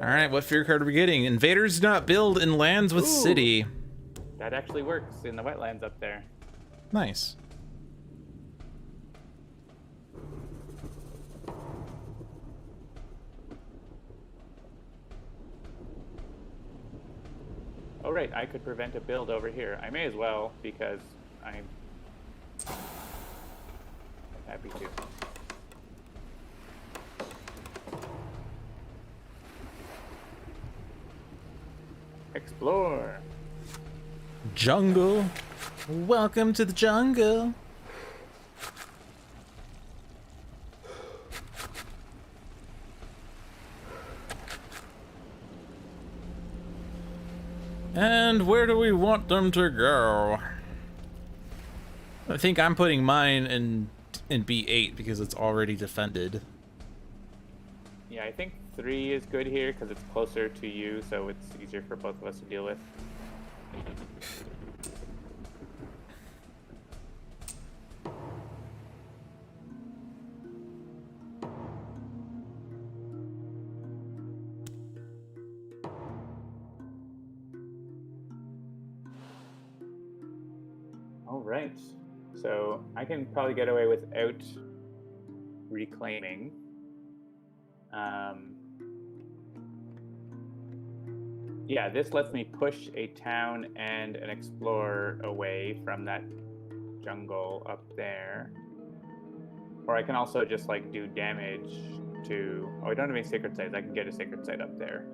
All right, what fear card are we getting? Invaders do not build in lands with city. That actually works in the wetlands up there. Nice. Oh, right, I could prevent a build over here. I may as well, because I'm happy to. Explore. Jungle. Welcome to the jungle. And where do we want them to go? I think I'm putting mine in B8 because it's already defended. Yeah, I think 3 is good here because it's closer to you, so it's easier for both of us to deal with. All right, so I can probably get away without reclaiming. Yeah, this lets me push a town and an explorer away from that jungle up there. Or I can also just like do damage to. Oh, I don't have any sacred sites. I can get a sacred site up there.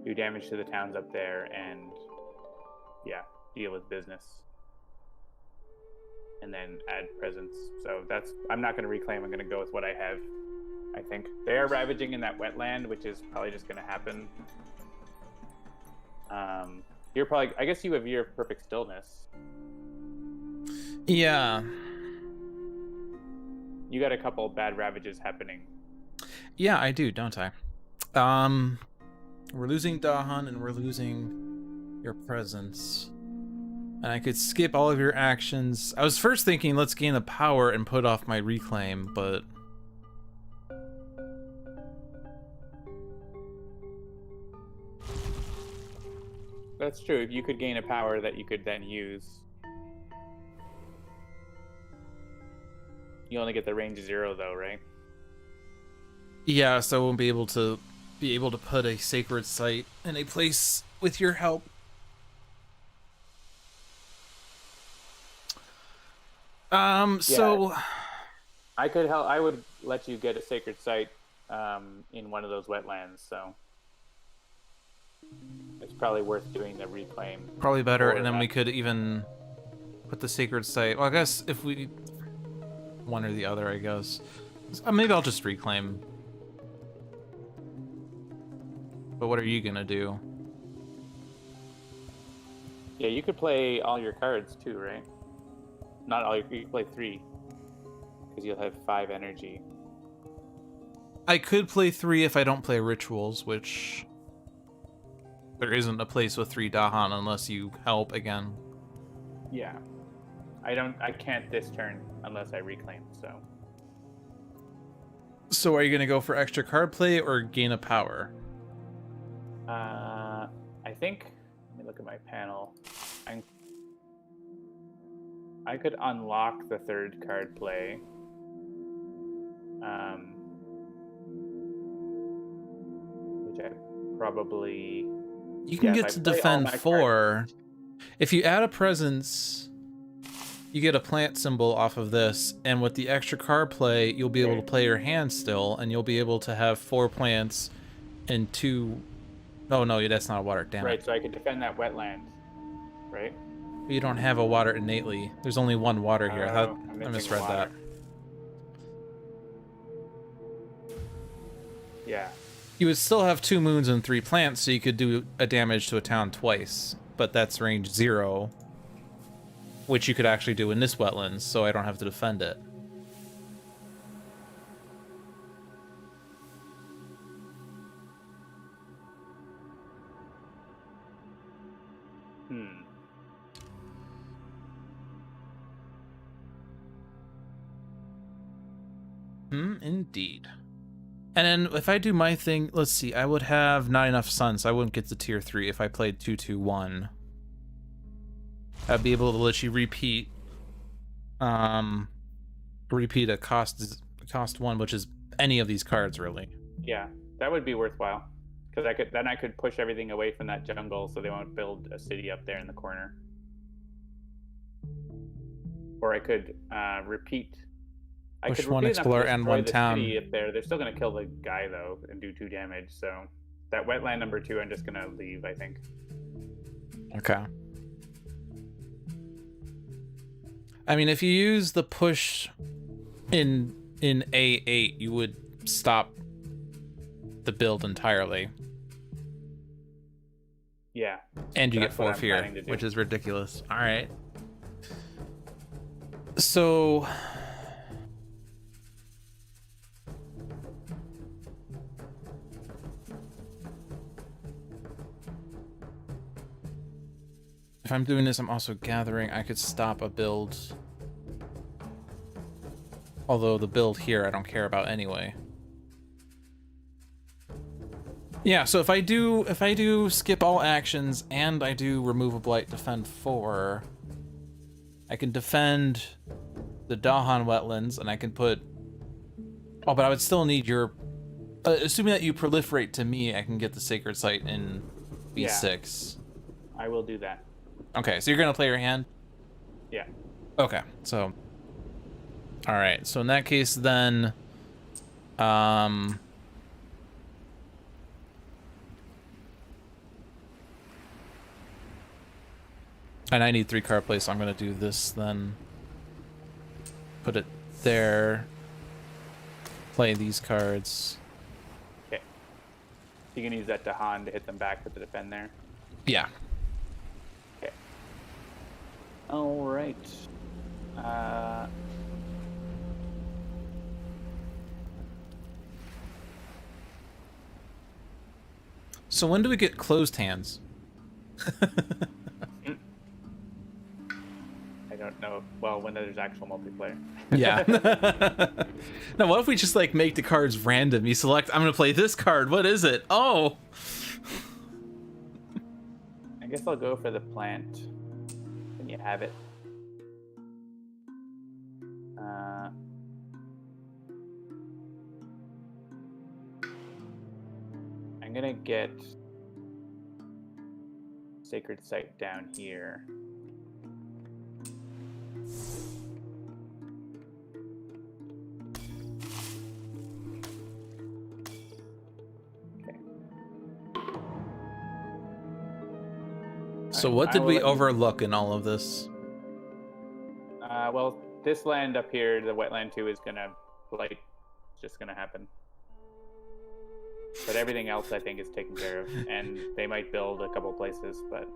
Do damage to the towns up there and yeah, deal with business. And then add presence. So that's. I'm not going to reclaim. I'm going to go with what I have. I think they are ravaging in that wetland, which is probably just going to happen. You're probably. I guess you have your perfect stillness. Yeah. You got a couple bad ravages happening. Yeah, I do, don't I? We're losing Dahan and we're losing your presence. And I could skip all of your actions. I was first thinking, let's gain the power and put off my reclaim, but... That's true. You could gain a power that you could then use. You only get the range 0 though, right? Yeah, so I won't be able to put a sacred site in a place with your help. So I could help. I would let you get a sacred site in one of those wetlands, so it's probably worth doing the reclaim. Probably better, and then we could even put the sacred site. Well, I guess if we one or the other, I guess. Maybe I'll just reclaim. But what are you gonna do? Yeah, you could play all your cards too, right? Not all. You could play 3 because you'll have 5 energy. I could play 3 if I don't play rituals, which there isn't a place with 3 Dahan unless you help again. Yeah, I can't this turn unless I reclaim. So are you gonna go for extra card play or gain a power? I think. Let me look at my panel. I could unlock the 3rd card play. Which I probably. You can get to defend 4. If you add a presence, you get a plant symbol off of this, and with the extra card play, you'll be able to play your hand still, and you'll be able to have 4 plants and 2. Oh no, that's not a water. Damn it. Right, so I could defend that wetland, right? You don't have a water innately. There's only 1 water here. I misread that. Yeah. You would still have 2 moons and 3 plants, so you could do a damage to a town twice. But that's range 0, which you could actually do in this wetlands, so I don't have to defend it. Indeed. And then if I do my thing, let's see, I would have not enough sun, so I wouldn't get to tier 3 if I played 2-2-1. I'd be able to let you repeat a cost 1, which is any of these cards really. Yeah, that would be worthwhile. Because I could push everything away from that jungle so they won't build a city up there in the corner. Or I could repeat. Push 1 explorer and 1 town. City up there. They're still going to kill the guy though and do 2 damage. So that wetland number 2, I'm just going to leave, I think. Okay. I mean, if you use the push in A8, you would stop the build entirely. Yeah. And you get That's what 4 I'm fear, planning to do. which is ridiculous. All right. So if I'm doing this, I'm also gathering. I could stop a build. Although the build here I don't care about anyway. Yeah, so if I do skip all actions and I do remove a blight, defend 4, I can defend the Dahan wetlands, and I can put... Oh, but I would still need your... assuming that you proliferate to me, I can get the Sacred Site in B6. Yeah, I will do that. Okay, so you're going to play your hand? Yeah. Okay, so... Alright, so in that case then... And I need 3 card plays, so I'm going to do this then. Put it there. Play these cards. Okay. You can use that to Han to hit them back with the defend there. Yeah. Okay. All right. So when do we get closed hands? I don't know. Well, when there's actual multiplayer. Yeah. No, what if we just like make the cards random? You select, I'm gonna play this card. What is it? Oh. I guess I'll go for the plant. When you have it. I'm gonna get Sacred Site down here. So what did we overlook in all of this? Well, this land up here, the wetland 2 is gonna blight. It's just gonna happen. But everything else I think is taken care of, and they might build a couple places, but...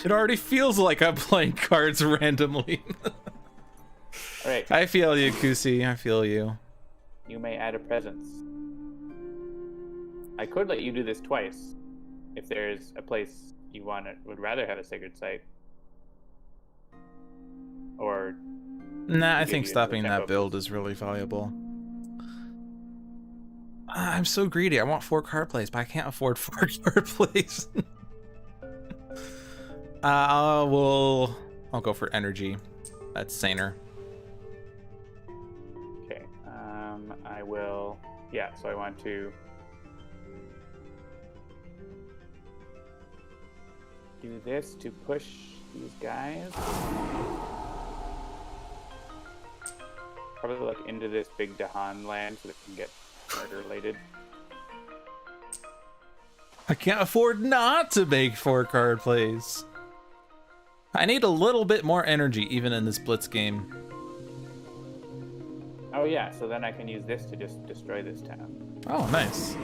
It already feels like I'm playing cards randomly. Alright. I feel you, Kusi. I feel you. You may add a presence. I could let you do this twice, if there's a place you would rather have a Sacred Site. Or... Nah, I think stopping that build is really valuable. I'm so greedy. I want 4 card plays, but I can't afford 4 card plays. I'll go for energy. That's saner. Okay. I will... Yeah, so I want to... do this to push these guys. Probably look into this big Dahan land so that it can get murder related. I can't afford not to make 4 card plays. I need a little bit more energy even in this blitz game. Oh yeah, so then I can use this to just destroy this town. Oh, nice.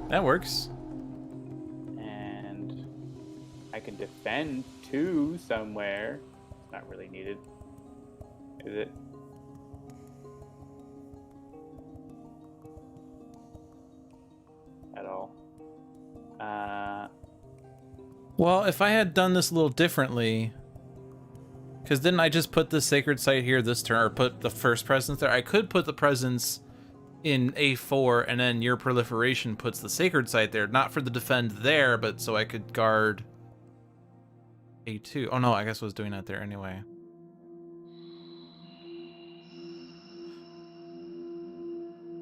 That works. And I can defend 2 somewhere. It's not really needed. Is it? At all. Well, if I had done this a little differently, because didn't I just put the Sacred Site here this turn, or put the first presence there? I could put the presence in A4, and then your proliferation puts the Sacred Site there, not for the defend there, but so I could guard A2. Oh no, I guess I was doing that there anyway.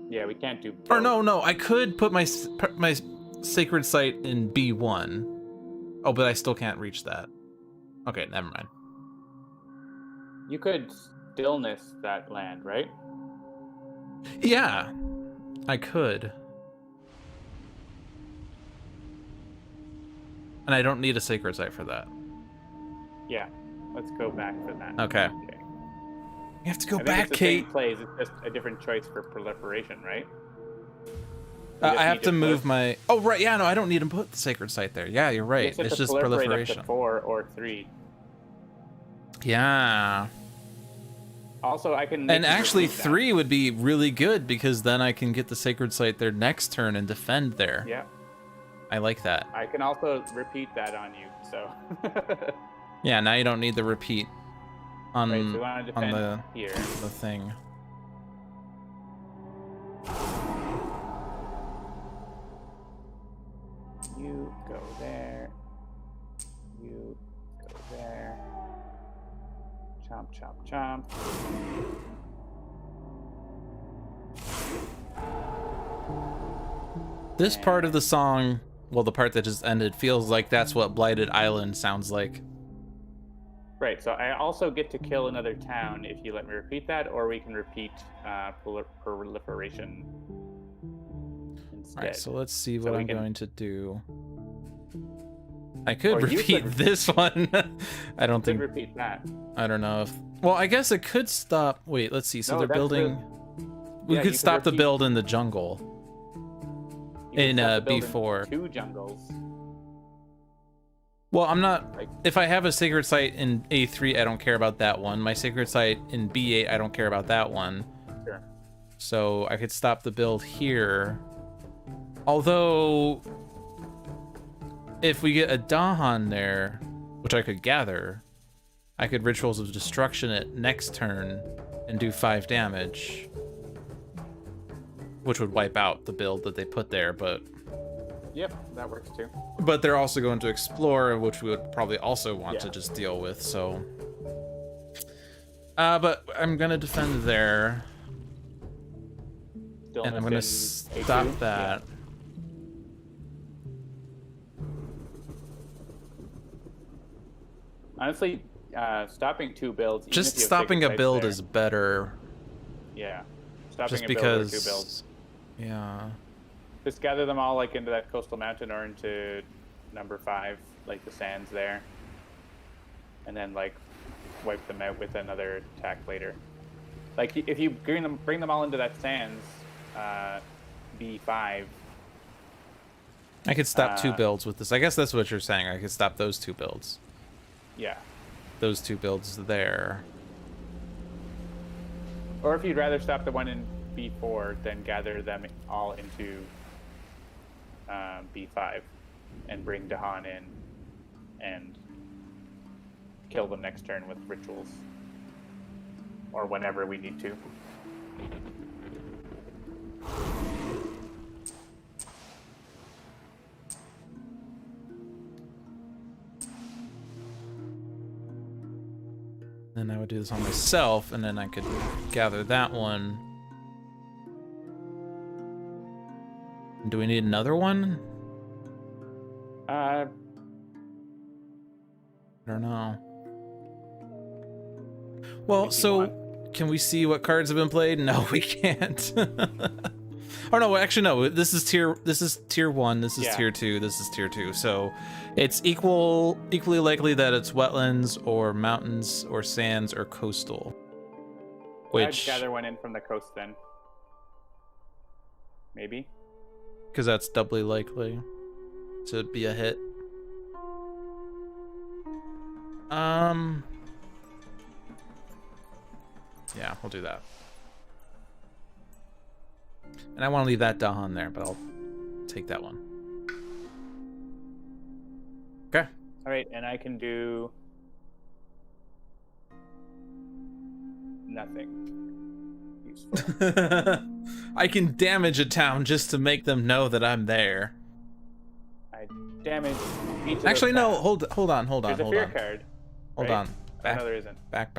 Yeah, we can't do both. Or no, I could put my Sacred Site in B1. Oh, but I still can't reach that. Okay, never mind. You could stillness that land, right? Yeah, I could. And I don't need a Sacred Site for that. Yeah, let's go back for that. Okay. You have to go back, it's the Kate. same plays, it's just a different choice for proliferation, right? We just I have need to move put- my... Oh, right. Yeah, no, I don't need to put the sacred site there. Yeah, you're you right. just have It's to just proliferate up proliferation. to 4 or 3. Yeah. Also, I can. Make And you actually, repeat that. 3 would be really good because then I can get the sacred site there next turn and defend there. Yeah. I like that. I can also repeat that on you. So. Yeah, now you don't need the repeat on, Right, so we want to on defend here. the thing. You go there. You go there. Chomp, chomp, chomp. This part of the song, well, the part that just ended, feels like that's what Blighted Island sounds like. Right, so I also get to kill another town if you let me repeat that, or we can repeat proliferation instead. Alright, so let's see So what we I'm can- going to do. I could Or you repeat could- this one. I don't Could think... repeat that. I don't know if... Well, I guess it could stop... Wait, let's see. So No, they're that's building... We Yeah, you could could stop the repeat- build in the jungle. You can In, stop the build B4. 2 jungles. Well, I'm not... Like, If I have a sacred site in A3, I don't care about that one. My sacred site in B8, I don't care about that one. sure. So I could stop the build here. Although, if we get a Dahan there, which I could gather, I could Rituals of Destruction it next turn and do 5 damage. Which would wipe out the build that they put there, but Yep, that works too. they're also going to explore, which we would probably also want to Yeah. just deal with, so... but I'm gonna defend there, Still and I'm gonna stop that. Honestly, stopping 2 builds. even Just if you have stopping sacred a sites build there, is better, Yeah. Stopping just a build or 2 because... builds. Yeah. Just gather them all like into that coastal mountain or into number 5, like the sands there. And then like wipe them out with another attack later. Like if you bring them all into that sands, B5. I could stop 2 Uh, builds with this. I guess that's what you're saying. I could stop those 2 builds. Yeah. Those 2 builds there. Or if you'd rather stop the one in B4, then gather them all into B5 and bring Dahan in and kill them next turn with rituals. Or whenever we need to. Then I would do this on myself, and then I could gather that one. Do we need another one? Uh, I don't know. Well, If you so can we see what cards have been played? No, we can't. Oh no, actually no. This is tier 1, this is Yeah. tier 2, this is tier 2. So it's equally likely that it's wetlands or mountains or sands or coastal. Which, I'd gather one in from the coast then. Maybe. because that's doubly likely to be a hit. Yeah, we'll do that. And I want to leave that Dahan there, but I'll take that one. Okay. All right, and I can do nothing useful. I can damage a town just to make them know that I'm there. I damage each of Actually, those no. towns. Hold on. There's a fear card. Hold right? on. Oh, no, there isn't. Back.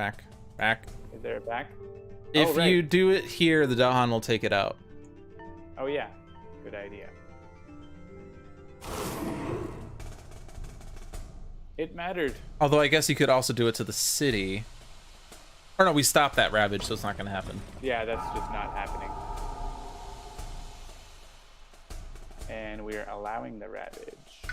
Is there a back? If Oh, right. you do it here, the Dahan will take it out. Oh yeah, good idea. It mattered. Although I guess you could also do it to the city. Or no, we stopped that Ravage, so it's not going to happen. Yeah, that's just not happening. And we are allowing the Ravage.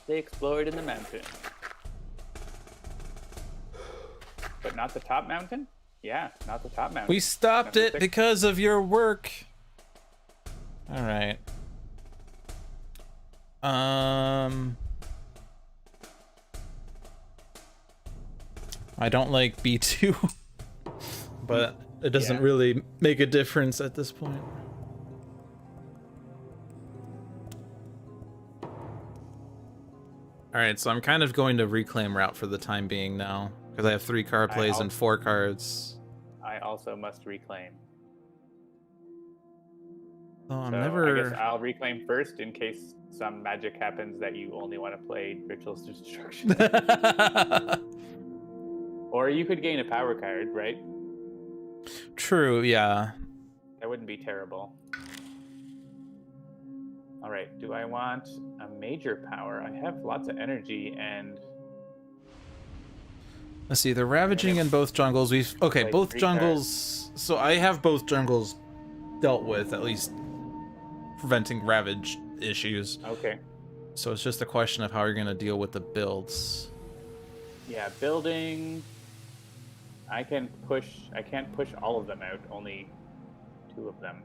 They explored in the mountain. But not the top mountain? Yeah, not the top mountain. We stopped Number it 6. because of your work. All right. I don't like B2, but it doesn't really make a difference at this point. All right, so I'm kind of going to reclaim route for the time being now, because I have 3 card plays and 4 cards. I also must reclaim. Oh, I'm So never... I guess I'll reclaim first in case some magic happens that you only want to play Rituals of Destruction. Or you could gain a power card, right? True, yeah. That wouldn't be terrible. All right, do I want a major power? I have lots of energy and... Let's see, they're ravaging in both jungles. Okay, Like both 3 jungles... So I have both jungles dealt with, at least preventing ravage issues. Okay. So it's just a question of how you're going to deal with the builds. Yeah, building... I can't push all of them out, only 2 of them.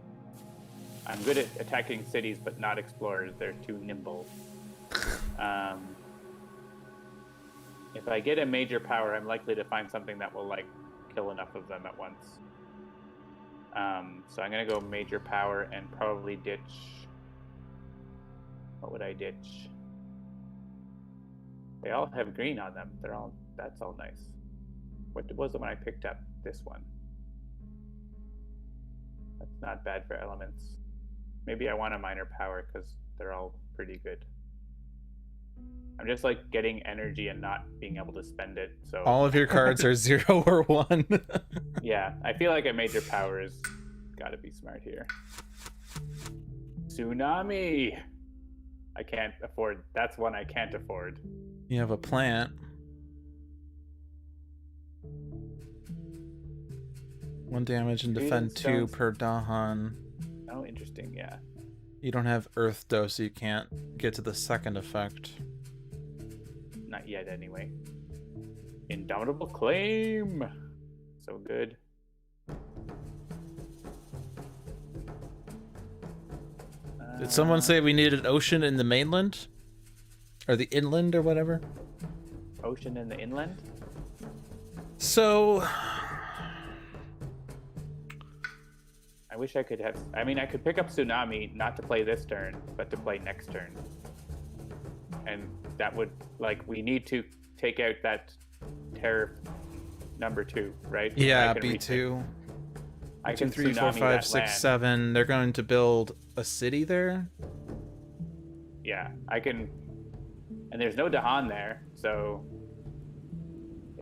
I'm good at attacking cities, but not explorers. They're too nimble. If I get a major power, I'm likely to find something that will, like, kill enough of them at once. So I'm going to go major power and probably ditch... What would I ditch? They all have green on them. That's all nice. What was the one I picked up? This one. That's not bad for elements. Maybe I want a minor power because they're all pretty good. I'm just like getting energy and not being able to spend it. So all of your cards are 0 or 1. Yeah, I feel like a major power has got to be smart here. Tsunami. I can't afford. That's one I can't afford. You have a plant. 1 damage and defend 2 per Dahan. Oh, interesting. Yeah. You don't have Earth, though, so you can't get to the second effect. Not yet, anyway. Indomitable Claim. So good. Did someone say we needed an ocean in the mainland? Or the inland, or whatever? Ocean in the inland? So... I wish I could have... I mean, I could pick up Tsunami, not to play this turn, but to play next turn. And that would... Like, we need to take out that terror number 2, right? Yeah, B2. I 2, can 3, 4, Tsunami 5, that 6, land. 7. They're going to build a city there? Yeah, I can... And there's no Dahan there, so...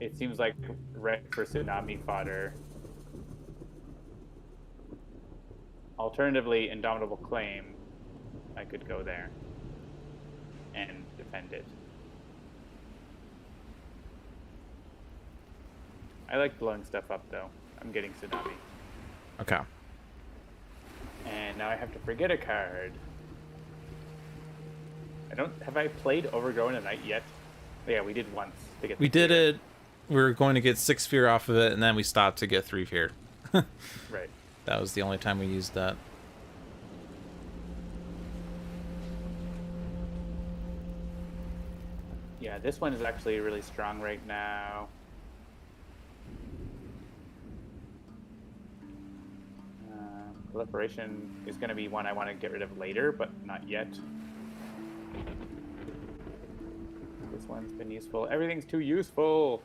It seems like red for Tsunami fodder. Alternatively, Indomitable Claim, I could go there and defend it. I like blowing stuff up, though. I'm getting Tsunami. Okay. And now I have to forget a card. Have I played Overgrown at Night yet? Yeah, we did once. To get We did it. We were going to get 6 fear off of it, and then we stopped to get 3 fear. Right. That was the only time we used that. Yeah, this one is actually really strong right now. Proliferation is going to be one I want to get rid of later, but not yet. This one's been useful. Everything's too useful.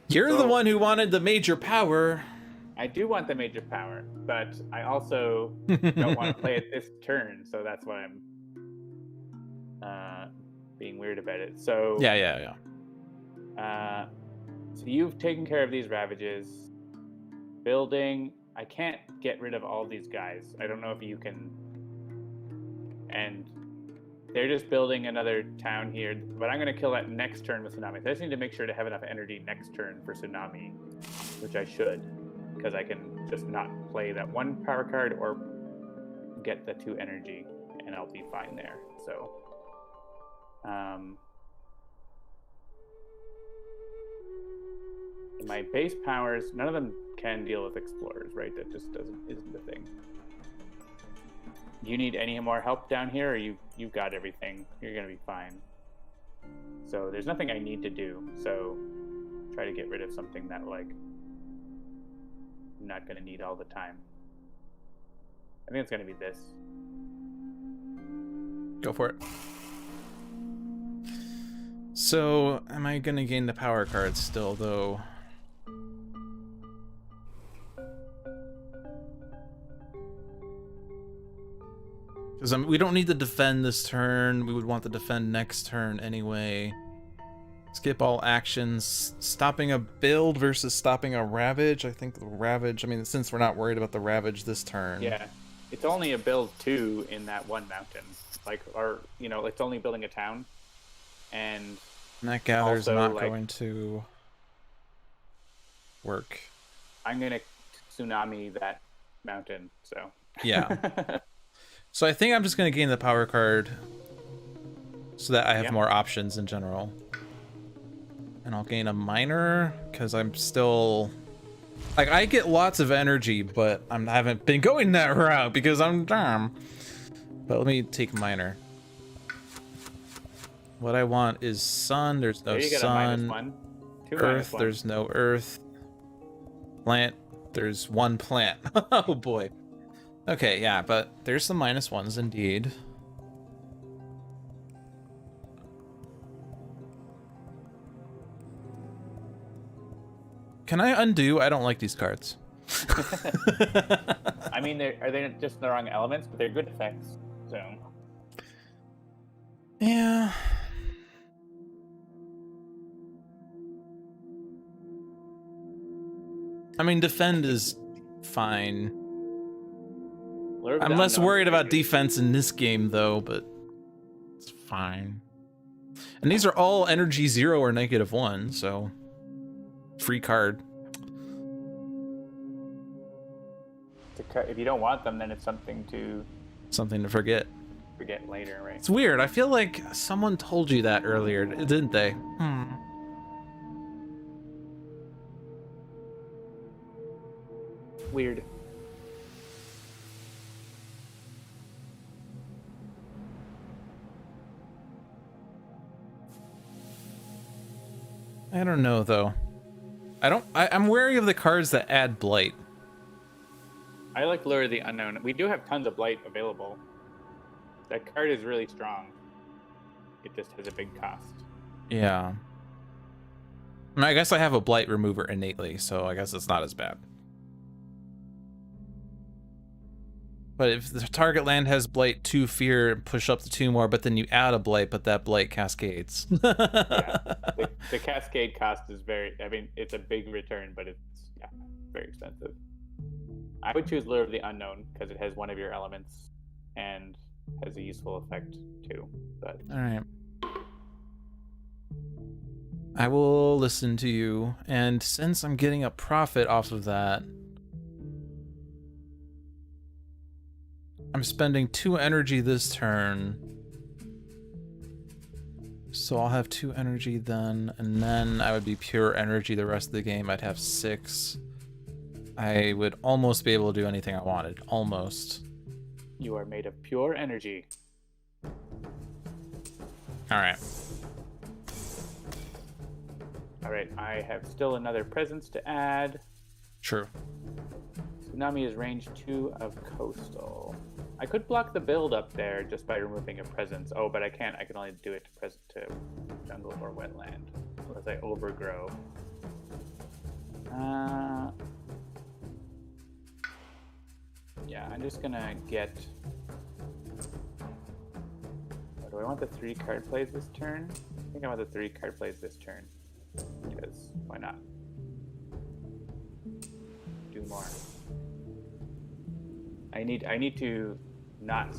You're the one who wanted the major power. I do want the major power, but I also don't want to play it this turn, so that's why I'm being weird about it. So Yeah. So you've taken care of these ravages. Building. I can't get rid of all these guys. I don't know if you can. And they're just building another town here, but I'm going to kill that next turn with Tsunami. So I just need to make sure to have enough energy next turn for Tsunami, which I should, because I can just not play that 1 power card or get the 2 energy, and I'll be fine there. So My base powers, none of them can deal with explorers, right? That just isn't the thing. Do you need any more help down here, or you've got everything? You're gonna be fine. So there's nothing I need to do. So try to get rid of something that like I'm not gonna need all the time. I think it's gonna be this. Go for it. So, am I gonna gain the power cards still, though? Because we don't need to defend this turn. We would want to defend next turn anyway. Skip all actions. Stopping a build versus stopping a ravage. I think the ravage, I mean, since we're not worried about the ravage this turn. Yeah. It's only a build 2 in that one mountain. Like, or, you know, it's only building a town. And that gather's also, not like, going to work. I'm going to tsunami that mountain, so. Yeah. So I think I'm just going to gain the power card so that I have more options in general. And I'll gain a minor because I'm still... Like, I get lots of energy, but I haven't been going that route because I'm dumb. But let me take minor. What I want is sun. There's no sun. -1. Earth. There's no earth. Plant. There's one plant. Oh boy. Okay, yeah, but there's some -1s indeed. Can I undo? I don't like these cards. I mean, are they just the wrong elements? But they're good effects, so. Yeah. I mean, defend is fine. I'm less worried about defense in this game, though, but it's fine. And these are all energy 0 or -1, so free card. If you don't want them, then it's something to forget. Forget later, right? It's weird. I feel like someone told you that earlier, didn't they? Weird. I don't know, though. I'm wary of the cards that add blight. I like Lure of the Unknown. We do have tons of blight available. That card is really strong. It just has a big cost. Yeah. I mean, I guess I have a blight remover innately, so I guess it's not as bad. But if the target land has blight 2 fear, push up to 2 more, but then you add a blight, but that blight cascades. Yeah. The cascade cost is I mean, it's a big return, but it's very expensive. I would choose Lure of the Unknown because it has one of your elements and has a useful effect too. But all right, I will listen to you, and since I'm getting a profit off of that, I'm spending 2 energy this turn, so I'll have 2 energy then, and then I would be pure energy the rest of the game. I'd have 6. I would almost be able to do anything I wanted. Almost. You are made of pure energy. Alright. Alright, I have still another presence to add. True. Tsunami is range 2 of coastal. I could block the build up there just by removing a presence. Oh, but I can't. I can only do it to jungle or wetland. Unless I overgrow. Yeah, I'm just gonna get... Do I want the 3 card plays this turn? I think I want the 3 card plays this turn. Because, why not? Do more. I need to not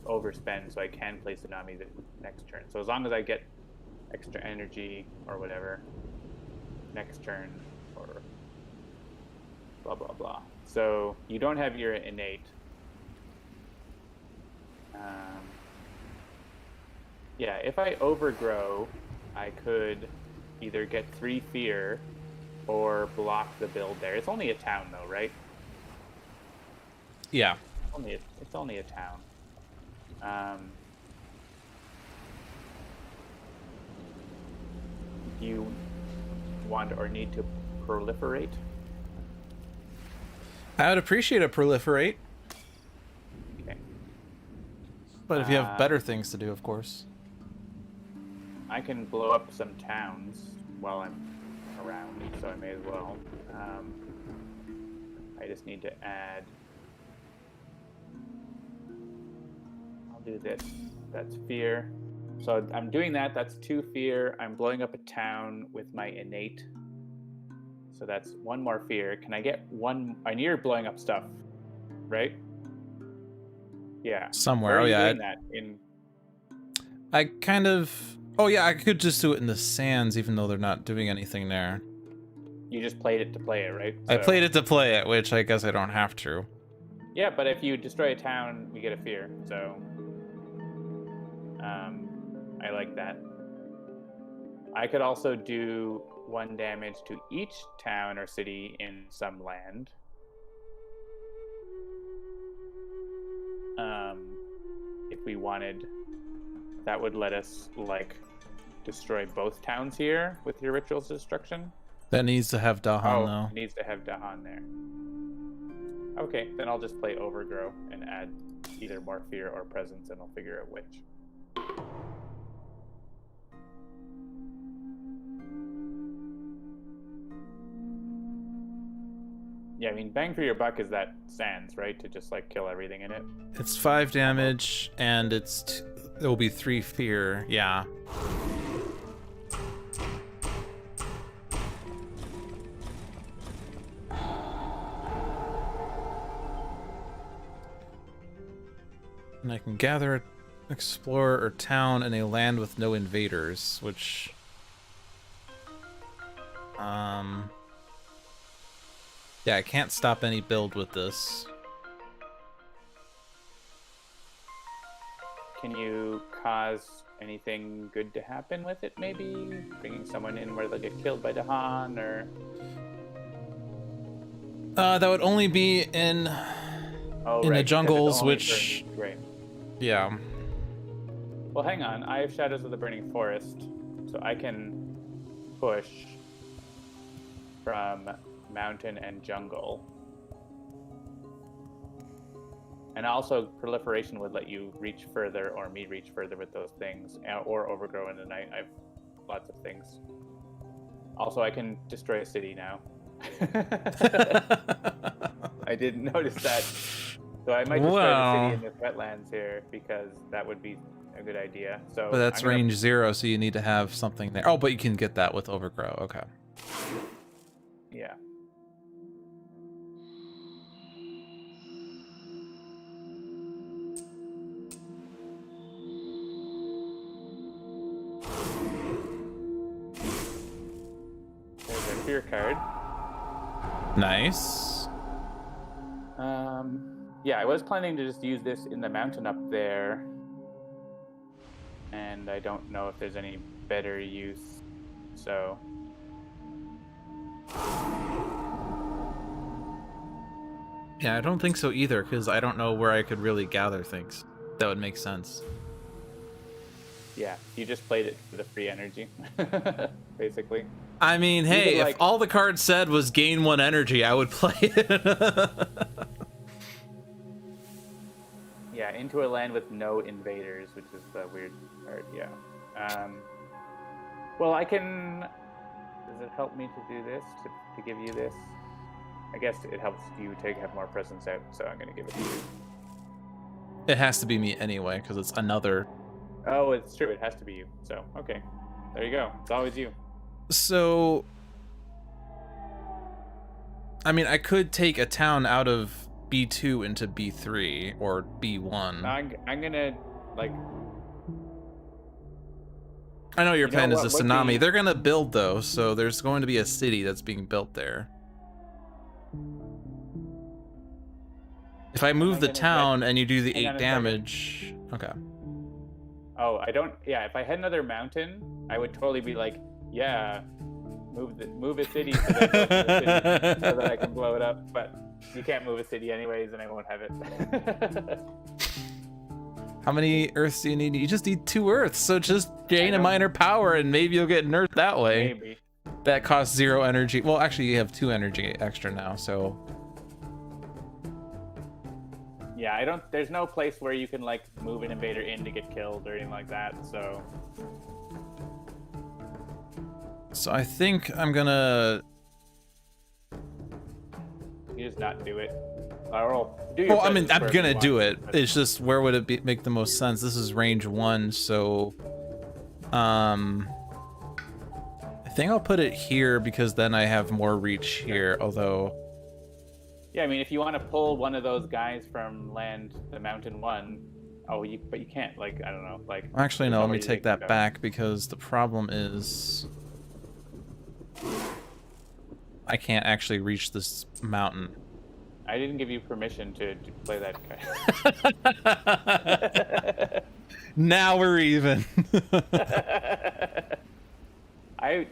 overspend so I can play Tsunami the next turn. So as long as I get extra energy or whatever next turn, or blah blah blah. So you don't have your innate. Yeah, if I overgrow, I could either get 3 fear or block the build there. It's only a town though, right? Yeah. It's only a town. Do you want or need to proliferate? I would appreciate a proliferate. Okay. But if you have better things to do, of course. I can blow up some towns while I'm around, so I may as well. I just need to add. I'll do this. That's fear. So I'm doing that. That's 2 fear. I'm blowing up a town with my innate. So that's 1 more fear. Can I get 1? I need blowing up stuff, right? Yeah. Somewhere. Where are Oh you yeah. doing that in? I kind of. Oh yeah, I could just do it in the sands, even though they're not doing anything there. You just played it to play it, right? I played it to play it, which I guess I don't have to. Yeah, but if you destroy a town, you get a fear. So, I like that. I could also do 1 damage to each town or city in some land. If we wanted, that would let us like destroy both towns here with your rituals destruction. That needs to have Dahan though. It needs to have Dahan there. Okay, then I'll just play Overgrow and add either more fear or presence, and I'll figure out which. Yeah, I mean, bang for your buck is that sands, right? To just like kill everything in it. It's 5 damage, and it will be 3 fear. Yeah. And I can gather, explorer, or town in a land with no invaders, which... Yeah, I can't stop any build with this. Can you cause anything good to happen with it, maybe? Bringing someone in where they'll get killed by Dahan, or... That would only be in the jungles, which... Great. Yeah. Well, hang on. I have Shadows of the Burning Forest, so I can push from mountain and jungle. And also, proliferation would let you reach further, or me reach further with those things, or overgrow in the night. I have lots of things. Also, I can destroy a city now. I didn't notice that. So I might destroy the city in the wetlands here, because that would be a good idea. So, but that's range 0, so you need to have something there. Oh, but you can get that with overgrow. Okay. Yeah. There's a fear card. Nice. Yeah, I was planning to just use this in the mountain up there, and I don't know if there's any better use, so... Yeah, I don't think so either, because I don't know where I could really gather things. That would make sense. Yeah, you just played it for the free energy, basically. I mean, hey, if all the card said was gain 1 energy, I would play it. Yeah, into a land with no invaders, which is the weird part, yeah. Well, I can... Does it help me to do this, to give you this? I guess it helps you to have more presence out, so I'm going to give it to you. It has to be me anyway, because it's another... Oh, it's true. It has to be you. So, okay. There you go. It's always you. So... I mean, I could take a town out of B2 into B3, or B1. I'm going to, like... I know your plan is a tsunami. They're going to build, though, so there's going to be a city that's being built there. If I move the town and you do the 8 damage... Okay. Oh, I don't... Yeah, if I had another mountain, I would totally be like, yeah, move a city so that, I build a city so that I can blow it up. But you can't move a city anyways, and I won't have it. How many Earths do you need? You just need 2 Earths, so just gain a minor power, and maybe you'll get an Earth that way. Maybe. That costs 0 energy. Well, actually, you have 2 energy extra now, so. Yeah, I don't. There's no place where you can like move an invader in to get killed or anything like that. So. So I think I'm gonna. You just not do it. Or do your Well, I mean, I'm gonna do it. But It's just where would it make the most sense? This is range 1, so. I think I'll put it here because then I have more reach here. Although. Yeah, I mean, if you want to pull one of those guys from the mountain one, but you can't. Like, I don't know. Like. Actually, no. Let me already take taken that back because the problem is. I can't actually reach this mountain. I didn't give you permission to play that guy. Now we're even.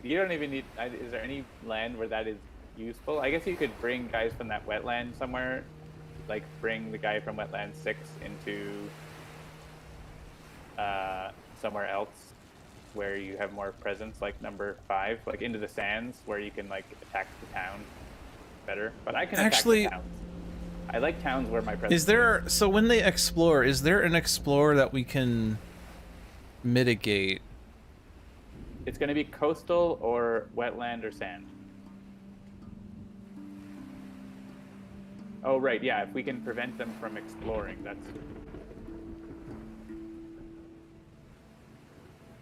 You don't even need. Is there any land where that is useful? I guess you could bring guys from that wetland somewhere, like bring the guy from wetland 6 into somewhere else where you have more presence, like number 5, like into the sands where you can like attack the town better. But I can actually attack the towns. I like towns where my presence is there. So when they explore, is there an explorer that we can mitigate? It's going to be coastal or wetland or sand. Oh, right, yeah, if we can prevent them from exploring, that's...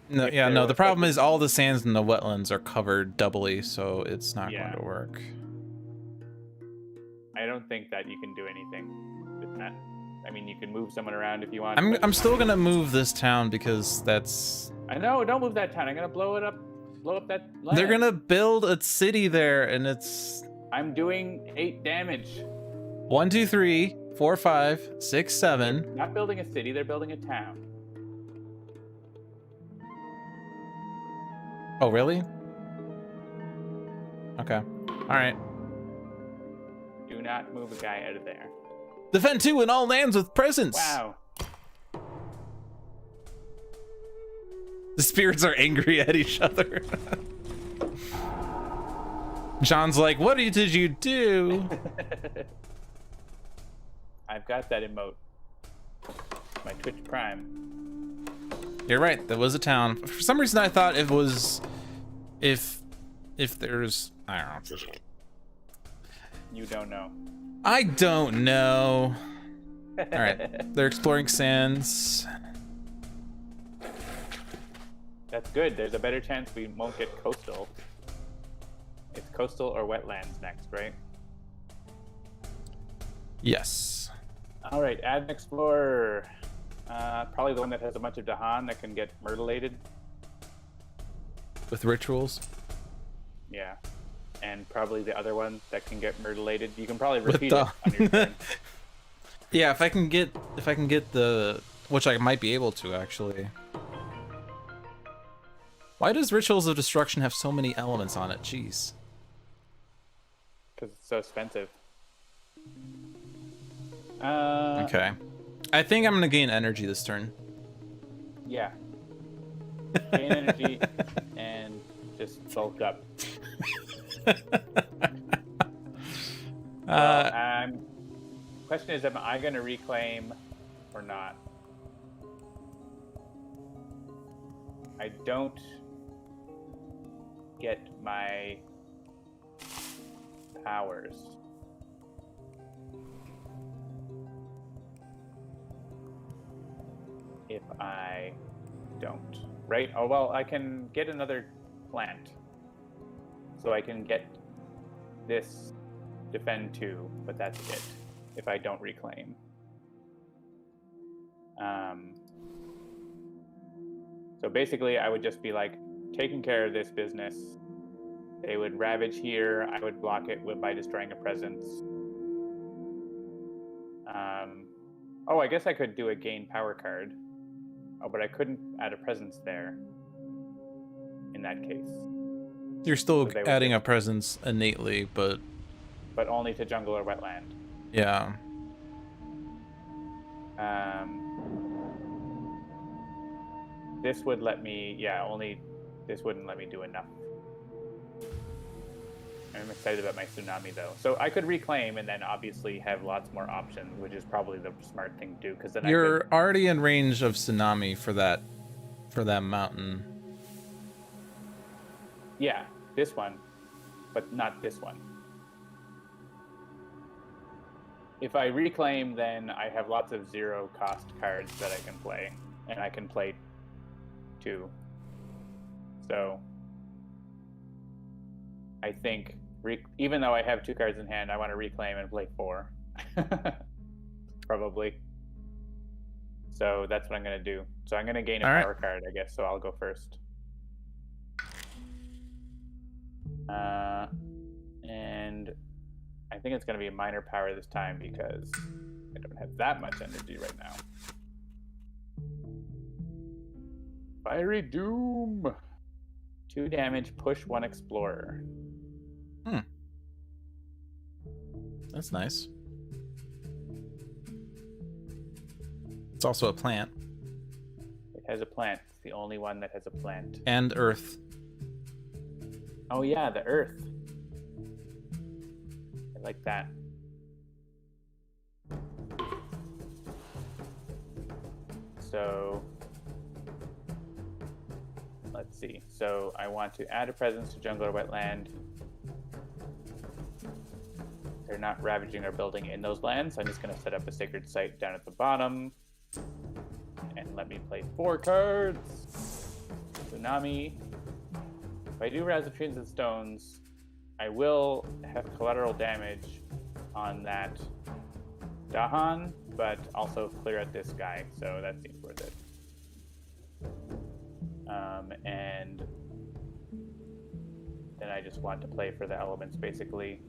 No, yeah, no, the problem is all the sands and the wetlands are covered doubly, so it's not going to work. I don't think that you can do anything with that. I mean, you can move someone around if you want. I'm still going to move this town because that's... I know, don't move that town. I'm going to blow it up. Blow up that land. They're going to build a city there, and it's... I'm doing 8 damage. 1, 2, 3, 4, 5, 6, 7. They're not building a city, they're building a town. Oh, really? Okay. Alright. Do not move a guy out of there. Defend 2 in all lands with presence! Wow. The spirits are angry at each other. John's like, what did you do? I've got that emote. My Twitch Prime. You're right, that was a town. For some reason I thought it was if there's I don't know. You don't know. I don't know. Alright. They're exploring sands. That's good. There's a better chance we won't get coastal. It's coastal or wetlands next, right? Yes. All right, add an explorer. Probably the one that has a bunch of Dahan that can get myrtleated. With rituals? Yeah. And probably the other one that can get myrtleated. You can probably repeat the... it on your turn. Yeah, if I can get the, which I might be able to actually. Why does Rituals of Destruction have so many elements on it? Jeez. Because it's so expensive. Okay. I think I'm gonna gain energy this turn. Yeah. Gain energy and just bulk up. Question is, am I going to reclaim or not? I don't get my powers. If I don't, right? Oh, well, I can get another plant. So I can get this defend 2, but that's it if I don't reclaim. So basically I would just be like taking care of this business. They would ravage here. I would block it by destroying a presence. Oh, I guess I could do a gain power card. Oh, but I couldn't add a presence there in that case. You're still So they would adding get- a presence innately, but but only to jungle or wetland. yeah. This would let me, this wouldn't let me do enough. I'm excited about my tsunami though. So I could reclaim and then obviously have lots more options, which is probably the smart thing to do. Because then You're already in range of tsunami for that mountain. Yeah, this one, but not this one. If I reclaim, then I have lots of 0 cost cards that I can play, and I can play 2. So I think, even though I have 2 cards in hand, I want to reclaim and play 4. Probably. So that's what I'm going to do. So I'm going to gain a power card, I guess, so I'll go first. And I think it's going to be a minor power this time because I don't have that much energy right now. Fiery Doom! 2 damage, push 1 explorer. That's nice. It's also a plant. It has a plant. It's the only one that has a plant. And earth. Oh yeah, the earth. I like that. So let's see. So I want to add a presence to jungle or wetland. They're not ravaging or building in those lands. I'm just going to set up a sacred site down at the bottom. And let me play 4 cards. Tsunami. If I do Rouse the Trees and Stones, I will have collateral damage on that Dahan, but also clear out this guy, so that seems worth it. And then I just want to play for the elements, basically.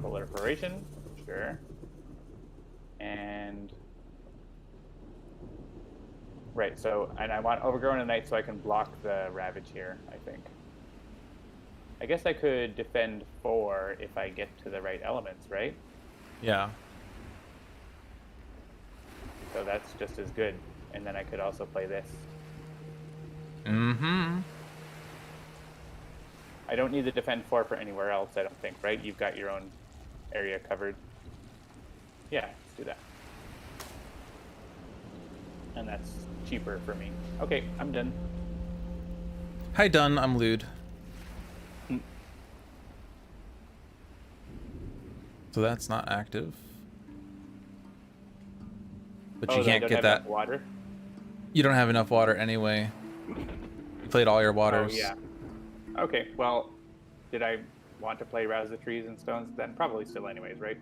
Proliferation, sure. And right, so, and I want Overgrown Ignite so I can block the Ravage here, I think. I guess I could defend 4 if I get to the right elements, right? Yeah. So that's just as good. And then I could also play this. Mm-hmm. I don't need to defend 4 for anywhere else, I don't think, right? You've got your own area covered. Yeah, let's do that. And that's cheaper for me. Okay, I'm done. Hi, done. I'm Lude. So that's not active. But you can't get that. Water? You don't have enough water anyway. You played all your waters. Oh, yeah. Okay, well, did I want to play Rouse the Trees and Stones? Then probably still anyways, right?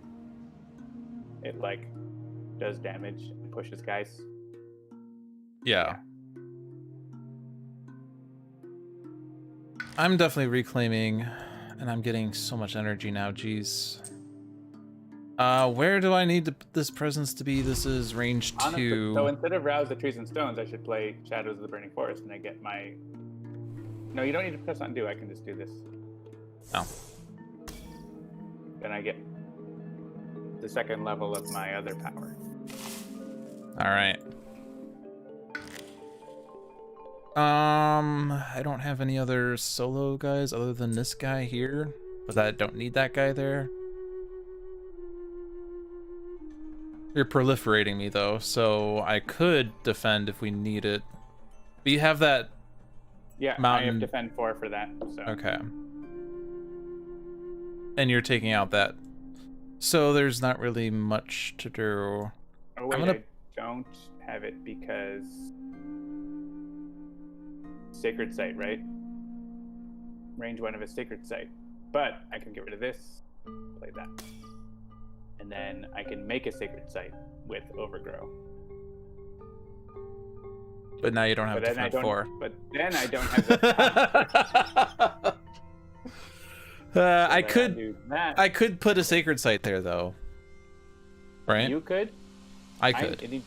It, like, does damage and pushes guys. Yeah. I'm definitely reclaiming, and I'm getting so much energy now, jeez. Where do I need this presence to be? This is range 2. Honestly, so instead of Rouse the Trees and Stones, I should play Shadows of the Burning Forest, and I get my... No, you don't need to press undo, I can just do this. Oh. Then I get the 2nd level of my other power. Alright. I don't have any other solo guys other than this guy here, but I don't need that guy there. You're proliferating me though, so I could defend if we need it. But you have that mountain. I have defend 4 for that. So. Okay. And you're taking out that. So there's not really much to do. Oh wait, I don't have it because Sacred Site, right? Range 1 of a Sacred Site. But I can get rid of this, play that. And then I can make a Sacred Site with Overgrow. But now you don't have defend 4. But then I don't have the I could put a Sacred Site there though. Right? You could? I could. You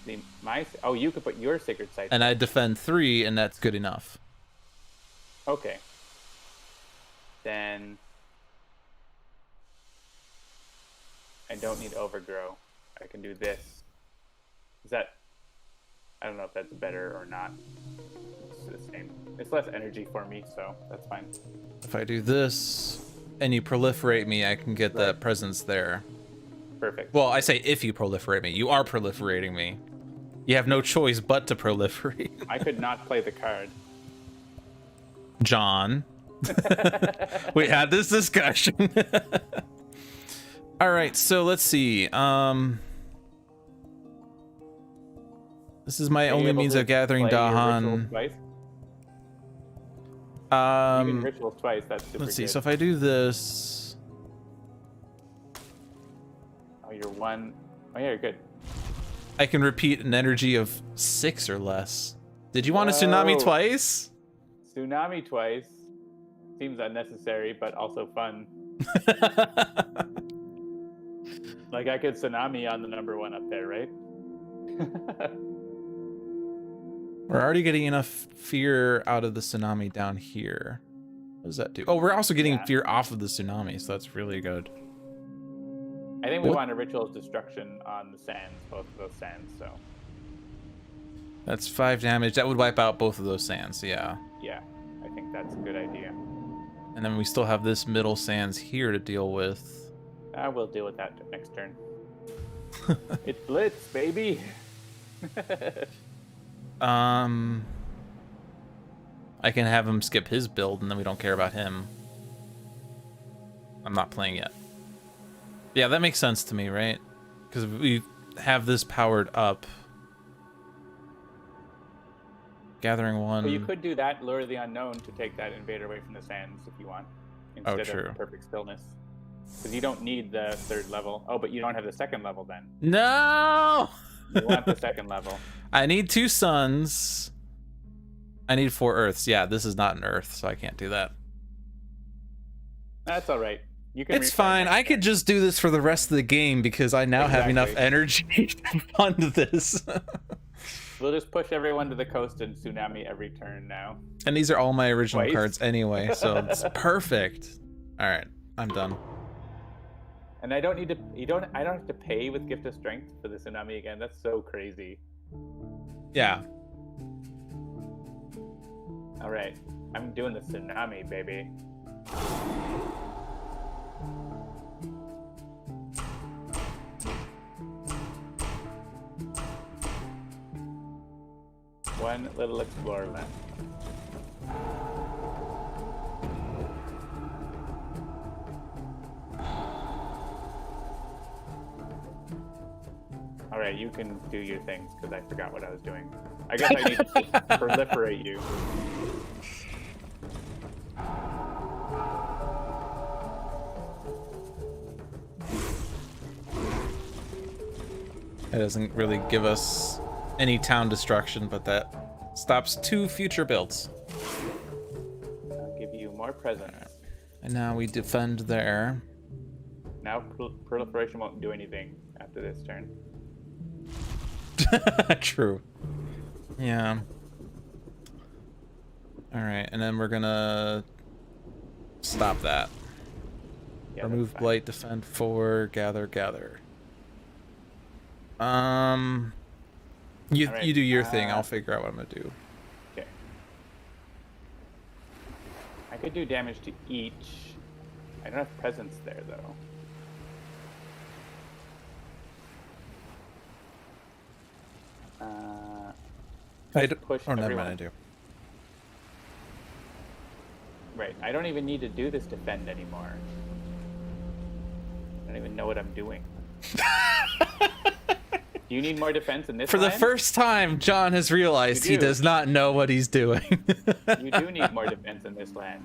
could put your Sacred Site and I defend 3 and that's good enough. Okay. Then I don't need overgrow. I can do this. Is that... I don't know if that's better or not. It's the same. It's less energy for me, so that's fine. If I do this and you proliferate me, I can get that presence there. Perfect. Well, I say if you proliferate me. You are proliferating me. You have no choice but to proliferate. I could not play the card. John. We had this discussion. All right, so let's see. This is my only means of gathering Dahan. You can rituals twice. That's super Let's see. good. So if I do this, Oh, you're one. Oh, yeah, you're good. I can repeat an energy of 6 or less. Did you want a tsunami Whoa. twice? Tsunami twice. Seems unnecessary, but also fun. Like, I could tsunami on the number 1 up there, right? We're already getting enough fear out of the tsunami down here. What does that do? Oh, we're also getting fear off of the tsunami, so that's really good. I think we want a ritual's destruction on the sands, both of those sands, so. That's 5 damage. That would wipe out both of those sands, yeah. Yeah, I think that's a good idea. And then we still have this middle sands here to deal with. We'll deal with that next turn. It's Blitz, baby! I can have him skip his build, and then we don't care about him. I'm not playing yet. Yeah, that makes sense to me, right? Because we have this powered up. Gathering 1. Well, you could do that, Lure the Unknown, to take that invader away from the sands if you want. Instead of Perfect Stillness. Because you don't need the 3rd level. Oh, but you don't have the 2nd level then. No! You want the 2nd level. I need 2 suns. I need 4 earths. Yeah, this is not an earth, so I can't do that. That's all right. You can. It's fine. I could just do this for the rest of the game because I now have enough energy to fund this. We'll just push everyone to the coast and tsunami every turn now. And these are all my original cards anyway, so it's perfect. All right, I'm done. And I don't need to. I don't have to pay with Gift of Strength for the tsunami again. That's so crazy. Yeah. All right, I'm doing the tsunami, baby. One little explorer left. All right, you can do your things because I forgot what I was doing. I guess I need to proliferate you. It doesn't really give us any town destruction, but that stops 2 future builds. I'll give you more presents. And now we defend there. Now proliferation won't do anything after this turn. True. Yeah. All right, and then we're gonna stop that. Yeah, remove blight, defend 4, gather. You right, you do your thing. I'll figure out what I'm gonna do. Okay. I could do damage to each. I don't have presence there though. Push never everyone. mind, I do. Right. I don't even need to do this defend anymore. I don't even know what I'm doing. Do you need more defense in this For the land? first time, John has realized he does not know what he's doing. You do need more defense in this land.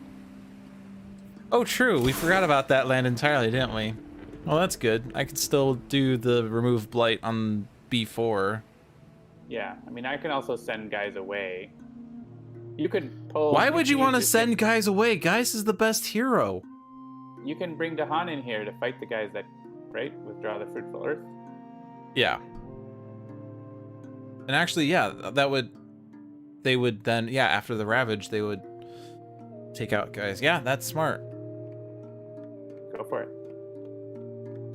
Oh, true. We forgot about that land entirely, didn't we? Well, that's good. I could still do the remove blight on B4. Yeah. I mean, I can also send guys away. You could pull... Why would you want to send guys away? Guys is the best hero. You can bring Dahan in here to fight the guys that... Right? Withdraw the Fruitful Earth. Yeah. And actually, yeah, that would... They would then... Yeah, after the Ravage, they would take out guys. Yeah, that's smart. for it.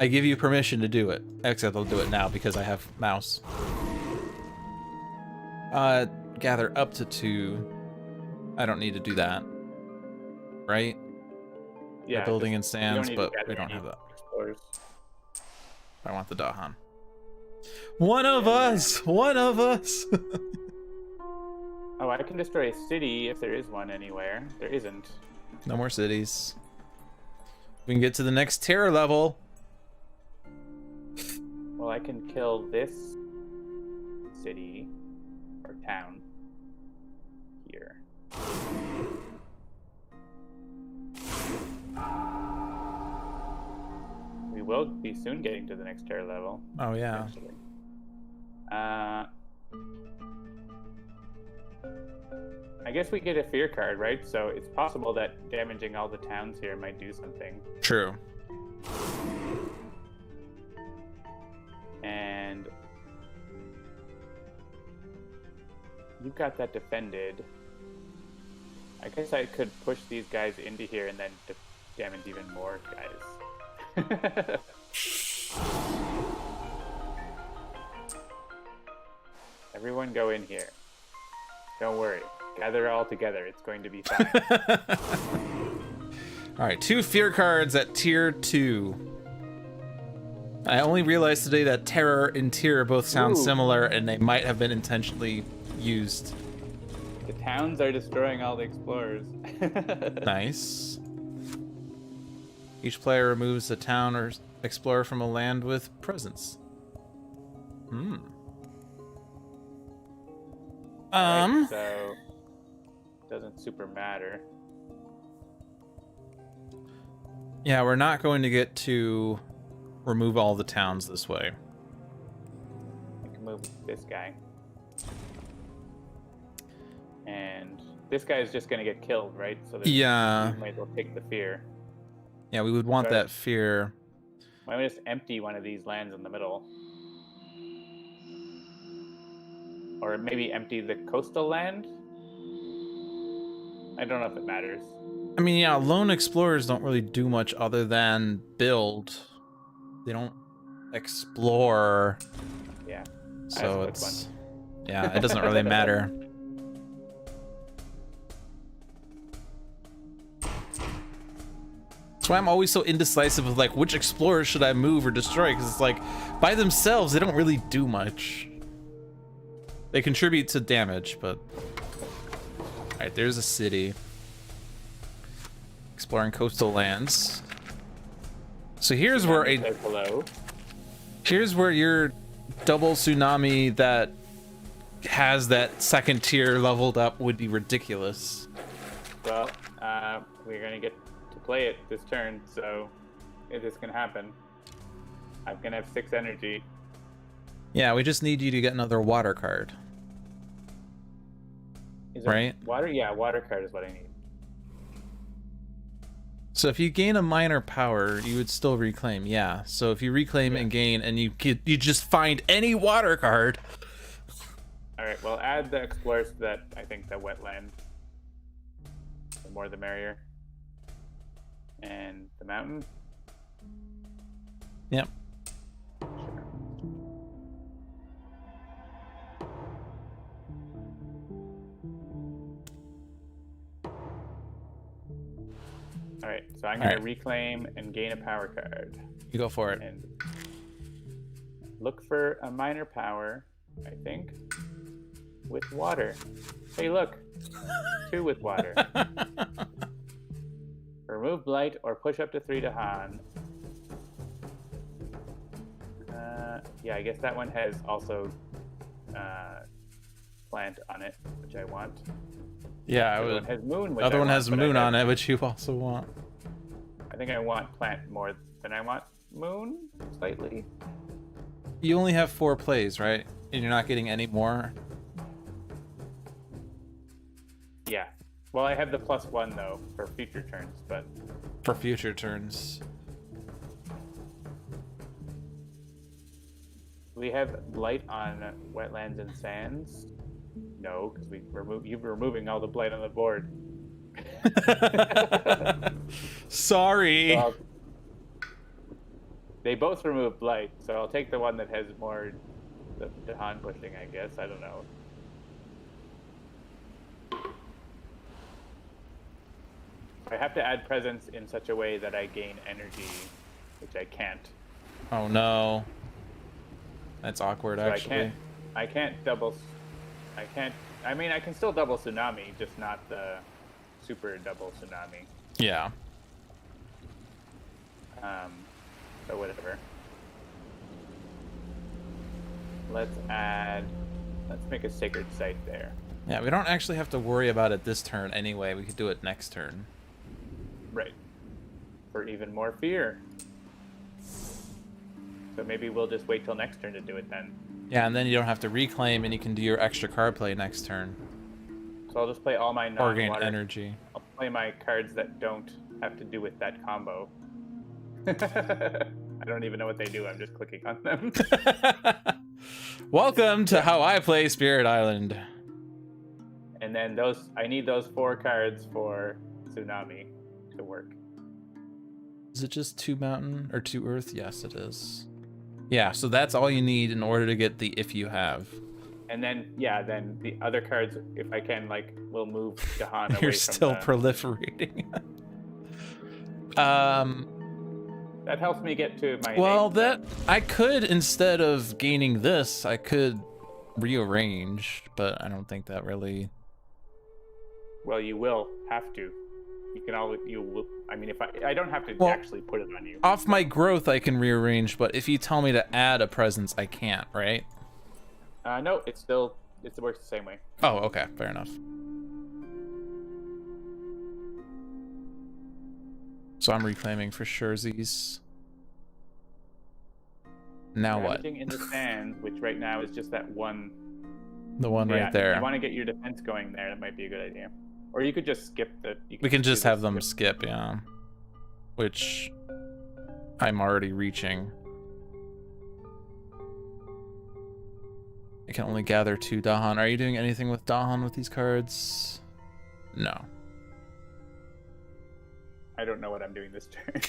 I give you permission to do it. Except I'll do it now because I have mouse. Gather up to 2. I don't need to do that. Right? Yeah. We're building in you don't sands, need to but gather we don't any have that. explorers. I want the Dahan. One of us! One of us! Oh, I can destroy a city if there is one anywhere. There isn't. No more cities. We can get to the next terror level. Well, I can kill this city or town here. We will be soon getting to the next terror level. Oh, yeah. Actually. I guess we get a fear card, right? So it's possible that damaging all the towns here might do something. True. And you've got that defended. I guess I could push these guys into here and then damage even more guys. Everyone go in here. Don't worry. Gather all together. It's going to be fine. All right, 2 fear cards at tier 2. I only realized today that terror and tier both sound similar, and they might have been intentionally used. The towns are destroying all the explorers. Nice. Each player removes a town or explorer from a land with presence. Right, so doesn't super matter. Yeah, we're not going to get to remove all the towns this way. I can move this guy. And this guy is just going to get killed, right? So yeah. We might as well take the fear. Yeah, we would want that fear. Why don't we just empty one of these lands in the middle? Or maybe empty the coastal land? I don't know if it matters. I mean, yeah, lone explorers don't really do much other than build. They don't explore. Yeah. So it's... Yeah, it doesn't really matter. That's why I'm always so indecisive of like which explorers should I move or destroy, because it's like by themselves they don't really do much. They contribute to damage, but alright, there's a city. Exploring coastal lands. So here's where here's where your double tsunami that has that second tier leveled up would be ridiculous. Well, we're gonna get to play it this turn, so if this can happen, I'm gonna have 6 energy. Yeah, we just need you to get another water card. Is it right? Water? Yeah, water card is what I need. So if you gain a minor power, you would still reclaim. Yeah. So if you reclaim and gain, and you just find any water card. All right. Well, add the explorers to that. I think the wetland. The more, the merrier. And the mountain. Yep. Sure. All right, so I'm going to reclaim and gain a power card. You go for it. And look for a minor power, I think, with water. Hey, look, 2 with water. Remove blight or push up to 3 to Han. Yeah, I guess that one has also plant on it, which I want. Yeah, the other one has moon. Other one has moon on it, which you also want. I think I want plant more than I want moon, slightly. You only have 4 plays, right? And you're not getting any more? Yeah. Well, I have the +1 though for future turns, but for future turns. We have blight on wetlands and sands. No, because you're removing all the blight on the board. Sorry. They both remove blight, so I'll take the one that has more the Dahan pushing, I guess. I don't know. I have to add presence in such a way that I gain energy, which I can't. Oh no. That's awkward, So actually. I can't double. I can't. I mean, I can still double tsunami, just not the super double tsunami. Yeah. So whatever. Let's make a sacred site there. Yeah, we don't actually have to worry about it this turn anyway. We could do it next turn. Right. For even more fear. So maybe we'll just wait till next turn to do it then. Yeah, and then you don't have to reclaim, and you can do your extra card play next turn. So I'll just play all my Or gain non-water. energy. I'll play my cards that don't have to do with that combo. I don't even know what they do. I'm just clicking on them. Welcome to how I play Spirit Island. And then I need those 4 cards for Tsunami to work. Is it just 2 mountain or 2 earth? Yes, it is. Yeah, so that's all you need in order to get the if you have. And then, yeah, then the other cards, if I can, like, will move Dahan away You're from still the... proliferating. That helps me get to my... Well, name. that I could, instead of gaining this, I could rearrange, but I don't think that really... Well, you will have to. You can always... You will... I mean, if I don't have to actually put it on you. Off my growth, I can rearrange, but if you tell me to add a presence, I can't, right? No, it works the same way. Oh, okay, fair enough. So I'm reclaiming for surezies. Now what? Ravaging in the sand, which right now is just that one. The one right there. If you want to get your defense going there, that might be a good idea. Or you could just skip the... We can just have them skip, yeah. Which I'm already reaching. I can only gather 2 Dahan. Are you doing anything with Dahan with these cards? No. I don't know what I'm doing this turn.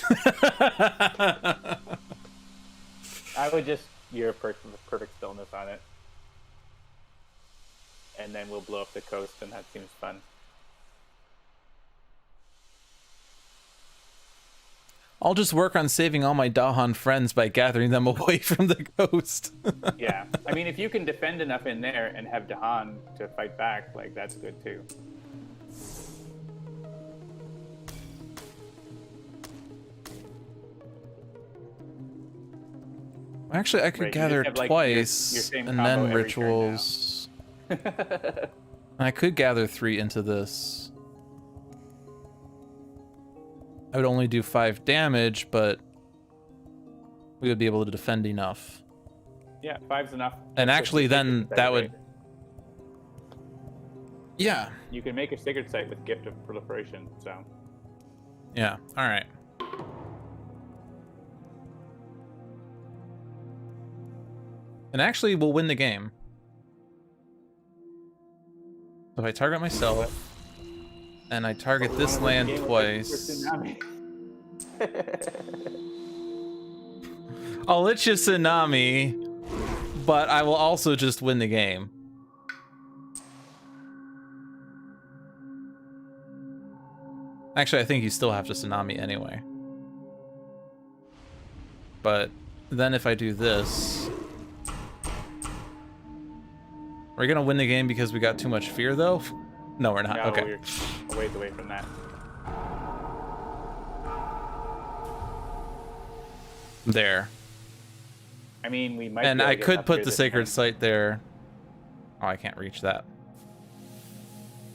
I would just year perfect stillness on it. And then we'll blow up the coast, and that seems fun. I'll just work on saving all my Dahan friends by gathering them away from the coast. Yeah. I mean, if you can defend enough in there and have Dahan to fight back, like, that's good too. Actually, I could gather have, like, twice your same and combo then every rituals. I could gather 3 into this. I would only do 5 damage, but we would be able to defend enough. Yeah, 5's enough. And actually, then that would... Yeah. You can make a sacred site with Gift of Proliferation, so... Yeah, alright. And actually, we'll win the game. So if I target myself, and I target this land twice... I'll let you Tsunami, but I will also just win the game. Actually, I think you still have to Tsunami anyway. But then if I do this... Are we gonna win the game because we got too much fear, though? No, we're not. No, okay. We're a ways away from that. There. I mean, we might. And be able I to get could up put here the this sacred time. site there. Oh, I can't reach that.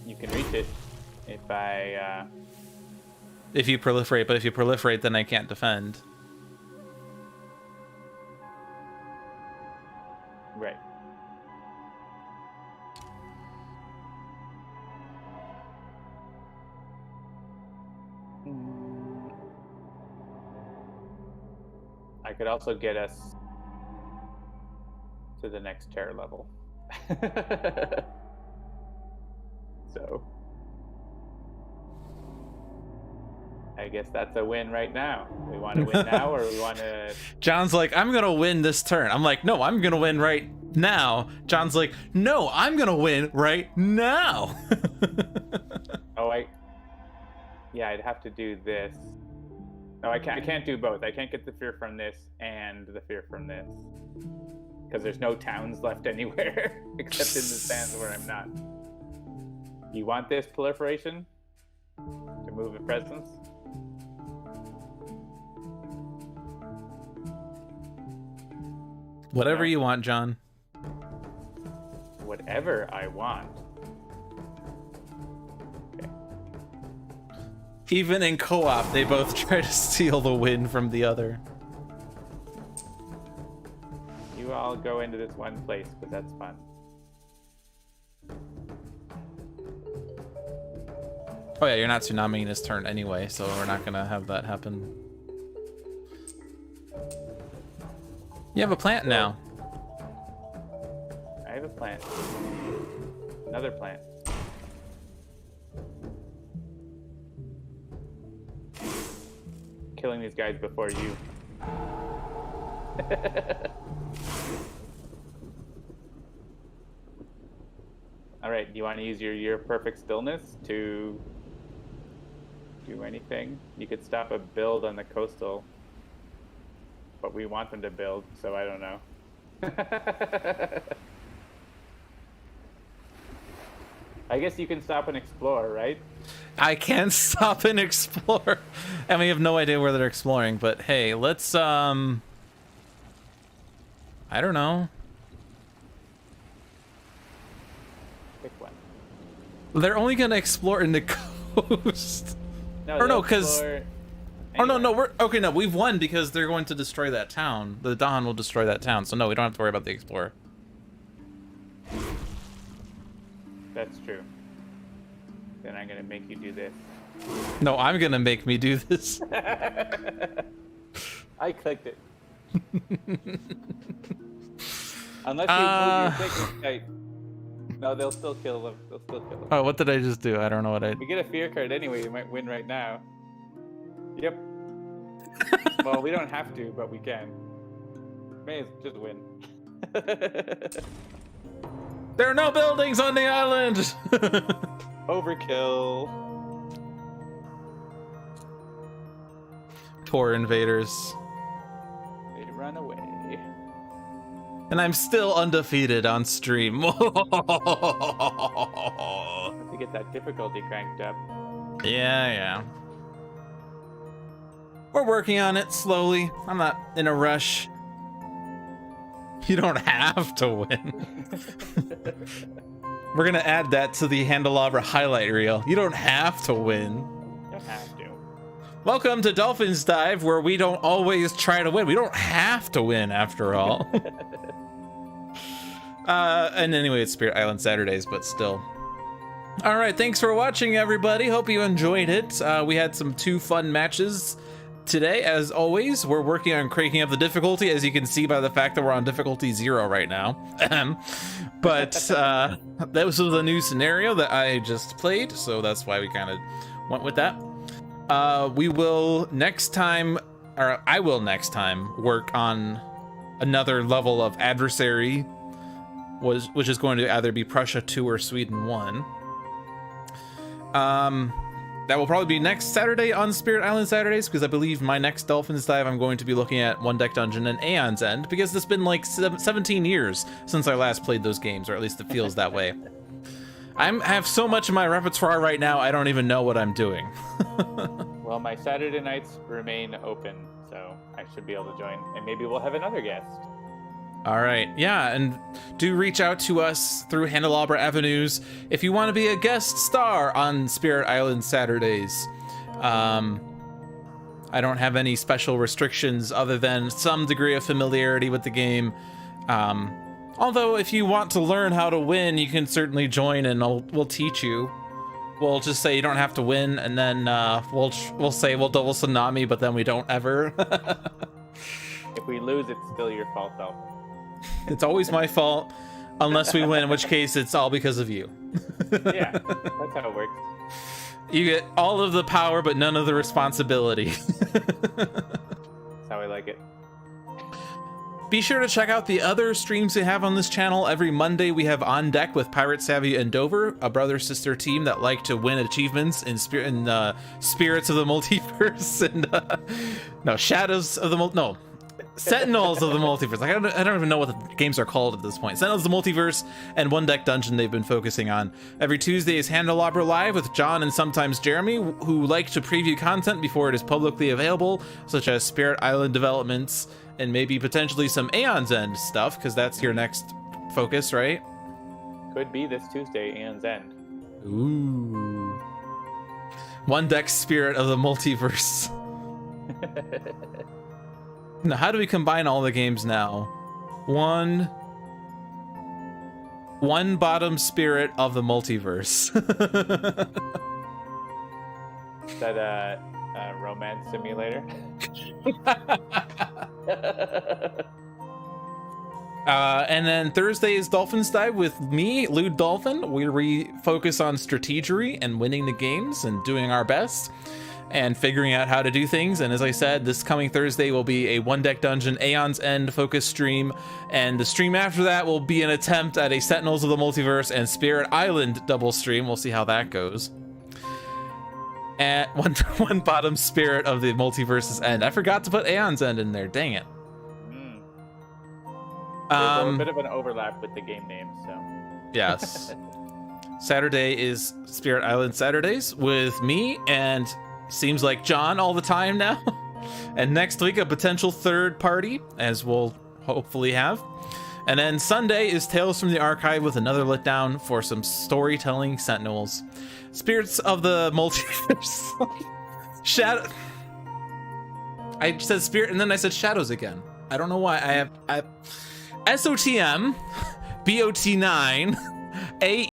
You can reach it if I. If you proliferate, but if you proliferate, then I can't defend. Right. I could also get us to the next terror level. So. I guess that's a win right now. We want to win now, or we want to... John's like, I'm gonna win this turn. I'm like, no, I'm gonna win right now. John's like, no, I'm gonna win right now. Oh, yeah, I'd have to do this. No, I can't do both. I can't get the fear from this and the fear from this. Because there's no towns left anywhere except in the sands where I'm not. You want this proliferation to move a presence? Whatever you want, John. Whatever I want. Okay. Even in co-op, they both try to steal the win from the other. You all go into this one place, because that's fun. Oh yeah, you're not tsunamiing this turn anyway, so we're not gonna have that happen. You have a plant now. I have a plant. Another plant. Killing these guys before you. All right, do you want to use your perfect stillness to do anything? You could stop a build on the coastal, but we want them to build, so I don't know. I guess you can stop and explore, right? I can stop and explore. And we have no idea where they're exploring, but hey, let's I don't know. Pick one. They're only gonna explore in the coast. No, Or no, because Oh no, we've won because they're going to destroy that town. The Dawn will destroy that town, so no, we don't have to worry about the explorer. That's true. Then I'm gonna make you do this. No, I'm gonna make me do this. I clicked it. Unless you move your thing, right? No, they'll still kill them. They'll still kill them. Oh, what did I just do? I don't know what I... We get a fear card anyway, you might win right now. Yep. Well, we don't have to, but we can. May as just win. There are no buildings on the island! Overkill. Poor invaders. They run away. And I'm still undefeated on stream. Have to get that difficulty cranked up. Yeah. We're working on it slowly. I'm not in a rush. You don't have to win. We're gonna add that to the Handelabra highlight reel. You don't have to win. You don't have to. Welcome to Dolphins Dive, where we don't always try to win. We don't have to win, after all. And anyway, it's Spirit Island Saturdays, but still. All right, thanks for watching, everybody. Hope you enjoyed it. We had two fun matches today. As always, we're working on cranking up the difficulty, as you can see by the fact that we're on difficulty 0 right now. But that was the new scenario that I just played, so that's why we kind of went with that. We will next time, or I will next time, work on another level of adversary, which is going to either be Prussia 2 or Sweden 1. That will probably be next Saturday on Spirit Island Saturdays, because I believe my next Dolphins Dive I'm going to be looking at One Deck Dungeon and Aeon's End, because it's been like 17 years since I last played those games, or at least it feels that way. I have so much in my repertoire right now, I don't even know what I'm doing. Well, my Saturday nights remain open, so I should be able to join, and maybe we'll have another guest. All right, yeah, and do reach out to us through Handelabra Avenues if you want to be a guest star on Spirit Island Saturdays. I don't have any special restrictions other than some degree of familiarity with the game. Although if you want to learn how to win, you can certainly join and we'll teach you. We'll just say you don't have to win, and then we'll say we'll double tsunami, but then we don't ever. If we lose, it's still your fault, though. It's always my fault, unless we win, in which case it's all because of you. Yeah, that's how it works. You get all of the power, but none of the responsibility. That's how I like it. Be sure to check out the other streams we have on this channel. Every Monday we have On Deck with Pirate Savvy and Dover, a brother-sister team that like to win achievements in Spirits of the Multiverse and Sentinels of the Multiverse. Like, I don't even know what the games are called at this point. Sentinels of the Multiverse and One Deck Dungeon they've been focusing on. Every Tuesday is Handelabra Live with John and sometimes Jeremy, who like to preview content before it is publicly available, such as Spirit Island developments and maybe potentially some Aeon's End stuff, because that's your next focus, right? Could be this Tuesday, Aeon's End. Ooh. One Deck Spirit of the Multiverse. Now, how do we combine all the games now? One bottom Spirit of the Multiverse. Is that a romance simulator? And then Thursday is Dolphins Dive with me, Lude Dolphin, where we focus on strategery and winning the games and doing our best and figuring out how to do things. And as I said, this coming Thursday will be a One Deck Dungeon Aeon's End focus stream, and the stream after that will be an attempt at a Sentinels of the Multiverse and Spirit Island double stream. We'll see how that goes. And one bottom Spirit of the Multiverse's End. I forgot to put Aeon's End in there. Dang it. There's a bit of an overlap with the game name, so. Yes. Saturday is Spirit Island Saturdays with me and seems like John all the time now. And next week, a potential third party, as we'll hopefully have. And then Sunday is Tales from the Archive with another letdown for some storytelling sentinels. Spirits of the Multiverse. Shadow. I said Spirit and then I said Shadows again. I don't know why. I have SOTM, BOT9,